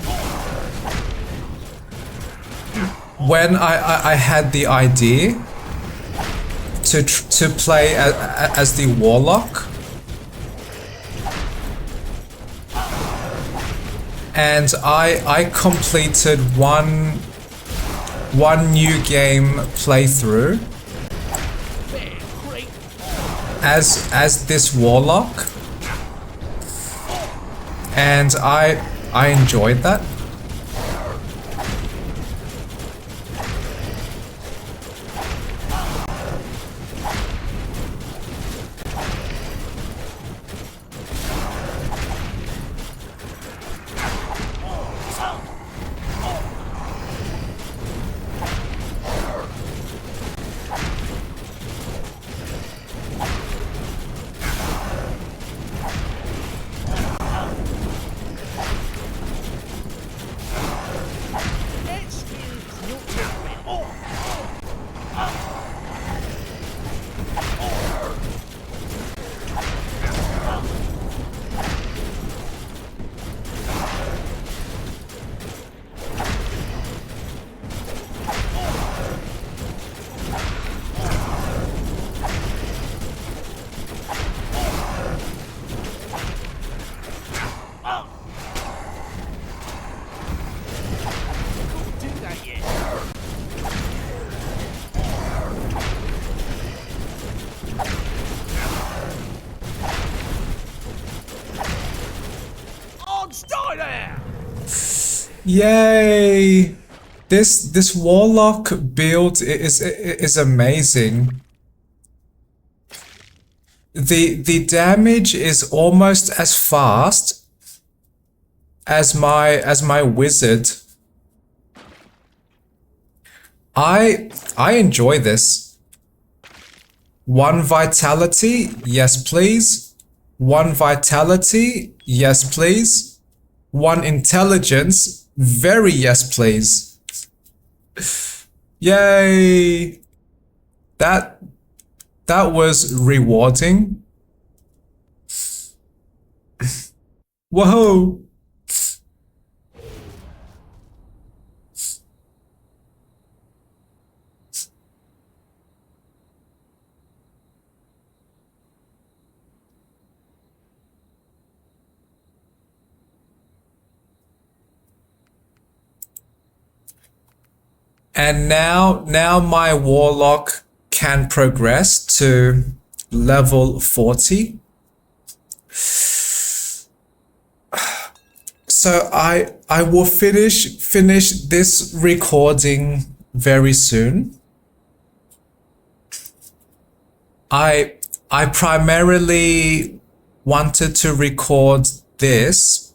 I had the idea to play as the warlock. And I completed one new game playthrough as this warlock, and I enjoyed that. Yay! This warlock build is amazing. The damage is almost as fast as my wizard. I enjoy this. 1 vitality, yes please. 1 vitality, yes please. 1 intelligence, very yes please. Yay! That was rewarding. Whoa! And now my warlock can progress to level 40. So I will finish this recording very soon. I primarily wanted to record this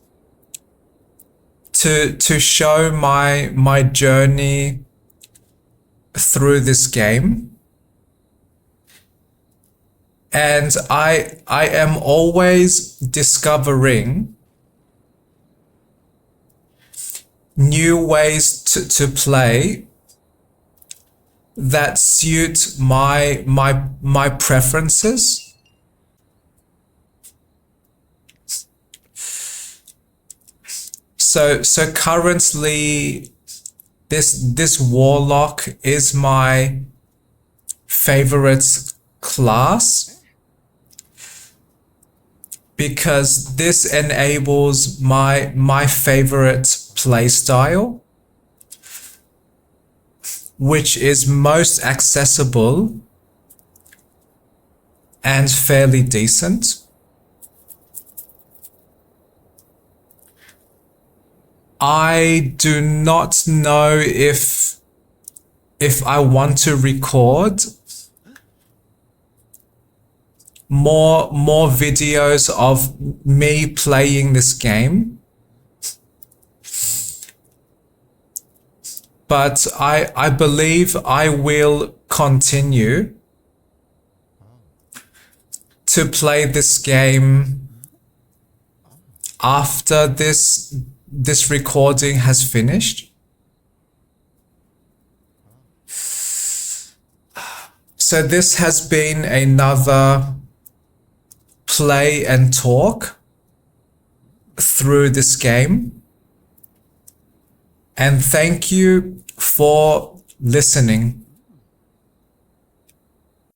to show my journey through this game. And I am always discovering new ways to play that suit my preferences. So currently this warlock is my favorite class because this enables my favorite playstyle, which is most accessible and fairly decent. I do not know if I want to record more videos of me playing this game, but I believe I will continue to play this game after this recording has finished. So this has been another play and talk through this game. And thank you for listening.